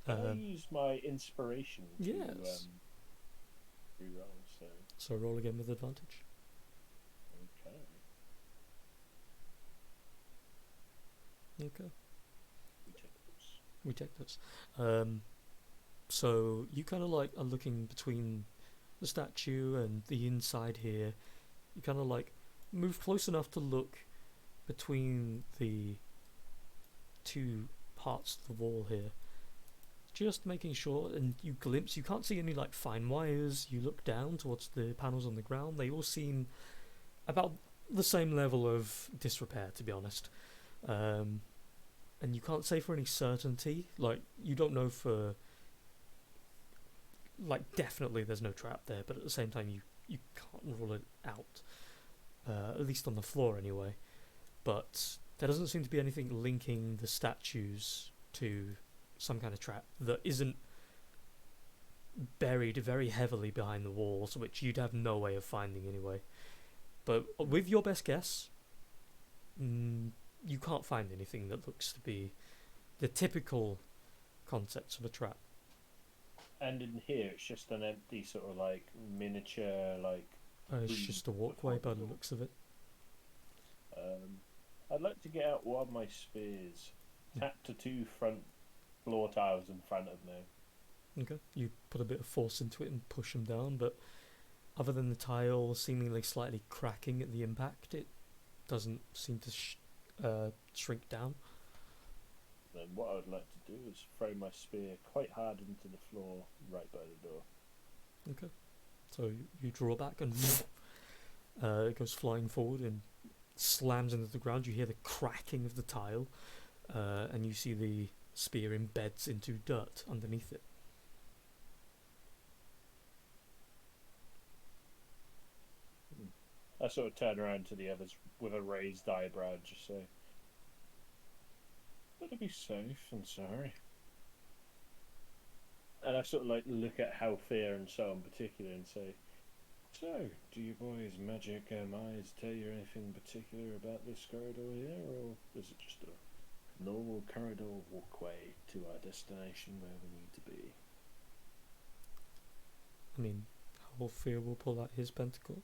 C: I use my inspiration to
A: Yes.
C: re-roll, so
A: So roll again with advantage.
C: okay.
A: Okay.
C: We take those.
A: We take those. So you kind of like are looking between the statue and the inside here. You kind of like move close enough to look between the two parts of the wall here. Just making sure, and you glimpse, you can't see any like fine wires. You look down towards the panels on the ground. They all seem about the same level of disrepair, to be honest. And you can't say for any certainty, like you don't know for like definitely there's no trap there, but at the same time you can't rule it out, at least on the floor anyway. But there doesn't seem to be anything linking the statues to some kind of trap that isn't buried very heavily behind the walls, which you'd have no way of finding anyway. But with your best guess, you can't find anything that looks to be the typical concepts of a trap.
C: And in here, it's just an empty sort of like miniature, like.
A: It's just a walkway by the looks of it.
C: I'd like to get out one of my spears, tap to 2 front floor tiles in front of me.
A: Okay, you put a bit of force into it and push them down, but other than the tile seemingly slightly cracking at the impact, it doesn't seem to shrink down.
C: Then what I would like to do is throw my spear quite hard into the floor right by the door.
A: Okay, so you draw back and it goes flying forward and slams into the ground. You hear the cracking of the tile, and you see the spear embeds into dirt underneath it.
C: I sort of turn around to the others with a raised eyebrow and just say, "Better be safe than sorry." And I sort of like look at Halfir and so in particular and say, "So, do you boys' magic eyes tell you anything particular about this corridor here, or is it just a normal corridor walkway to our destination where we need to be?"
A: I mean, Halfir will pull out his pentacle.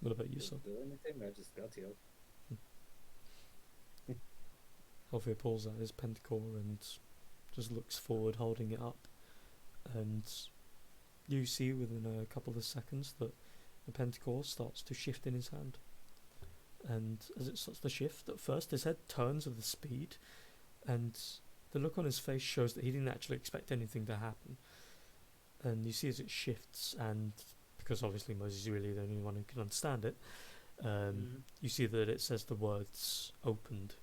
A: What about you, son?
E: Do anything? I just got you.
A: Halfir pulls out his pentacle and just looks forward, holding it up, and you see within a couple of seconds that the pentacle starts to shift in his hand. And as it starts to shift, at first his head turns with the speed, and the look on his face shows that he didn't actually expect anything to happen. And you see as it shifts, and because obviously Moses is really the only one who can understand it, you see that it says the words "opened."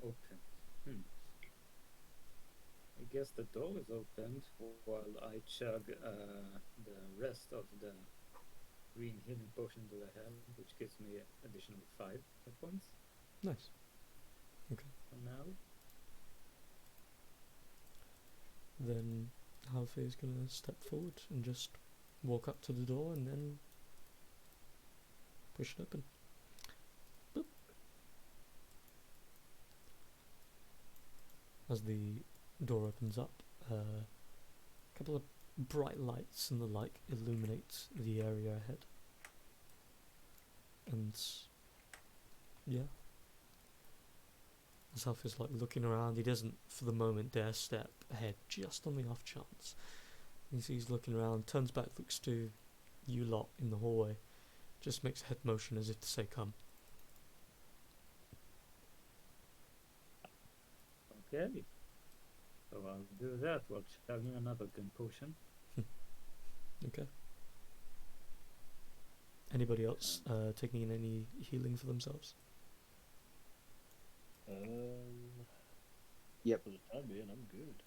E: Open. I guess the door is opened while I chug the rest of the green healing potion that I have, which gives me additional 5 hit points
A: Nice. Okay.
E: for now.
A: Then Halfir is going to step forward and just walk up to the door and then push it open. Boop. As the door opens up, a couple of bright lights and the like illuminate the area ahead. And yeah, as Halfir's like looking around, he doesn't for the moment dare step ahead, just on the off chance. You see he's looking around, turns back, looks to you lot in the hallway, just makes a head motion as if to say come.
E: Okay. So I'll do that while chugging another gun potion.
A: Okay. Anybody else taking in any healing for themselves?
D: Yep.
C: For the time being, I'm good.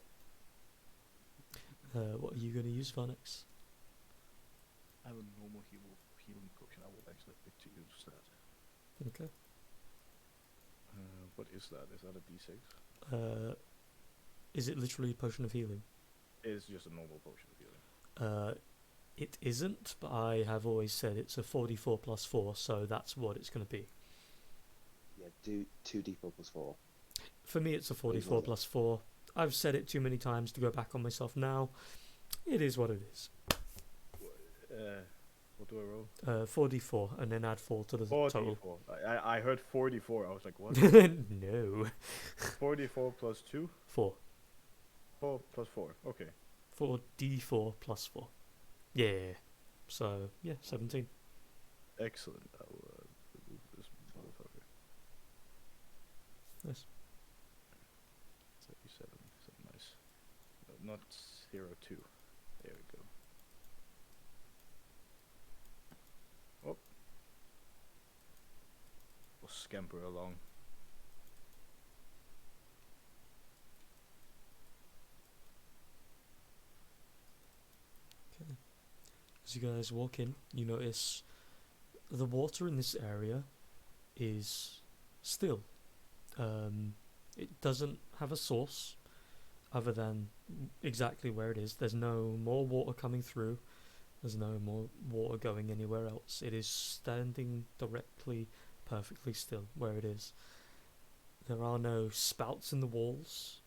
A: What are you going to use, Varnex?
B: I have a normal healing potion. I would actually like to use that.
A: Okay.
B: What is that? Is that a D6?
A: Is it literally a potion of healing?
B: It's just a normal potion of healing.
A: it isn't, but I have always said it's a 4d4 plus 4, so that's what it's going to be.
D: Yeah, do 2d4 plus 4.
A: For me, it's a
D: Please,
A: 44
D: was it?
A: plus 4. I've said it too many times to go back on myself now. It is what it is.
B: What do I roll?
A: 4d4, and then add 4 to the total.
B: 44. I heard 44. I was like, what?
A: No.
B: 44 plus 2?
A: 4.
B: 4 plus 4. Okay.
A: 4d4 plus 4. Yeah. So, yeah, 17.
B: Excellent. I'll remove this motherfucker.
A: Nice.
B: 77. So nice. No, not 02. There we go. Oh. We'll scamper along.
A: Okay. As you guys walk in, you notice the water in this area is still. It doesn't have a source other than exactly where it is. There's no more water coming through. There's no more water going anywhere else. It is standing directly, perfectly still where it is. There are no spouts in the walls.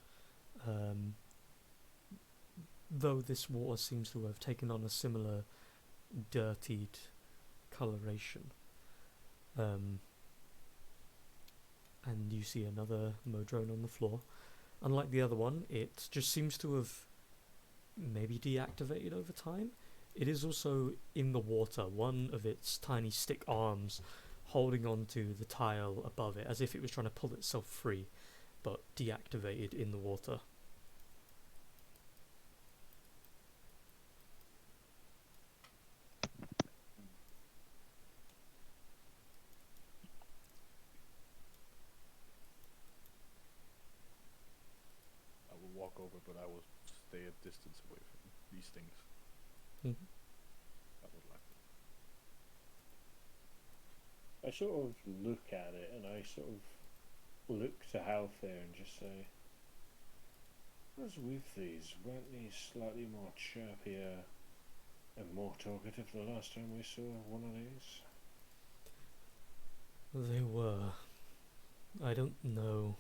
A: Though this water seems to have taken on a similar dirtied coloration. And you see another Modrone on the floor. Unlike the other one, it just seems to have maybe deactivated over time. It is also in the water, one of its tiny stick arms holding onto the tile above it, as if it was trying to pull itself free, but deactivated in the water.
B: I will walk over, but I will stay a distance away from these things.
A: Mhm.
B: I would like.
C: I sort of look at it and I sort of look to Halfair and just say, "What's with these? Weren't these slightly more chirpier and more talkative the last time we saw one of these?"
A: They were. I don't know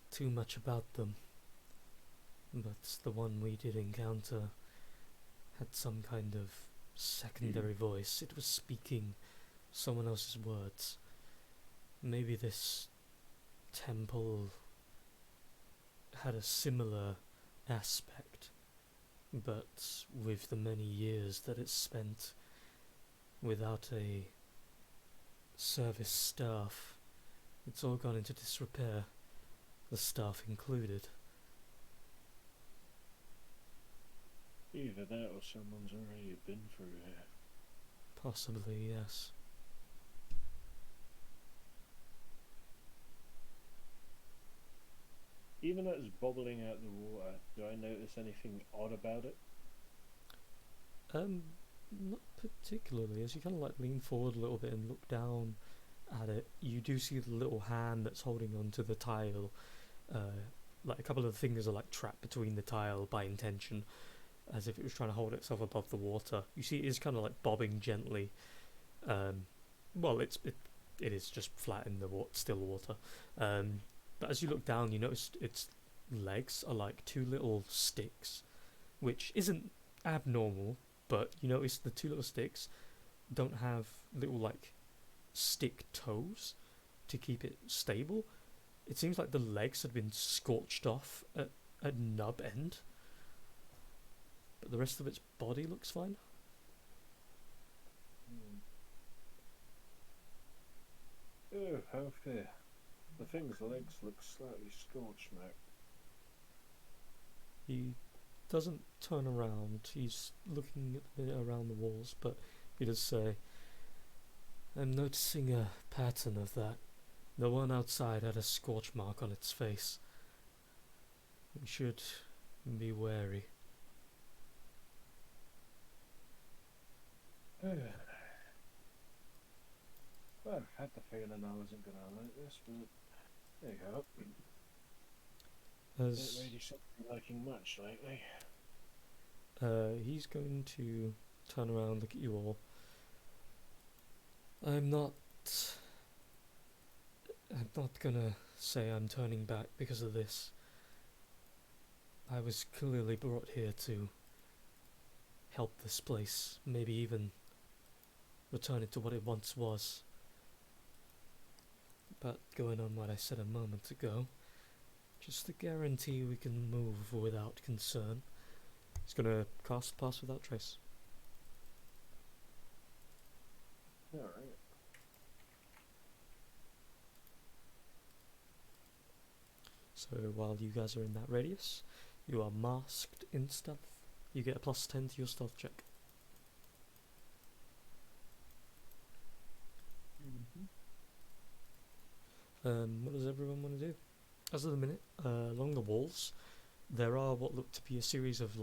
A: too much about them, but the one we did encounter had some kind of secondary voice. It was speaking someone else's words. Maybe this temple had a similar aspect, but with the many years that it's spent without a service staff, it's all gone into disrepair, the staff included.
C: Either that or someone's already been through here.
A: Possibly, yes.
C: Even though it's bubbling out the water, do I notice anything odd about it?
A: Not particularly. As you kind of like lean forward a little bit and look down at it, you do see the little hand that's holding onto the tile. Like a couple of the fingers are like trapped between the tile by intention, as if it was trying to hold itself above the water. You see it is kind of like bobbing gently. Well, it is just flat in the still water. But as you look down, you notice its legs are like two little sticks, which isn't abnormal, but you notice the two little sticks don't have little like stick toes to keep it stable. It seems like the legs had been scorched off at nub end, but the rest of its body looks fine.
C: Oh, how fair. The thing's legs look slightly scorched, Mac.
A: He doesn't turn around. He's looking at the bit around the walls, but he does say, "I'm noticing a pattern of that. The one outside had a scorch mark on its face. We should be wary."
C: Well, I had the feeling I wasn't going to like this, but there you go.
A: As
C: Don't really seem to be liking much lately.
A: He's going to turn around, look at you all. I'm not gonna say I'm turning back because of this. I was clearly brought here to help this place, maybe even return it to what it once was. But going on what I said a moment ago, just to guarantee we can move without concern, he's gonna cast Pass Without Trace.
C: Alright.
A: So while you guys are in that radius, you are masked in stealth. You get a +10 to your stealth check. What does everyone want to do? As of the minute, along the walls, there are what look to be a series of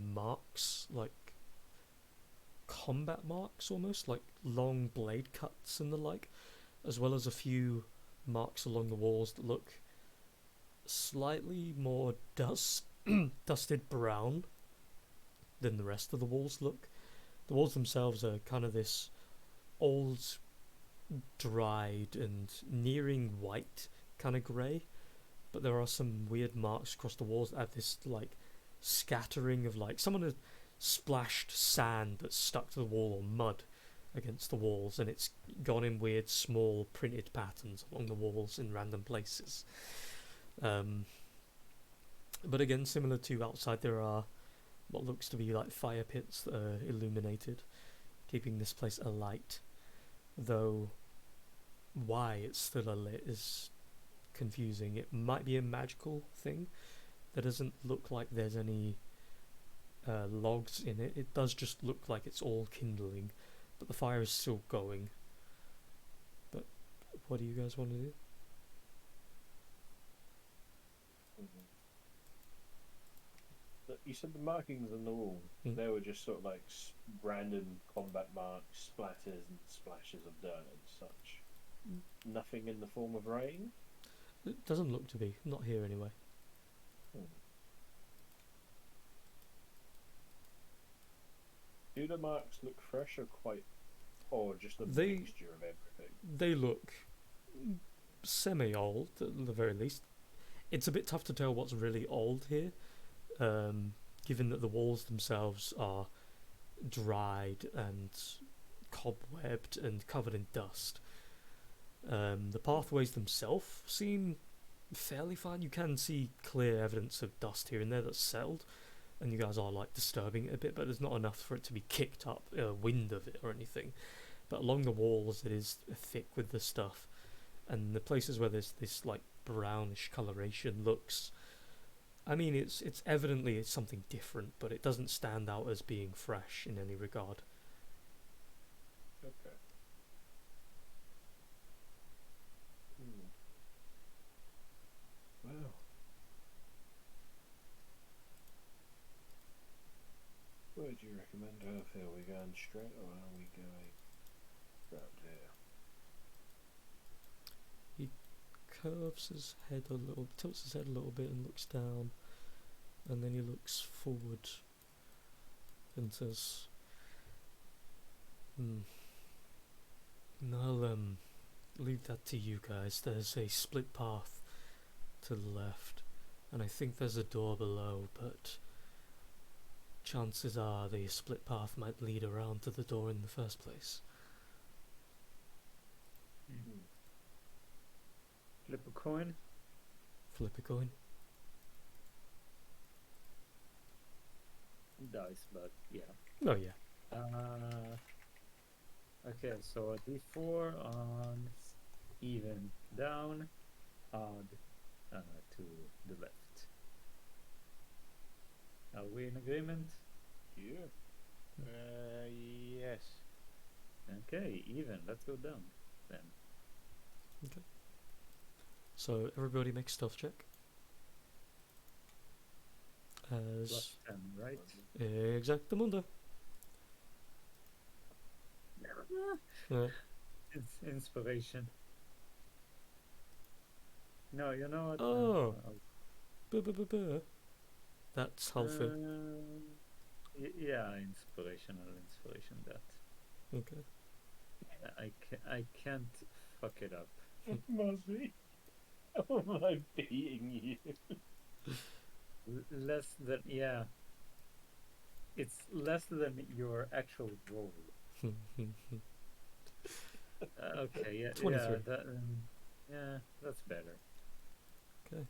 A: marks, like combat marks almost, like long blade cuts and the like, as well as a few marks along the walls that look slightly more dusted brown than the rest of the walls look. The walls themselves are kind of this old, dried and nearing white kind of grey, but there are some weird marks across the walls that have this like scattering of like someone has splashed sand that's stuck to the wall or mud against the walls, and it's gone in weird small printed patterns along the walls in random places. But again, similar to outside, there are what looks to be like fire pits that are illuminated, keeping this place alight. Though why it's still alit is confusing. It might be a magical thing. There doesn't look like there's any logs in it. It does just look like it's all kindling, but the fire is still going. But what do you guys want to do?
C: You said the markings on the wall. They were just sort of like random combat marks, splatters and splashes of dirt and such. Nothing in the form of rain?
A: It doesn't look to be. Not here anyway.
C: Do the marks look fresh or quite, or just a
A: They-
C: mixture of everything?
A: They look semi-old at the very least. It's a bit tough to tell what's really old here, given that the walls themselves are dried and cobwebbed and covered in dust. The pathways themselves seem fairly fine. You can see clear evidence of dust here and there that's settled, and you guys are like disturbing it a bit, but there's not enough for it to be kicked up, wind of it or anything. But along the walls it is thick with the stuff, and the places where there's this like brownish coloration looks, I mean, it's evidently it's something different, but it doesn't stand out as being fresh in any regard.
C: Okay. Well. Where do you recommend over here? Are we going straight or are we going round here?
A: Curves his head a little, tilts his head a little bit and looks down, and then he looks forward and says, I'll leave that to you guys. There's a split path to the left, and I think there's a door below, but chances are the split path might lead around to the door in the first place.
E: Flip a coin.
A: Flip a coin.
E: Dice, but yeah.
A: Oh yeah.
E: Okay, so a d4 on even down, odd to the left. Are we in agreement?
C: Yeah.
B: Yes.
E: Okay, even. Let's go down then.
A: So everybody make a stealth check. As
E: Plus 10, right?
A: exactamundo.
E: It's inspiration. No, you know what?
A: Oh. That's half it.
E: Yeah, inspiration. That
A: Okay.
E: I can't fuck it up.
C: Muzzy, how am I beating you?
E: Less than yeah. It's less than your actual roll. Okay, yeah,
A: 23.
E: yeah, that's better.
A: Okay.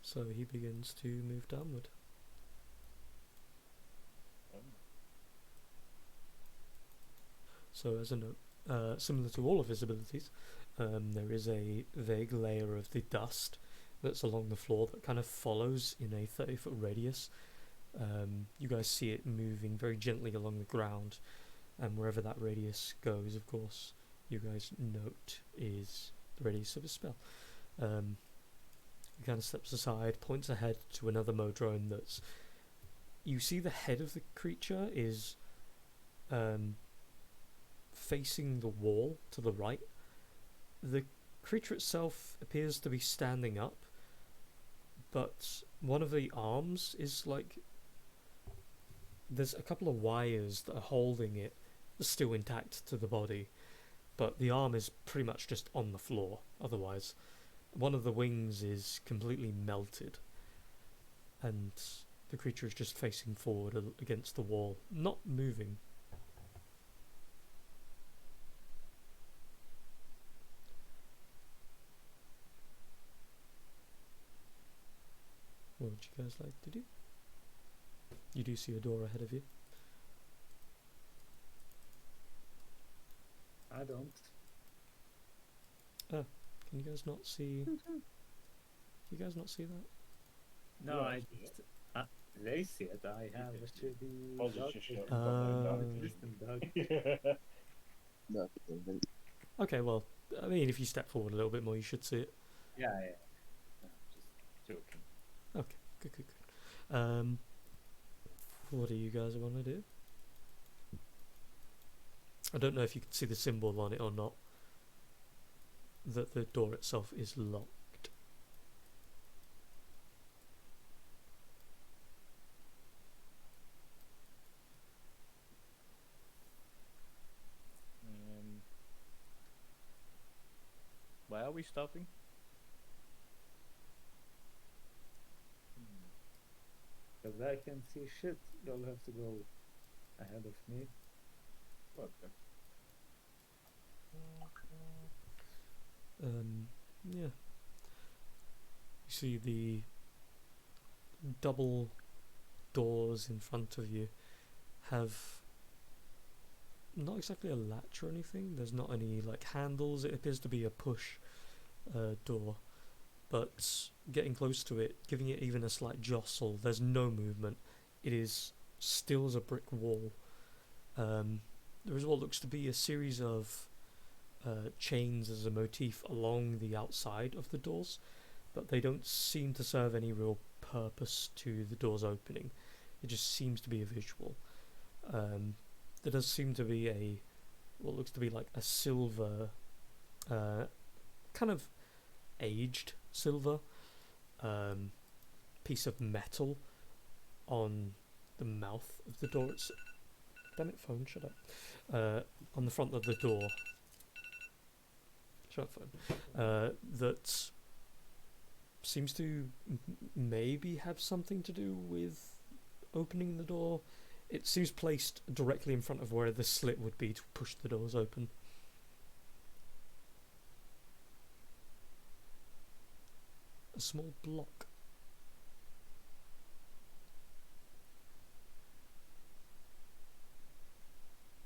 A: So he begins to move downward. So as a note, similar to all of his abilities, there is a vague layer of the dust that's along the floor that kind of follows in a 30-foot radius. You guys see it moving very gently along the ground, and wherever that radius goes, of course, you guys note is the radius of his spell. He kind of steps aside, points ahead to another Modrone that's... You see the head of the creature is facing the wall to the right. The creature itself appears to be standing up, but one of the arms is like... There's a couple of wires that are holding it still intact to the body, but the arm is pretty much just on the floor otherwise. One of the wings is completely melted, and the creature is just facing forward against the wall, not moving. What would you guys like to do? You do see a door ahead of you.
E: I don't.
A: Can you guys not see? You guys not see that?
E: No,
C: Yeah,
E: I just they see it. I have a shitty
C: Ozzy's
E: dog
C: just
E: vision.
C: shut up.
E: Non-existent dog.
D: No, I don't.
A: Okay, well, I mean, if you step forward a little bit more, you should see it.
E: Yeah. No, just joking.
A: Okay, good. What do you guys want to do? I don't know if you can see the symbol on it or not. That the door itself is locked.
B: Why are we stopping?
E: Because I can see shit. You'll have to go ahead of me.
B: Okay.
A: Yeah. You see the double doors in front of you have not exactly a latch or anything. There's not any like handles. It appears to be a push door, but getting close to it, giving it even a slight jostle, there's no movement. It is still as a brick wall. There is what looks to be a series of chains as a motif along the outside of the doors, but they don't seem to serve any real purpose to the doors opening. It just seems to be a visual. There does seem to be what looks to be like a silver, kind of aged silver piece of metal on the mouth of the door. Damn it, phone, shut up. On the front of the door. Shut up, phone. That seems to maybe have something to do with opening the door. It seems placed directly in front of where the slit would be to push the doors open. A small block.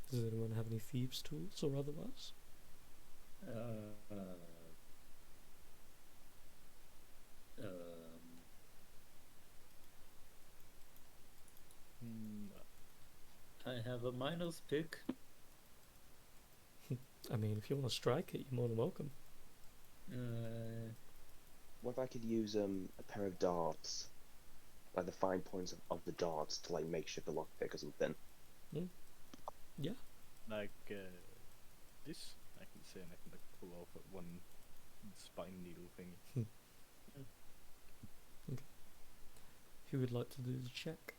A: Does anyone have any thieves' tools or otherwise?
E: I have a miner's pick.
A: I mean, if you want to strike it, you're more than welcome.
D: What if I could use a pair of darts, like the fine points of the darts, to like make sure the lockpick or something?
A: Yeah.
B: Like this? I can say, and I can like pull off one spine needle thingy.
A: Okay. Who would like to do the check?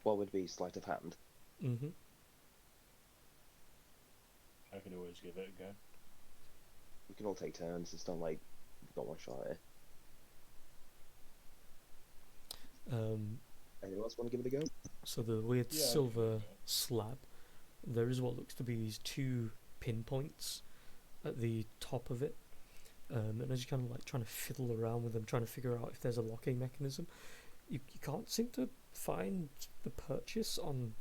D: What would be sleight of hand?
A: Mm-hmm.
C: I could always give it a go.
D: We can all take turns. It's not like we've got one shot here. Anyone else want to give it a go?
A: So the weird
C: Yeah, I can
A: silver
C: do it.
A: slab, there is what looks to be these 2 pinpoints at the top of it. And as you kind of like trying to fiddle around with them, trying to figure out if there's a locking mechanism, you can't seem to find the purchase on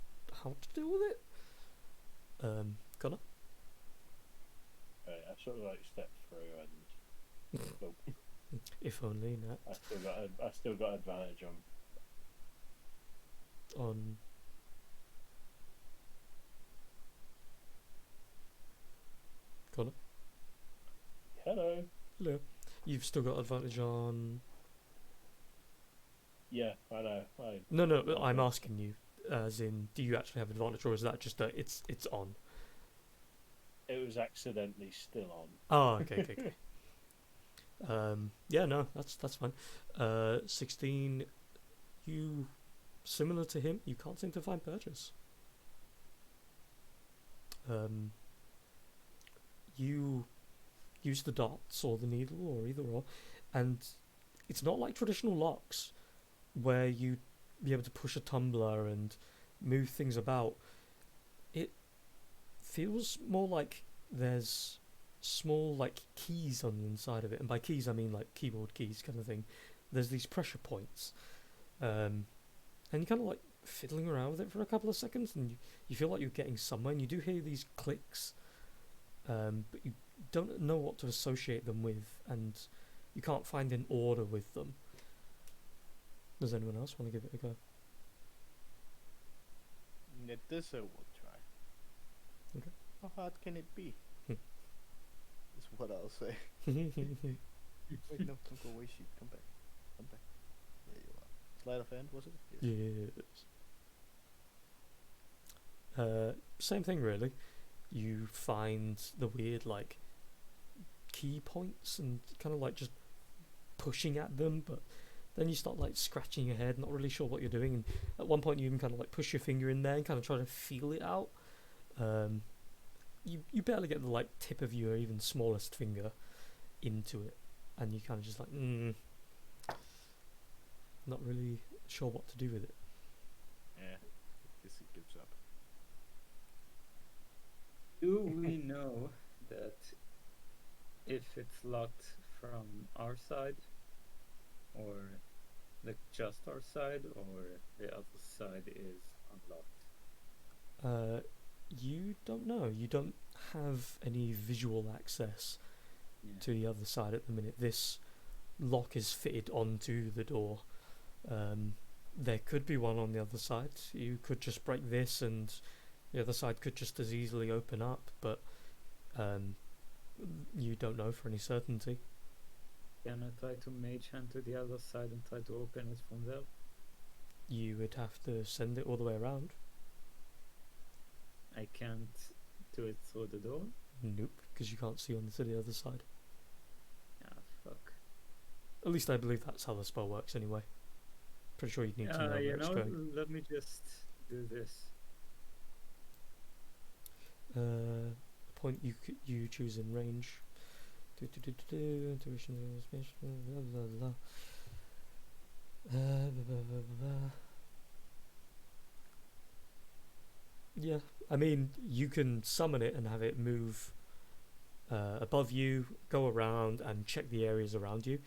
A: how to deal with it. Connor?
C: Right, I sort of like step through and oh,
A: If only, Nat.
C: I still got advantage
A: On Connor?
C: Hello.
A: Hello. You've still got advantage on...
C: Yeah, I know.
A: No, I'm asking you, as in, do you actually have advantage, or is that just it's on?
C: It was accidentally still on.
A: Oh, okay. Yeah, no, that's fine. 16, you, similar to him, you can't seem to find purchase. You use the dots or the needle or either or, and it's not like traditional locks where you'd be able to push a tumbler and move things about. It feels more like there's small like keys on the inside of it, and by keys I mean like keyboard keys kind of thing. There's these pressure points, and you kind of like fiddling around with it for a couple of seconds, and you feel like you're getting somewhere, and you do hear these clicks, but you don't know what to associate them with, and you can't find an order with them. Does anyone else want to give it a go?
B: This I will try.
A: Okay.
B: How hard can it be?
A: Hmm.
B: Is what I'll say. Wait, no, don't go away, sheep. Come back. Come back. There you are. Sleight of hand, was it?
A: Yes. Same thing really. You find the weird like key points and kind of like just pushing at them, but then you start like scratching your head, not really sure what you're doing, and at one point you even kind of like push your finger in there and kind of try to feel it out. You barely get the like tip of your even smallest finger into it, and you kind of just like not really sure what to do with it.
B: Yeah. Guess he gives up.
E: Do we know that if it's locked from our side, or like just our side, or the other side is unlocked?
A: You don't know. You don't have any visual access to the other side at the minute. This lock is fitted onto the door. There could be one on the other side. You could just break this and the other side could just as easily open up, but you don't know for any certainty.
E: Can I try to mage hand to the other side and try to open it from there?
A: You would have to send it all the way around.
E: I can't do it through the door?
A: Nope, because you can't see onto the other side.
E: Ah, fuck.
A: At least I believe that's how the spell works anyway. Pretty sure you'd need to know where it's going.
E: Let me just do this.
A: Point you choose in range. Intuition, blah, blah, blah. Yeah, I mean, you can summon it and have it move above you, go around and check the areas around you.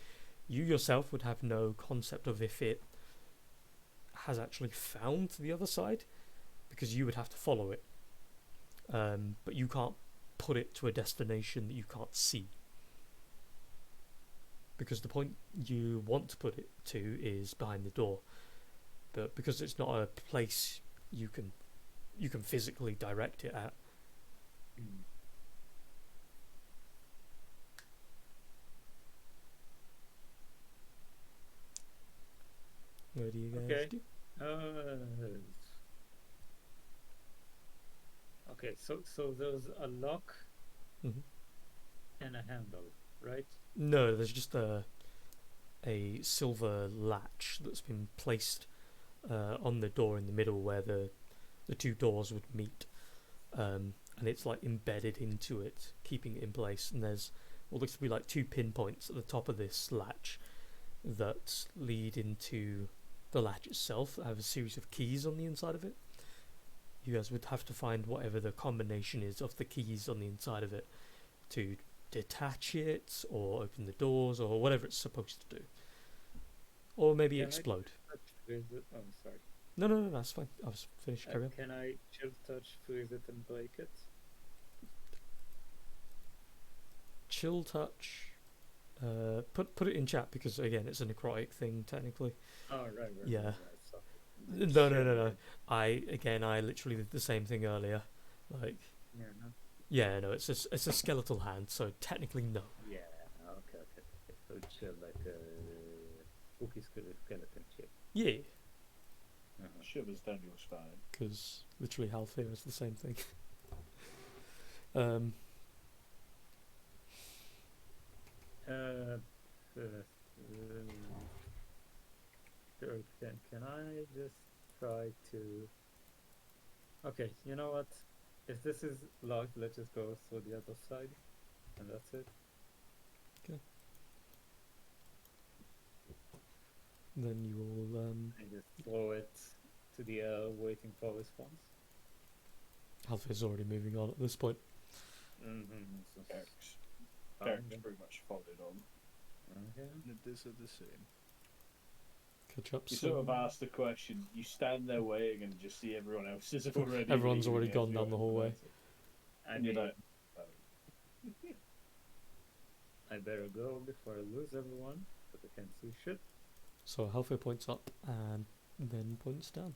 A: You yourself would have no concept of if it has actually found the other side, because you would have to follow it. But you can't put it to a destination that you can't see. Because the point you want to put it to is behind the door. But because it's not a place you can physically direct it at. What do you guys do?
E: Okay, so there's a lock
A: Mhm.
E: and a handle, right?
A: No, there's just a silver latch that's been placed on the door in the middle where the two doors would meet, and it's like embedded into it, keeping it in place. And there's what looks to be like 2 pinpoints at the top of this latch that lead into the latch itself. That have a series of keys on the inside of it. You guys would have to find whatever the combination is of the keys on the inside of it to detach it or open the doors or whatever it's supposed to do, or maybe
E: Can I
A: explode.
E: touch freeze it? Oh, sorry.
A: No, that's fine. I was finished. Carry on.
E: Can I chill touch, freeze it, and break it?
A: Chill touch. Put it in chat because again, it's a necrotic thing technically.
E: Oh, right.
A: Yeah.
E: Right, sorry.
A: No. I literally did the same thing earlier. Like,
E: Yeah, no.
A: yeah, no, it's a skeletal hand, so technically no.
E: Yeah, okay. So chill like a spooky skeleton chill.
A: Yeah,
C: Shivers down your spine.
A: because literally Halfir is the same thing.
E: Sure, can I just try to... Okay, you know what? If this is locked, let's just go through the other side, and that's it.
A: Then you will
E: I just throw it to the air, waiting for response.
A: Halfir's already moving on at this point.
E: So
C: Eric's
E: fine
C: Eric's
E: then.
C: pretty much followed on.
E: Okay.
B: This is the same.
A: Catch up
C: You
A: soon.
C: sort of asked the question. You stand there waiting and just see everyone else is already.
A: Everyone's
C: leaving
A: already
C: as
A: gone
C: you
A: down the
C: open
A: hallway.
C: door. And you're like, oh.
E: I better go before I lose everyone, but I can't see shit.
A: So Halfir points up and then points down.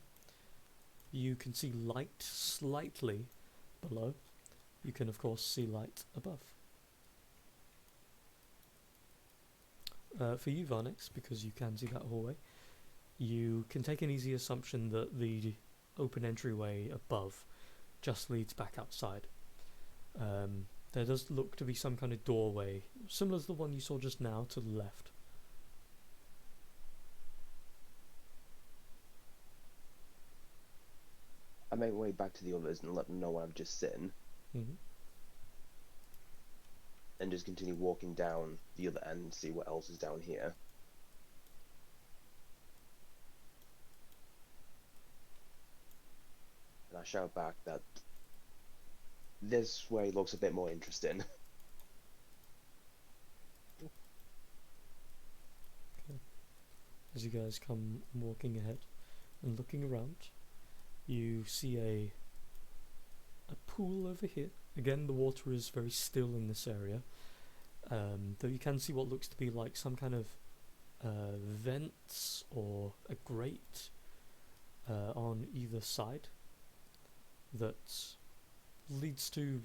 A: You can see light slightly below. You can of course see light above. For you, Varnix, because you can see that hallway, you can take an easy assumption that the open entryway above just leads back outside. There does look to be some kind of doorway, similar to the one you saw just now, to the left.
D: I make my way back to the others and let them know where I've just sitting,
A: Mm-hmm.
D: and just continue walking down the other end and see what else is down here. And I shout back that this way looks a bit more interesting.
A: As you guys come walking ahead and looking around, you see a pool over here. Again, the water is very still in this area, though you can see what looks to be like some kind of vents or a grate on either side that leads to,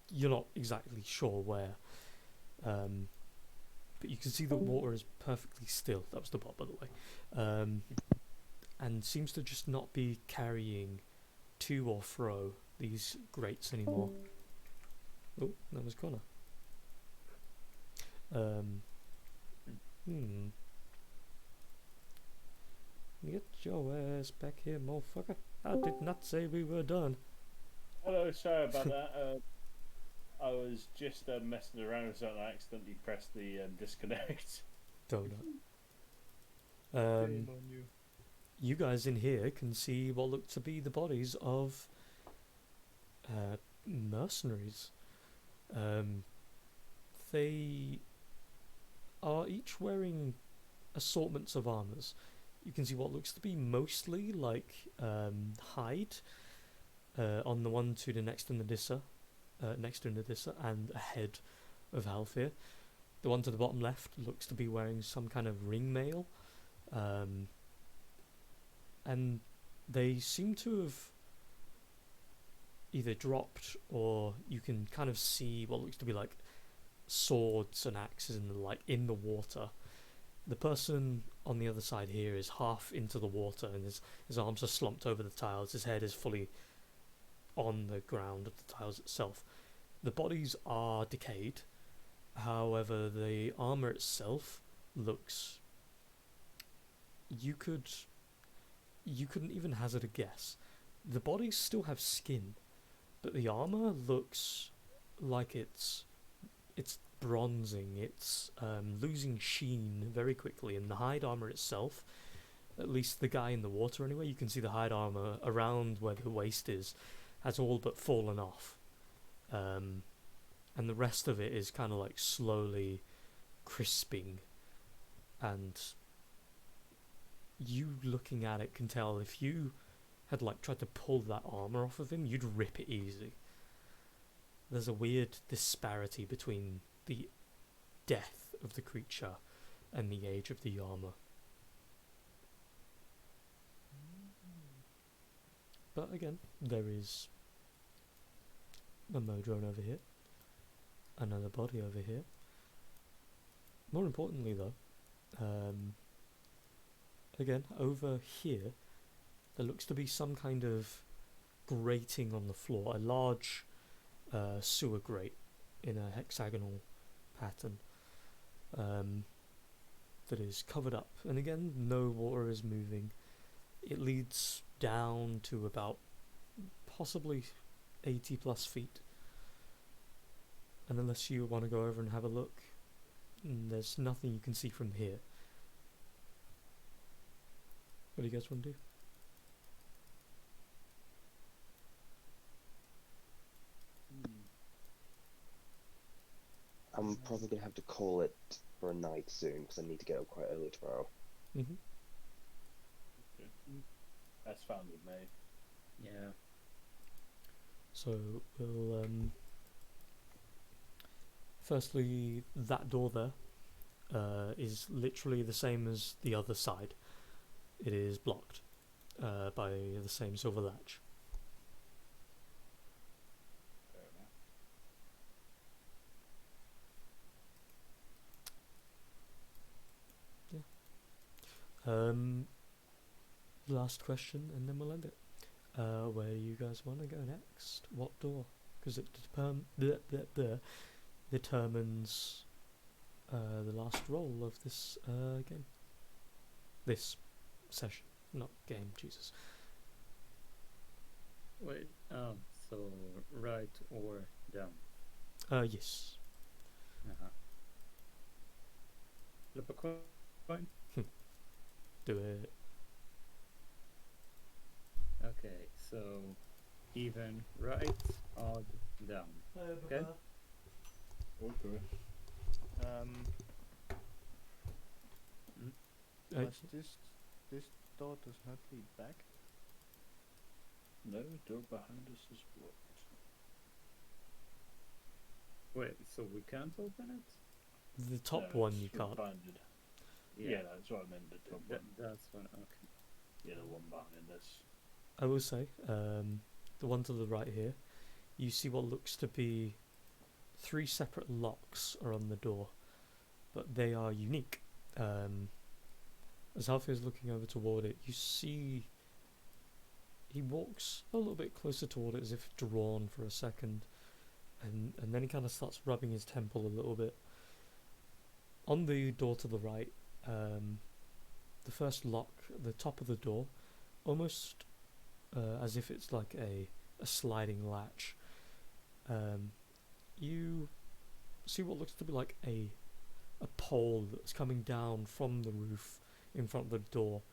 A: you're not exactly sure where, but you can see the water is perfectly still. That was the bot, by the way, and seems to just not be carrying to or fro these grates anymore. Oh, that was Connor. Get your ass back here, motherfucker. I did not say we were done.
C: Hello, sorry about that. I was just messing around with something. I accidentally pressed the disconnect.
A: Donut.
B: Shame on you.
A: You guys in here can see what look to be the bodies of mercenaries. They are each wearing assortments of armors. You can see what looks to be mostly like hide on the one to the next to Nadissa, and a head of Halfir. The one to the bottom left looks to be wearing some kind of ring mail, and they seem to have either dropped, or you can kind of see what looks to be like swords and axes and the like in the water. The person on the other side here is half into the water, and his arms are slumped over the tiles. His head is fully on the ground of the tiles itself. The bodies are decayed, however the armor itself looks... You could you couldn't even hazard a guess. The bodies still have skin, but the armor looks like it's bronzing. It's losing sheen very quickly, and the hide armor itself, at least the guy in the water anyway, you can see the hide armor around where the waist is, has all but fallen off. And the rest of it is kind of like slowly crisping, and you looking at it can tell if you had like tried to pull that armor off of him, you'd rip it easy. There's a weird disparity between the death of the creature and the age of the armor. But again, there is a Modron over here, another body over here. More importantly though, again, over here, there looks to be some kind of grating on the floor, a large sewer grate in a hexagonal pattern that is covered up. And again, no water is moving. It leads down to about possibly 80 plus feet. And unless you want to go over and have a look, there's nothing you can see from here. What do you guys want to do?
D: I'm probably going to have to call it for a night soon because I need to get up quite early tomorrow.
A: Mm-hmm.
C: That's fine with me.
E: Yeah.
A: So we'll firstly, that door there is literally the same as the other side. It is blocked by the same silver latch.
C: Fair enough.
A: Last question, and then we'll end it. Where do you guys want to go next? What door? Because it determines the last roll of this game. This session, not game. Jesus.
E: Wait. So right or down?
A: Yes.
E: Flip a coin.
A: Do it.
E: Okay, so even, right, odd, down. Okay.
C: Okay.
B: This door does not lead back.
C: No, door behind us is blocked.
E: Wait, so we can't open it?
A: The top
C: No,
A: one
C: it's
A: you can't.
C: blinded. Yeah, that's what I meant. The top one.
E: That's one. Okay.
C: Yeah, the one behind us.
A: I will say, the one to the right here, you see what looks to be 3 separate locks are on the door, but they are unique. As Alfie is looking over toward it, you see he walks a little bit closer toward it as if drawn for a second, and then he kind of starts rubbing his temple a little bit. On the door to the right, the first lock, the top of the door, almost as if it's like a sliding latch. You see what looks to be like a pole that's coming down from the roof in front of the door,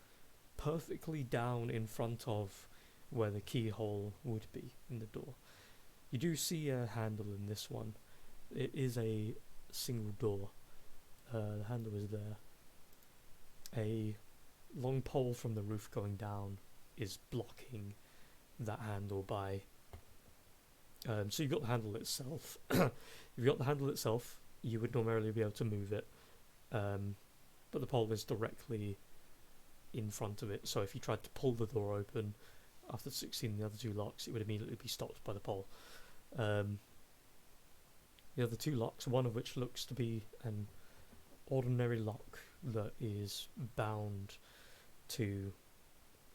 A: perfectly down in front of where the keyhole would be in the door. You do see a handle in this one. It is a single door. The handle is there. A long pole from the roof going down is blocking that handle by... so you've got the handle itself. If you've got the handle itself, you would normally be able to move it. But the pole is directly in front of it, so if you tried to pull the door open after succeeding the other 2 locks, it would immediately be stopped by the pole. The other 2 locks, one of which looks to be an ordinary lock that is bound to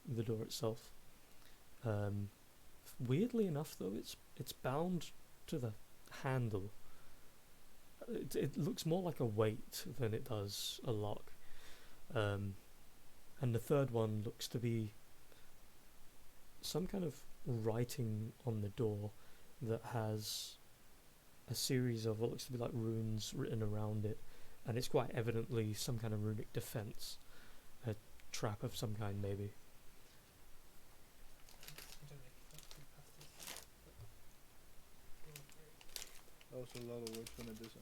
A: the door itself. Weirdly enough, though, it's bound to the handle. It looks more like a weight than it does a lock. And the third one looks to be some kind of writing on the door that has a series of what looks to be like runes written around it, and it's quite evidently some kind of runic defense, a trap of some kind maybe.
F: I don't know if that's good past this.
B: Also a lot of words when I do so.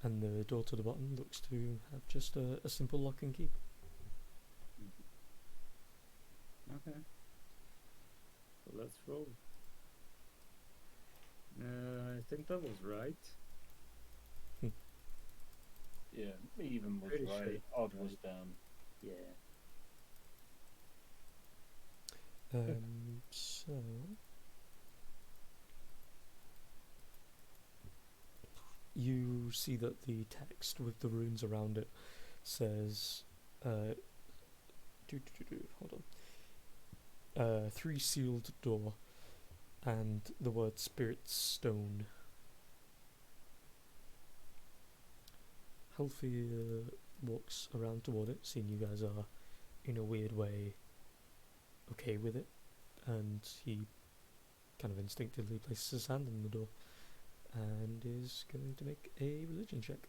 A: And the door to the bottom looks to have just a simple lock and key.
E: Okay. So let's roll. I think that was right.
C: Yeah, even was
E: Pretty
C: right.
E: sure.
C: Odd was down.
E: Yeah.
A: So you see that the text with the runes around it says, hold on, 3 sealed door, and the word spirit stone. Halfie walks around toward it, seeing you guys are, in a weird way, okay with it, and he kind of instinctively places his hand on the door and is going to make a religion check.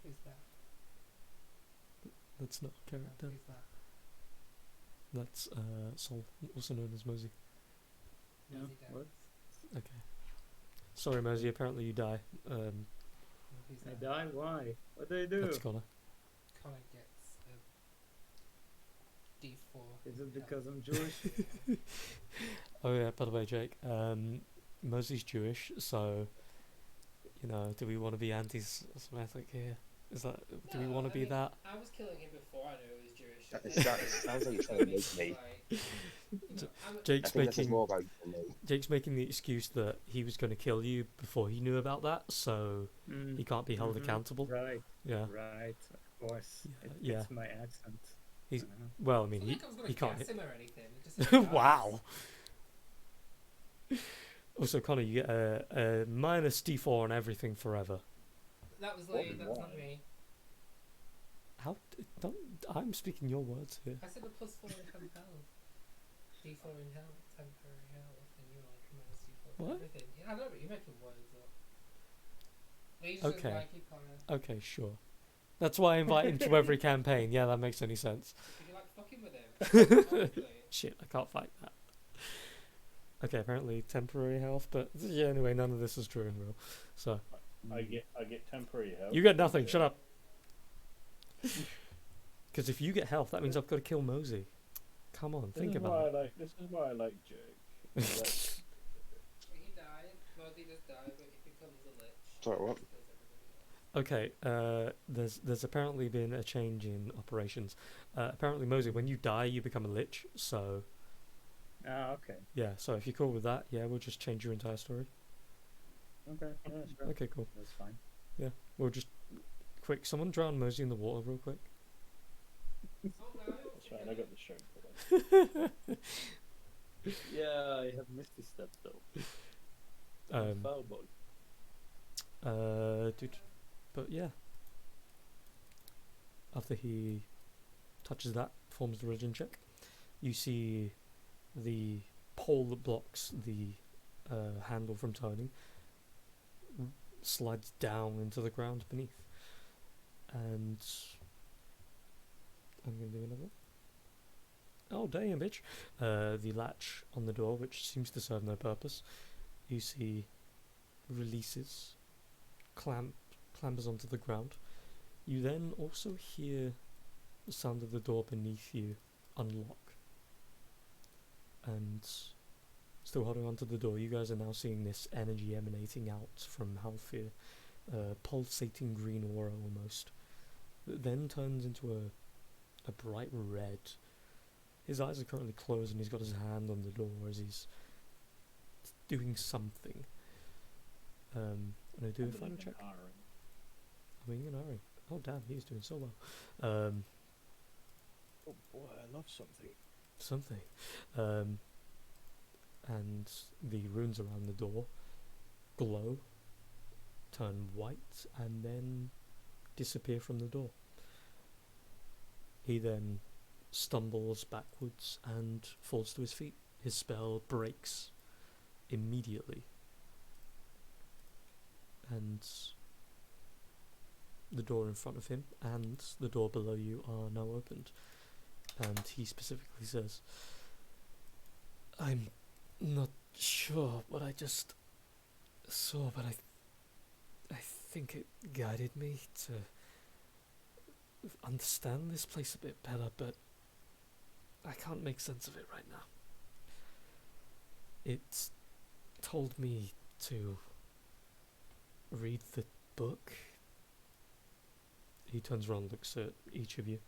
F: Who's that?
A: That's not a character.
F: Who's that?
A: That's Sol, also known as Mosey.
E: Yeah.
F: Where's he
E: What?
F: down?
A: Okay. Sorry, Mosey. Apparently you die.
F: Who's
E: I
F: that?
E: die? Why? What did I do?
A: That's Connor.
F: Connor gets a D4.
E: Is it because I'm Jewish?
F: Yeah.
A: Oh yeah. By the way, Jake. Mosey's Jewish, so you know, do we want to be anti-Semitic here? Is that? Do we
F: No,
A: want to
F: I
A: be
F: mean,
A: that?
F: I was killing him before I knew he was Jewish.
D: It sounds like you're trying to make me. I
A: Jake's
D: think this is
A: making
D: more about you than me.
A: Jake's making the excuse that he was going to kill you before he knew about that, so
E: Mm,
A: he can't be held
E: mhm,
A: accountable.
E: Right,
A: Yeah.
E: right, of course.
A: Yeah.
E: It's my accent.
A: He's-
E: Uh-huh.
A: Well, I mean,
F: It's not like I was
A: he
F: gonna
A: can't.
F: gas him or anything. It just said
A: Wow. Also, Connor, you get a minus D4 on everything forever.
F: That was
C: What
F: Lee,
C: and
F: that's not
C: why?
F: me.
A: How? Don't. I'm speaking your words here.
F: I said a +4 in temp health. D4 in health, temporary health, and you're like minus D4 for
A: What?
F: everything. Yeah, I know, but you're making words up. Lee just
A: Okay.
F: doesn't like you, Connor.
A: Okay, sure. That's why I invite him to every campaign. Yeah, that makes any sense.
F: Because you like fucking with him. Honestly.
A: Shit, I can't fight that. Okay, apparently temporary health, but yeah, anyway, none of this is true in real. So,
C: I get temporary help.
A: you get nothing, shut up. Because if you get health, that means I've got to kill Mosey. Come on, think about it.
C: This is why I like Jake. He lets-
F: He died. Modi just died, but he becomes a lich.
D: Sorry, what?
F: He kills everybody else.
A: Okay, there's apparently been a change in operations. Apparently, Mosey, when you die, you become a lich, so
E: Ah, okay.
A: yeah, so if you're cool with that, yeah, we'll just change your entire story.
E: Okay, yeah, sure.
A: Okay, cool.
E: That's fine.
A: We'll just quick. Someone drown Mosey in the water real quick.
F: Oh no!
C: That's right. I got the shirt for that.
E: Yeah, I have Misty Step though. Foul ball.
A: Dude, but yeah. After he touches that, performs the religion check, you see the pole that blocks the handle from turning slides down into the ground beneath. And I'm going to do another one. Oh, damn, bitch. The latch on the door, which seems to serve no purpose, you see releases, clambers onto the ground. You then also hear the sound of the door beneath you unlock. And still holding onto the door, you guys are now seeing this energy emanating out from Halfir, pulsating green aura almost, that then turns into a bright red. His eyes are currently closed and he's got his hand on the door as he's doing something. And I do a final check. Wing and Ari. Oh damn, he's doing so well.
B: Oh boy, I love something.
A: Something. And the runes around the door glow turn white and then disappear from the door. He then stumbles backwards and falls to his feet. His spell breaks immediately, and the door in front of him and the door below you are now opened. And he specifically says, "I'm not sure what I just saw, but I think it guided me to understand this place a bit better, but I can't make sense of it right now. It told me to read the book." He turns around and looks at each of you.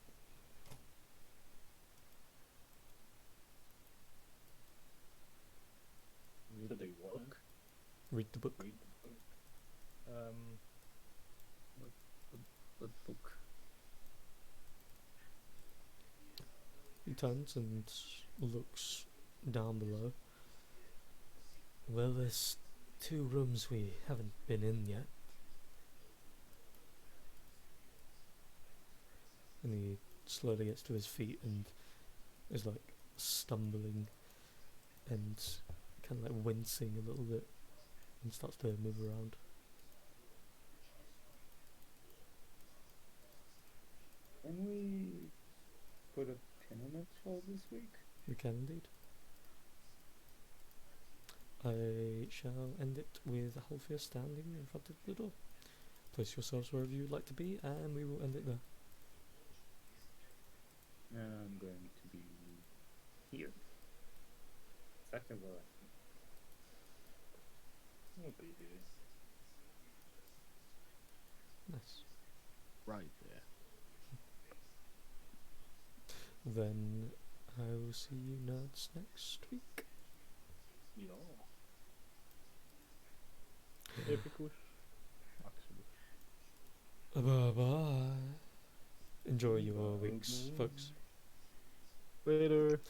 B: Read
C: To
B: the
C: do what?
B: book.
A: Read the book.
C: Read the book.
E: What book?
A: He turns and looks down below. "Well, there's 2 rooms we haven't been in yet." And he slowly gets to his feet and is like stumbling and kind of like wincing a little bit and starts to move around.
E: Can we put a pin in it for this week?
A: You can indeed. I shall end it with Halfia standing in front of the door. Place yourselves wherever you'd like to be, and we will end it there.
E: I'm going to be here. Exactly where I am.
B: I'll be here.
A: Nice.
B: Right there.
A: Then I will see you nerds next week.
B: Ja. Epicus. Maximus.
A: Bye bye. Enjoy your weeks, folks.
B: Later.